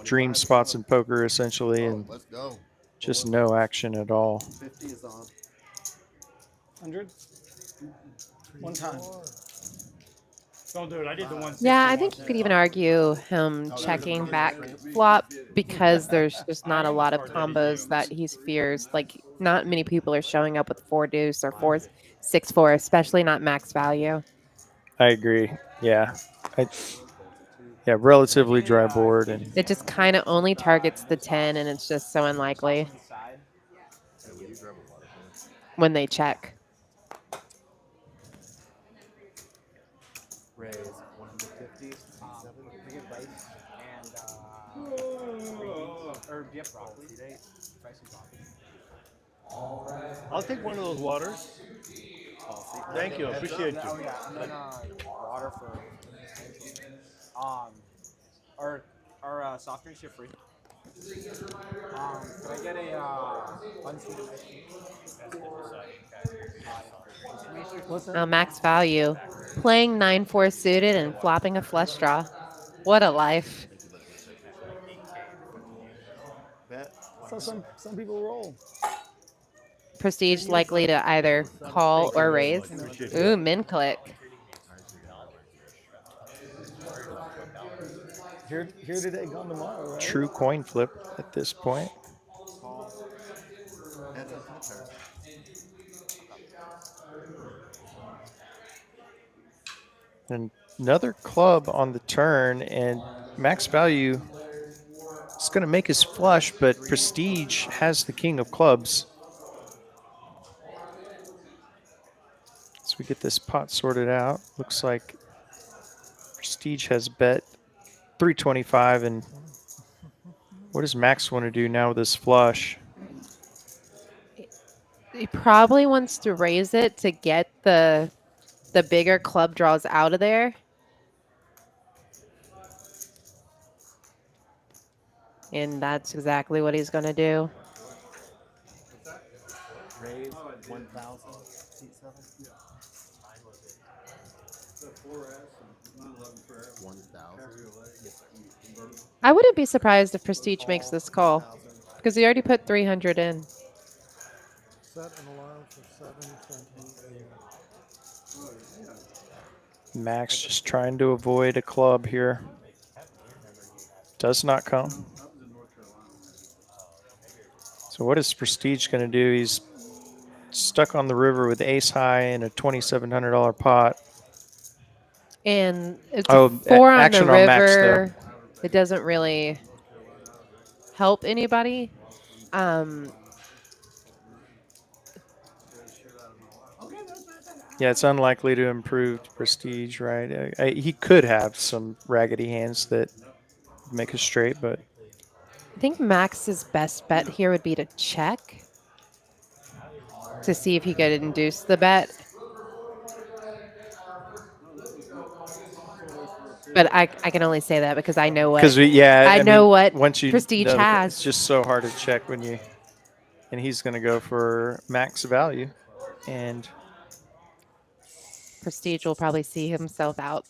dream spots in poker essentially, and Let's go. just no action at all. 50 is on. 100? One time. Don't do it. I did the one. Yeah, I think you could even argue him checking back flop because there's just not a lot of combos that he fears. Like, not many people are showing up with 4 deuce or 6-4, especially not max value. I agree. Yeah. Relatively dry board, and It just kind of only targets the 10, and it's just so unlikely when they check. Raise 150. Or do you have broccoli? I'll take one of those waters. Thank you. Appreciate you. Oh yeah, and then water for our soft drinks here free. Can I get a unsweetened ice cream? Max value. Playing 9-4 suited and flopping a flush draw. What a life. That's how some people roll. Prestige likely to either call or raise. Ooh, min click. Here today, gone tomorrow, right? true coin flip at this point. Heads up, heads up. And another club on the turn, and max value is going to make his flush, but Prestige has the king of clubs. So we get this pot sorted out. Looks like Prestige has bet 325, and what does Max want to do now with this flush? He probably wants to raise it to get the bigger club draws out of there. And that's exactly what he's going to do. Raise 1,000. Seat 7. I wouldn't be surprised if Prestige makes this call because he already put 300 in. Set an alarm for 7:20 a.m. Max just trying to avoid a club here. Does not come. So what is Prestige going to do? He's stuck on the river with ace high and a $2,700 pot. And it's a 4 on the action on Max, river. It doesn't really help anybody. Yeah, it's unlikely to improve Prestige, right? He could have some raggedy hands that make a straight, but I think Max's best bet here would be to check to see if he could induce the bet. But I can only say that because I know what I know mean, what once you Prestige know has. it's just so hard to check when you, and he's going to go for max value, and Prestige will probably see himself out.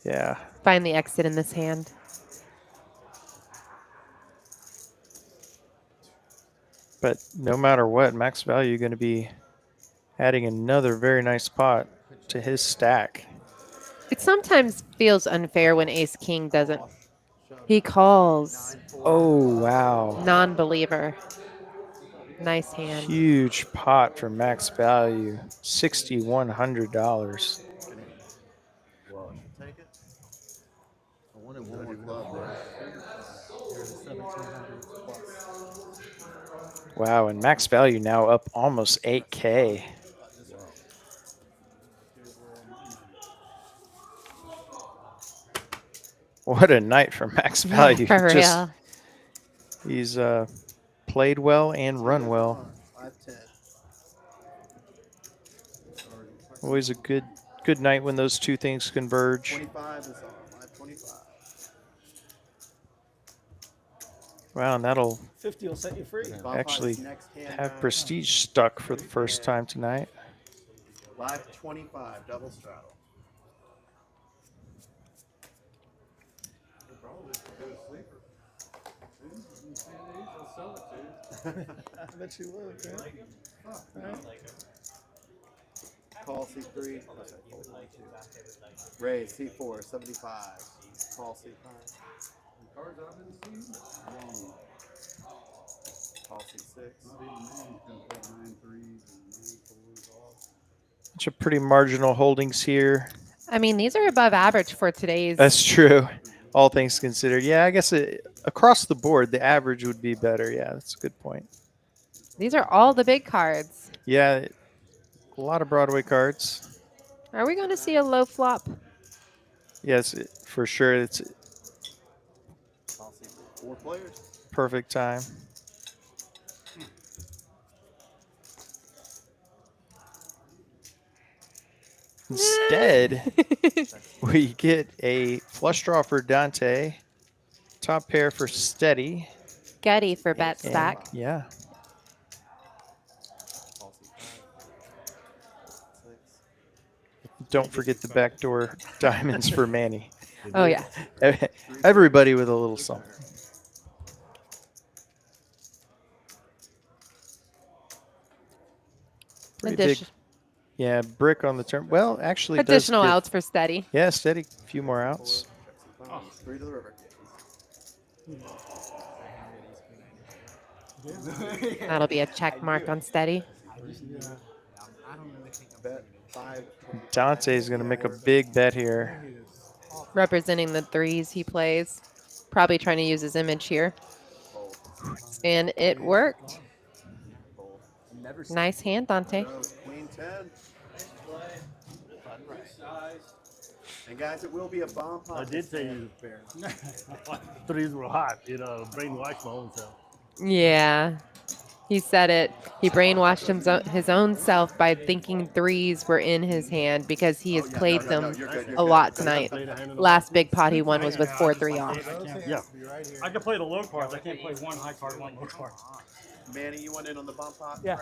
yeah, Find the exit in this hand. but no matter what, max value going to be adding another very nice pot to his stack. It sometimes feels unfair when Ace King doesn't. He calls. Oh, wow. Non-believer. Nice hand. Huge pot for max value, $6,100. Well, take it. I wanted one more club, bro. Here's 1,700 plus. Wow, and max value now up almost 8K. What a night for max value. For real. He's played well and run well. 510. Always a good night when those two things converge. 25 is on. 525. Wow, and that'll 50 will set you free. actually have Prestige stuck for the first time tonight. Live 25, double straddle. I bet you would, man. Call C3. Raise C4, 75. Call C5. Call C6. Bunch of pretty marginal holdings here. I mean, these are above average for today's. That's true. All things considered. Yeah, I guess across the board, the average would be better. Yeah, that's a good point. These are all the big cards. Yeah, a lot of Broadway cards. Are we going to see a low flop? Yes, for sure. It's 4 players. perfect time. Instead, we get a flush draw for Dante, top pair for Steady. Getty for bet stack. Yeah. Don't forget the backdoor diamonds for Manny. Oh, yeah. Everybody with a little something. Pretty big. Yeah, brick on the turn. Well, actually, additional outs for Steady. Yeah, Steady. A few more outs. Oh, 3 to the river. That'll be a check mark on Steady. Bet 5. Dante's going to make a big bet here. Representing the threes he plays. Probably trying to use his image here. And it worked. Nice hand, Dante. Queen 10. And guys, it will be a bomb pot. I did say you fair. Threes were hot. Brainwashed my own self. Yeah. He said it. He brainwashed his own self by thinking threes were in his hand because he has played them a lot tonight. Last big pot he won was with 4-3 off. Yeah. I can play the low cards. I can't play one high card, one low card. Manny, you went in on the bump pot? Yeah.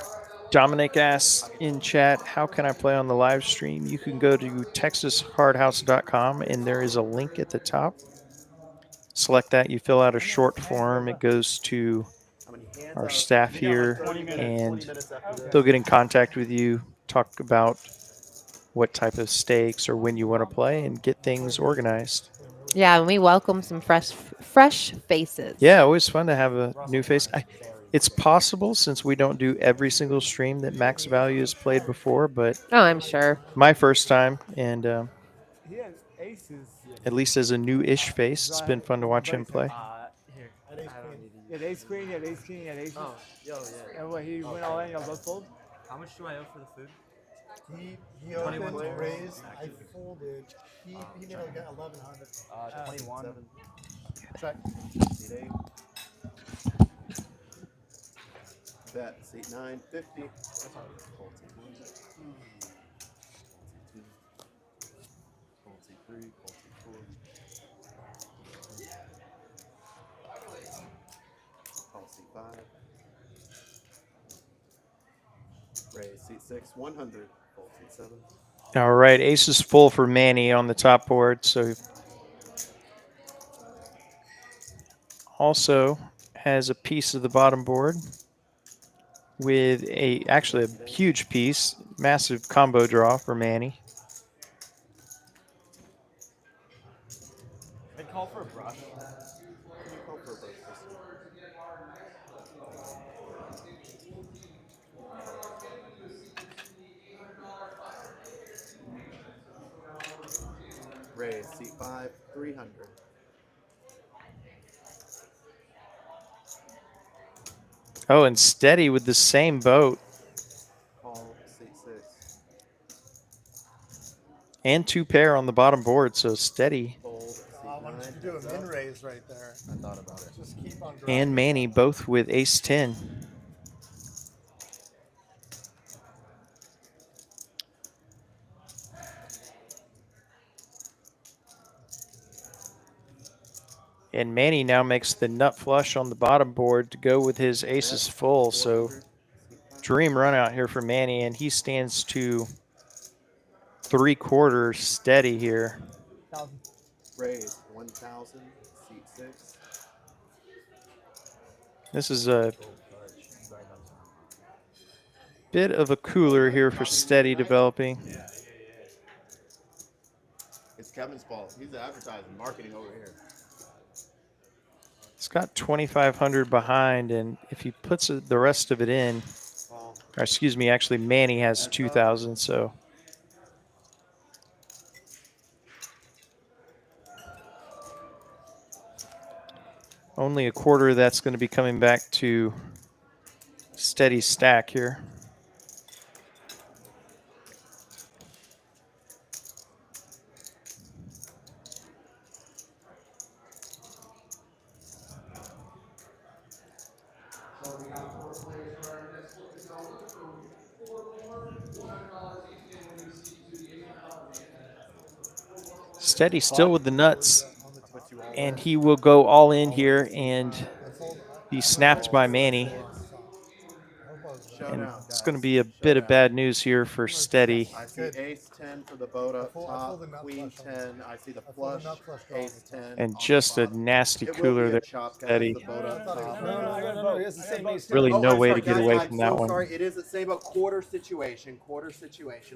Dominic asks in chat, how can I play on the live stream? You can go to texashardhouse.com and there is a link at the top. Select that. You fill out a short form. It goes to our staff here, and they'll get in contact with you, talk about what type of stakes or when you want to play, and get things organized. Yeah, and we welcome some fresh faces. Yeah, always fun to have a new face. It's possible, since we don't do every single stream, that max value is played before, but Oh, I'm sure. my first time, and He has aces. at least as a new-ish face, it's been fun to watch him play. Here. I don't need you had ace queen, you had ace king, you had aces. Oh, yo, yeah. And what, he went all in, y'all both fold? How much do I owe for the food? He opened, raised, I folded. He made like 1100. 21. Check. Seat 8. Bet, seat 9, 50. Fold seat 1. Fold seat 2. Fold seat 3. Fold seat 4. Fold seat 5. Raise seat 6, 100. Fold seat 7. All right, ace is full for Manny on the top board, so also has a piece of the bottom board with actually a huge piece, massive combo draw for Manny. They call for a brush. Call for a brush. Raise seat 5, 300. Oh, and steady with the same boat. Call seat 6. And 2-pair on the bottom board, so steady. Fold seat Why don't 9. you do a min raise right there? I thought about it. Just keep on drawing. And Manny both with ace 10. And Manny now makes the nut flush on the bottom board to go with his aces full. So dream run out here for Manny, and he stands to 3/4 steady here. Raise 1,000, seat 6. This is a bit of a cooler here for steady developing. It's Kevin's fault. He's the advertising, marketing over here. It's got 2,500 behind, and if he puts the rest of it in, or excuse me, actually Manny has 2,000, so. Only 1/4 that's going to be coming back to steady stack here. Steady still with the nuts, and he will go all in here and be snapped by Manny. And it's going to be a bit of bad news here for steady. I see ace 10 for the boat up top, queen 10. I see the flush, ace 10. And just a nasty cooler there, steady. Really no way to get away from that one. Sorry, it is the same, but quarter situation.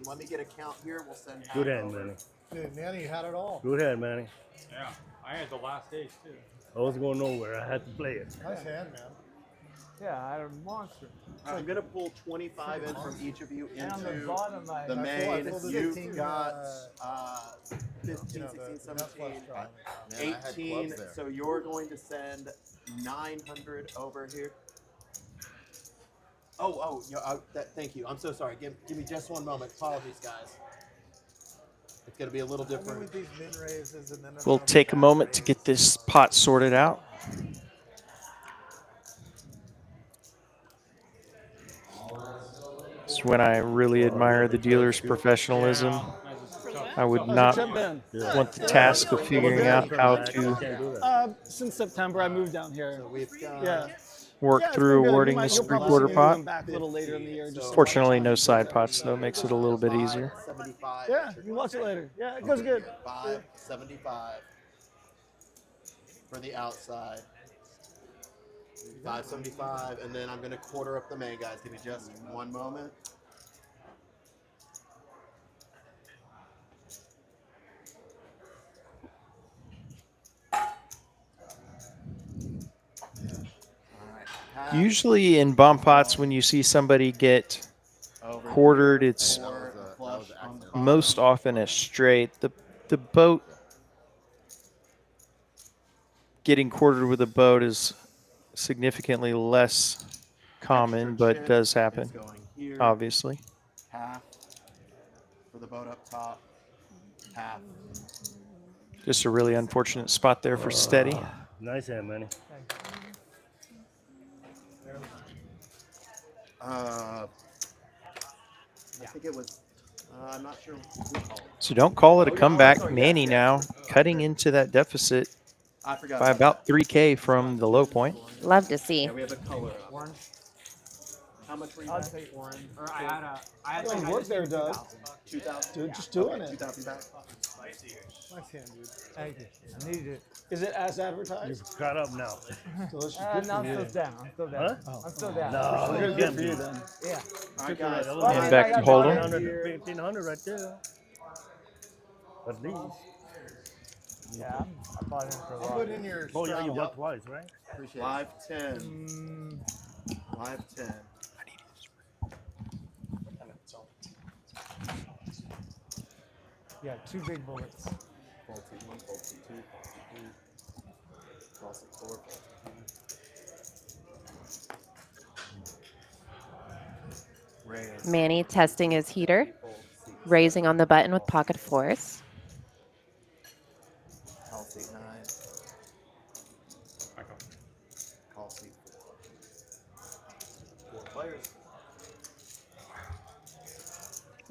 Let me get a count here. We'll send. Good hand, Manny. Dude, Manny had it all. Good hand, Manny. Yeah, I had the last ace too. I wasn't going nowhere. I had to play it. Nice hand, man. Yeah, I had a monster. I'm gonna pull 25 in from each of you And on the into bottom, the main. folded You've 15, got 15, you know, 16, the 17, Man, I had 18. clubs there. So you're going to send 900 over here. Thank you. I'm so sorry. Give me just one moment. Apologies, guys. It's gonna be a little different. With these min raises and then We'll take a moment to get this pot sorted out. This is when I really admire the dealer's professionalism. I would not want the task of figuring out how to. Since September, I moved down here. So we've got Yeah. work Yeah, it's through been good. You awarding might, this you'll probably three-quarter see me pot. come back a little later in the year. Just to Fortunately, watch no it. side pots, though, makes it a little bit easier. 75. Yeah, you watch it later. Yeah, it goes good. 575 for the outside. 575, and then I'm going to quarter up the main, guys. Give me just one moment. Usually in bomb pots, when you see somebody get quartered, it's most often a straight. The boat getting quartered with a boat is significantly less common, but does happen, obviously. Half for the boat up top. Half. Just a really unfortunate spot there for steady. Nice hand, Manny. I think it was. I'm not sure who called. So don't call it a comeback. Manny now cutting into that deficit by about 3K from the low point. Love to see. Yeah, we have a color. Orange. How much were you? I'll take orange. Or I had Good work there, Doug. 2,000. Dude, just doing it. 2,000 back. Nice hand, dude. Thank you. I needed it. Is it as advertised? You're caught up now. Delicious. No, I'm still down. I'm still down. Huh? I'm still down. No, Good, good for you then. Yeah. All right, guys. And back to hold'em. 1,500 right there. At least. Yeah, I bought in for a I'll lot. put in your. Oh, yeah, you Stroud. won twice, right? Appreciate Live 10. Live 10. Yeah, 2 big bullets. Faulty 1, faulty 2, faulty 3. Faulty 4, faulty 2. Raise. Manny testing his heater, raising on the button with pocket fours. Call seat 9. Call seat 4. 4 players.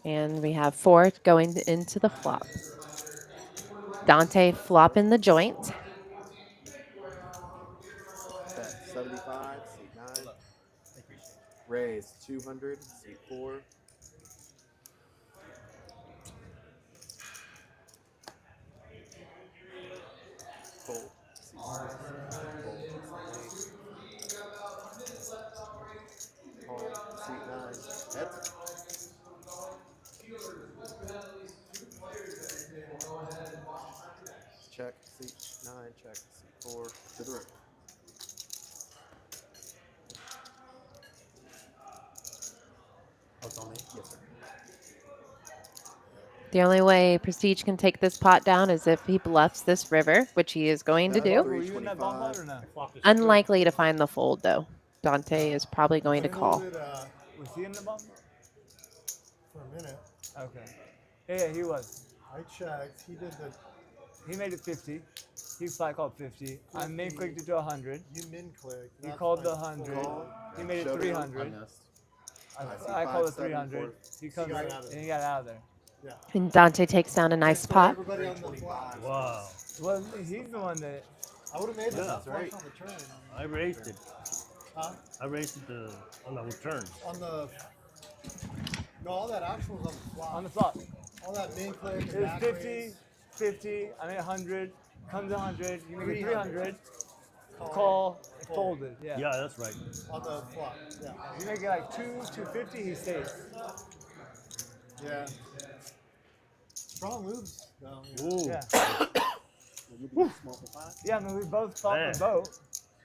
And we have 4 going into the flop. Dante flopping the joint. Bet 75, seat 9. Raise 200, seat 4. Fold, seat 6. Fold, seat 8. Call, seat 9. Heads. Check, seat 9, check, seat 4, to the river. Oh, it's on me? Yes, sir. The only way Prestige can take this pot down is if he bluffs this river, which he is going to do. Were you in that bomb pot or no? Unlikely to find the fold, though. Dante is probably going to call. Was he in the bomb pot? For a minute. Okay. Yeah, he was. I checked. He did the. He made it 50. He flat called 50. I min clicked it to 100. You min clicked. He called the 100. He made it 300. I called it 300. He comes got out of and he got out of there. Yeah. And Dante takes down a nice pot. Everybody on the fly. Wow. Well, he's the one that. I would have made Yeah. that flush on the turn. I raised it. Huh? I raised it on the return. On the. No, all that actual was on the flop. On the flop. All that min click. It was 50, 50. I made 100. Comes 100. You make it 300. Call. It folded. Yeah. Yeah, that's right. On the flop. Yeah. You make it like 250. He stays. Yeah. Strong moves. No, Ooh. Yeah. You small for 5? Yeah, I mean, we both flop Man. a boat.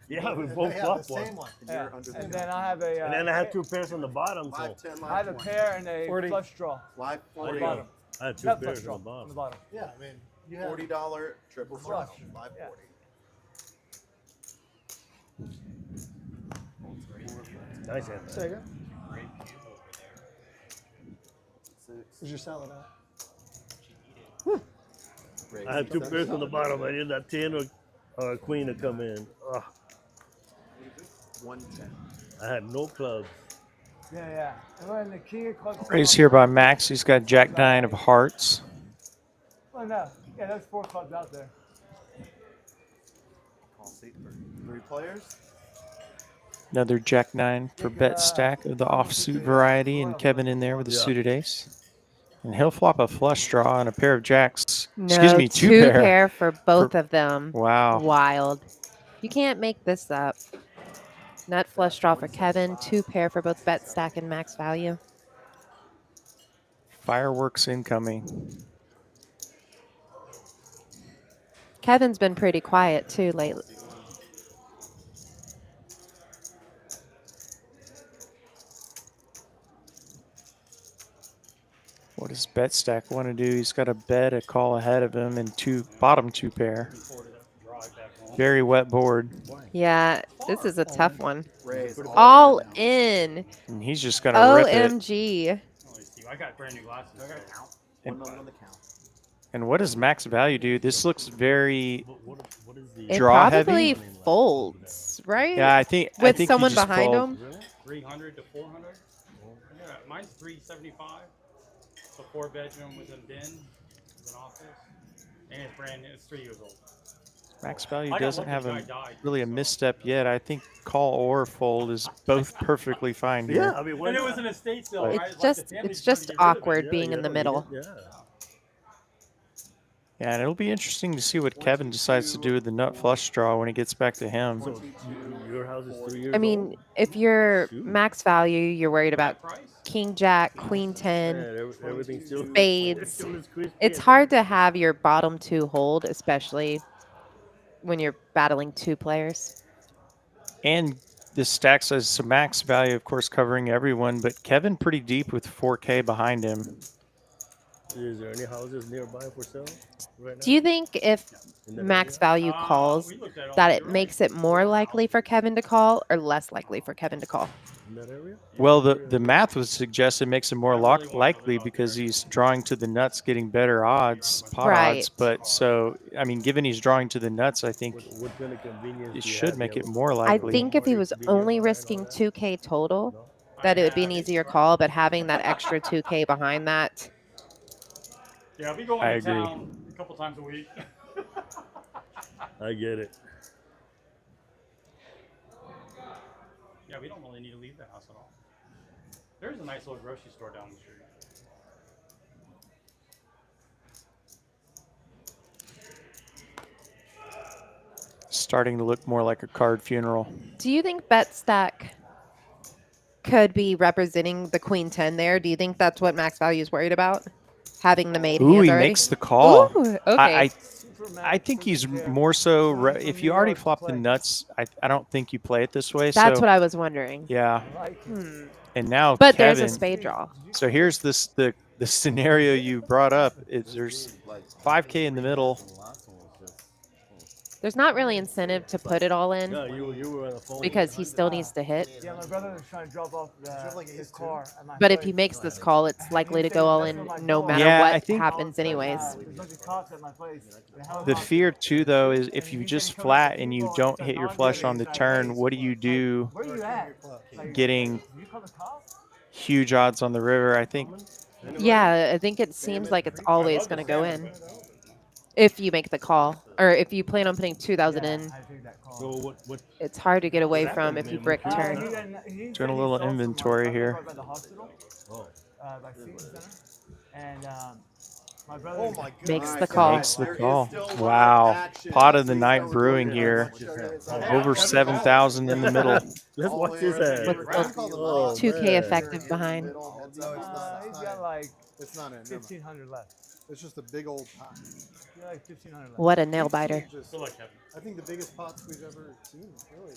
Yeah, we Yeah, both the flopped same one. one. Yeah. under And the then I have a. And then I had 2 pairs on the bottom, so Live 10, I live have a 20. pair and a 40. flush draw Live on 40. the bottom. I had 2 Not flush pairs draw on the on the bottom. bottom. Yeah, I mean, you had. $40 triple flush. Live Yeah. 40. Nice hand. Sega, Six. where's your salad at? Raise I had 2 seven. pairs on the bottom. I did that 10 or queen to come in. Ugh. 110. I had no clubs. Yeah, yeah. And when the king of clubs. Raised here by Max. He's got Jack 9 of hearts. Well, no. Yeah, there's 4 clubs out there. Call seat for 3 players. Another jack nine for bet stack of the offsuit variety, and Kevin in there with a Yeah. suited ace. And he'll flop a flush draw and a pair of jacks. No, Excuse me, two pair. for both of them. Wow. Wild. You can't make this up. Nut flush draw for Kevin, 2 pair for both bet stack and max value. Fireworks incoming. Kevin's been pretty quiet too lately. What does bet stack want to do? He's got a bet, a call ahead of him, and bottom two pair. Very wet board. Yeah, this is a tough one. All in. And he's just going to rip it. OMG. I got brand new glasses. I got to count. And, and what does max value do? This looks very It draw probably heavy. folds, right? Yeah, I think with he someone just behind fold. him. 300 to 400. Yeah, mine's 375. It's a 4-bedroom with a den, with an office, and it's brand new. It's 3 years old. Max value I got doesn't lucky have the guy died, really a misstep yet. I think call or fold is both perfectly fine here. Yeah, I mean, And it was an estate sale, It's right? Like just the family's it's trying just to get rid of it. awkward being in the middle. Yeah, and it'll be interesting to see what Kevin decides to do with the nut flush draw when he gets back to him. So your house is 3 years I mean, old? if you're max value, you're worried about king jack, queen 10, Yeah, everything's still spades. still as crispy It's as- hard to have your bottom two hold, especially when you're battling 2 players. And this stack says some max value, of course, covering everyone, but Kevin pretty deep with 4K behind him. Is there any houses nearby for sale right now? Do you think if In that max area? value calls, that it makes it more likely for Kevin to call or less likely for Kevin to call? In that area? Well, the math would suggest it makes it more likely because he's drawing to the nuts, getting better odds, pot Right. odds. But so, I mean, given he's drawing to the nuts, I think What kind of convenience it do you should have make there? it more I likely. think if he was only risking 2K total, that it would be an easier call, but having that extra 2K behind that. Yeah, we go I into agree. town a couple times a week. I get it. Yeah, we don't really need to leave the house at all. There's a nice little grocery store down the street. Starting to look more like a card funeral. Do you think bet stack could be representing the queen 10 there? Do you think that's what max value is worried about? Having the made Ooh, hand he already? makes the call. Ooh, okay. I think he's more so. If you already flop the nuts, I don't think you play it this way. That's so, what I was wondering. Yeah. Hmm. And now, But Kevin, there's a spade draw. So here's the scenario you brought up. Is there's 5K in the middle. There's not really incentive to put it all in Yeah, you were on the phone. because he still needs to hit. Yeah, my brother was trying to drop off his car at my But if place. he makes this call, it's likely to go all in no matter Yeah, I what think- happens anyways. There's a bunch of cops at my place. They held The him up. fear too, though, is if you just flat and you don't hit your flush on the turn, what do you do? Where you at? Like, Getting you call the cops? huge odds on the river. I think Yeah, I think it seems like it's always going to go in if you make the call. Or if you plan on putting 2,000 in, So what it's hard to get away from if you brick turn. doing a little inventory here. By the hospital, Oh. by Seton Center. And my brother Oh my god. Makes the call. Makes the call. Wow. Pot of the night brewing here. Over 7,000 in the middle. Let's watch his ass. With Oh, 2K man. effective behind. No, it's not. he's got like It's not it. 1,500 left. It's just a big old pot. He's got like 1,500 left. What a nail biter. Good luck, Kevin. I think the biggest pots we've ever seen, really.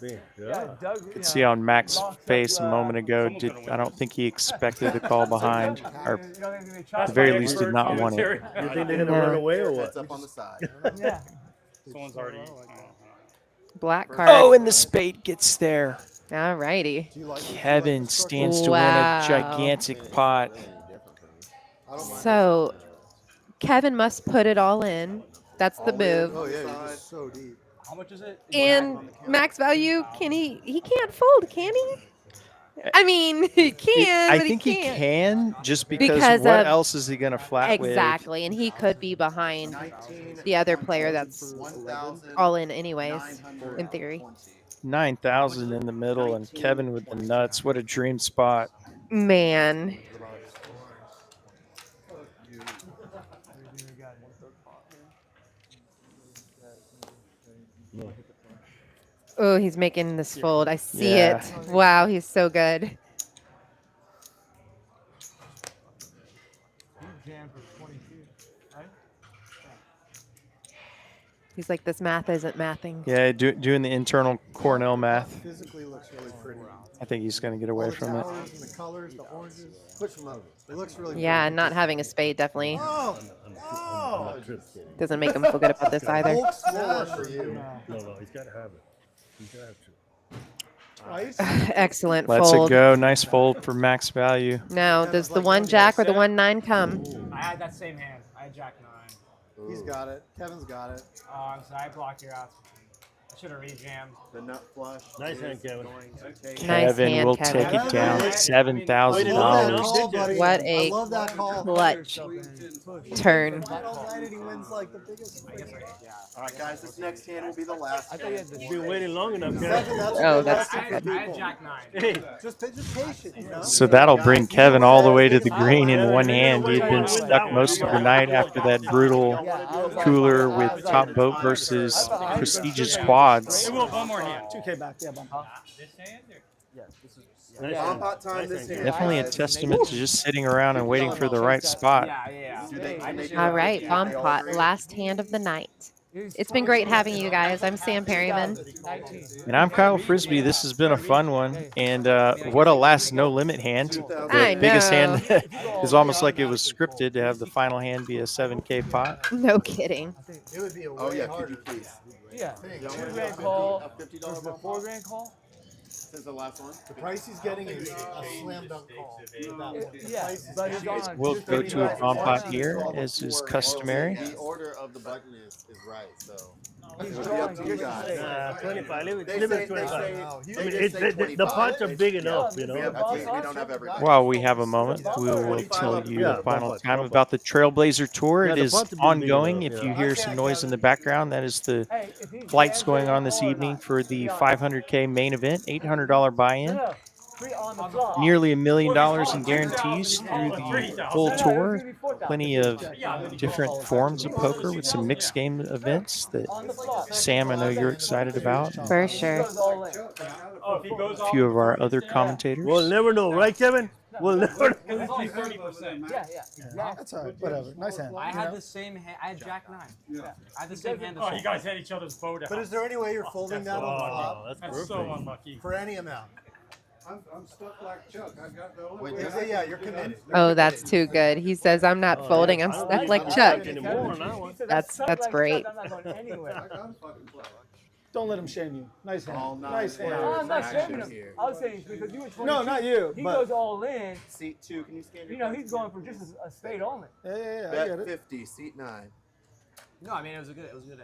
Yeah. Yeah, Doug. You Could see on Mac's face a moment ago. I don't think he expected the call behind, or at the very least did not want it. You think they're gonna No. run away or what? It's up on the side. Yeah. Someone's already. Black card. Oh, and the spade gets there. All righty. Kevin stands to win Wow. a gigantic pot. So Kevin must put it all in. That's the move. Oh yeah, you're just so deep. How much is it? And max value, can he can't fold, can he? I mean, he can, I but think he he can't. can just because, Because what of- else is he going to flat with? Exactly, and he could be behind the other player that's all in anyways, in theory. 9,000 in the middle, and Kevin with the nuts. What a dream spot. Man. Oh, he's making this fold. I see Yeah. it. Wow, he's so good. He's like, this math isn't mathing. Yeah, doing the internal Cornell math. Physically looks really pretty. I think he's going to get away from it. And the colors, the oranges. Push them up. It looks really Yeah, pretty. and not having a spade definitely Oh! Oh! doesn't make him feel good about this either. Hulk smaller for you. No, he's got to have it. He's got to have to. Excellent Lets fold. it go. Nice fold for max value. Now, does the 1 jack or the 1 9 come? I had that same hand. I had jack 9. He's got it. Kevin's got it. Oh, so I blocked your ass. I should have rejammed. The nut flush. Nice hand, Kevin. Kevin hand, will Kevin. take it down. $7,000. What I a love that call. clutch turn. He wins like the biggest. All right, guys, this next hand will be the last. I thought you had been waiting long enough, Kevin. Oh, that's I had jack 9. Hey, Just patient, you know? So that'll bring Kevin all the way to the green in one hand. He had been stuck most of the night after that brutal cooler with top boat versus prestigious quads. Hey, Will, one more hand. 2K back. Yeah, bump. This hand? Or? nice Bomb hand. pot time this hand. Definitely a testament to just sitting around and waiting for the right spot. All right, bomb pot, last hand of the night. It's been great having you guys. I'm Sam Perryman. And I'm Kyle Frisbee. This has been a fun one. And what a last no limit hand. I The biggest know. hand is almost like it was scripted to have the final hand be a 7K pot. No kidding. It would be a Oh way yeah, could harder. you please? Yeah. thing. Don't $2 we grand have call. a $50 Was the bump $4 off grand call? since the last one? The price he's getting is a slam dunk call. With that one. The Yeah, price is but he's getting- on. We'll go to a bomb pot here, as is customary. The order of the button is right, so. He's It'll be drawing. up to you guys. 25. Leave They it say- 25. they say- I mean, they say the 25. pots are big enough, you We know. don't have everything. While we have a moment, we will tell you the final time about the Trailblazer Tour. Yeah, It the is pots are big ongoing. enough, If yeah. you hear some noise in the background, that is the Hey, if he's flights jam going on jam this or evening not. for the 500K main event, $800 buy-in. No, free on the flop. Nearly $1 million in guarantees through the full tour. Plenty of different forms of poker with some mixed game events that Sam, I know you're excited about. For sure. Oh, if he goes A few of our other commentators. We'll never know, right, Kevin? We'll never know. It's only 30%. Yeah, yeah. That's all right. Whatever. Nice hand. I you had know? the same hand. I had jack 9. Yeah. I had the same hand. Oh, you guys had each other's boat out. But is there any way you're folding that on the flop Oh, that's That's so perfect. unlucky. for any amount? I'm stuck like Chuck. I got the Wait, only way. Yeah, you're committed. Oh, that's too good. He says, I'm not folding. I'm stuck like Chuck. Anymore on that one. That's great. I'm not going anywhere. I got a fucking fly. Don't let him shame you. Nice hand. All nine Nice hand. No, I'm not Action shaming him. here. I was saying because you were 22. No, not you. He But goes all in. Seat 2, can you scan your You know, cards? he's going for just a spade only. yeah, I get Bet it. 50, seat 9. No, I mean it was a good day.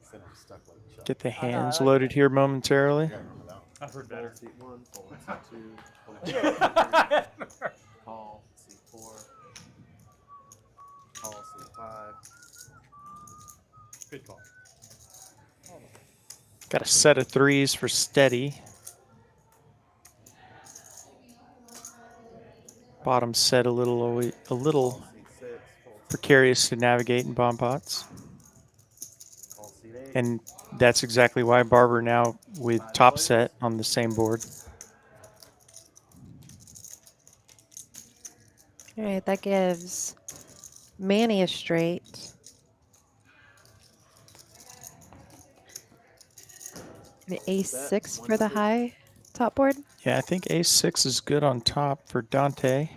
Said I'm stuck like Chuck. Get the hands loaded here momentarily. I've heard better. Seat 1, fold seat 2, fold call seat 4, call seat 5. Good call. Got a set of threes for steady. Bottom set a little Seat 6, fold precarious to navigate in bomb pots. call seat 8. And that's exactly why Barber now with top set on the same board. All right, that gives Manny a straight. An ace-6 for the high top board. Yeah, I think ace-6 is good on top for Dante.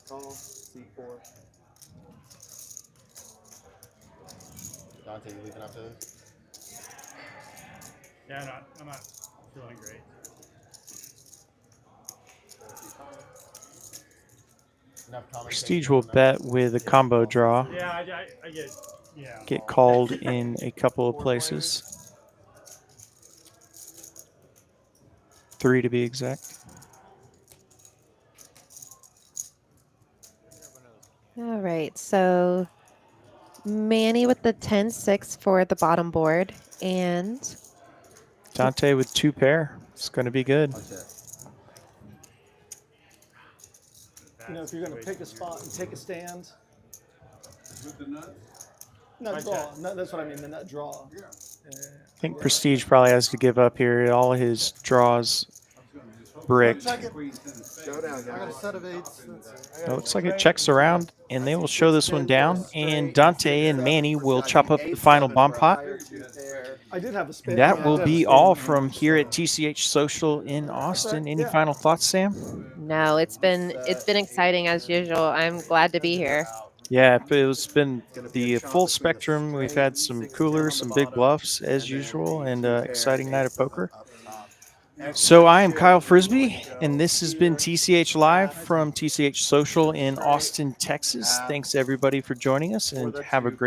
Call seat 4. Dante, you leaving after this? Yeah, I'm not feeling great. Prestige will bet with a combo draw. Yeah, I get. Yeah. Get called in a couple of places. 3 to be exact. All right, so Manny with the 10-6 for the bottom board, and Dante with 2 pair. It's going to be good. You know, if you're going to pick a spot and take a stand, With the nuts? nut draw. No, that's what I mean, the nut draw. Yeah. I think Prestige probably has to give up here. All his draws bricked. Showdown, I got a set of 8s. It looks like it checks around, and they will show this one down. And Dante and Manny will chop up the final bomb pot. I did have a spin. And that will be all from here at TCH Social in Austin. Any final thoughts, Sam? no, it's been exciting as usual. I'm glad to be here. Yeah, it's been the full spectrum. We've had some coolers, some big bluffs as usual, and exciting night of poker. So I am Kyle Frisbee, and this has been TCH Live from TCH Social in Austin, Texas. Thanks everybody for joining us, and have a great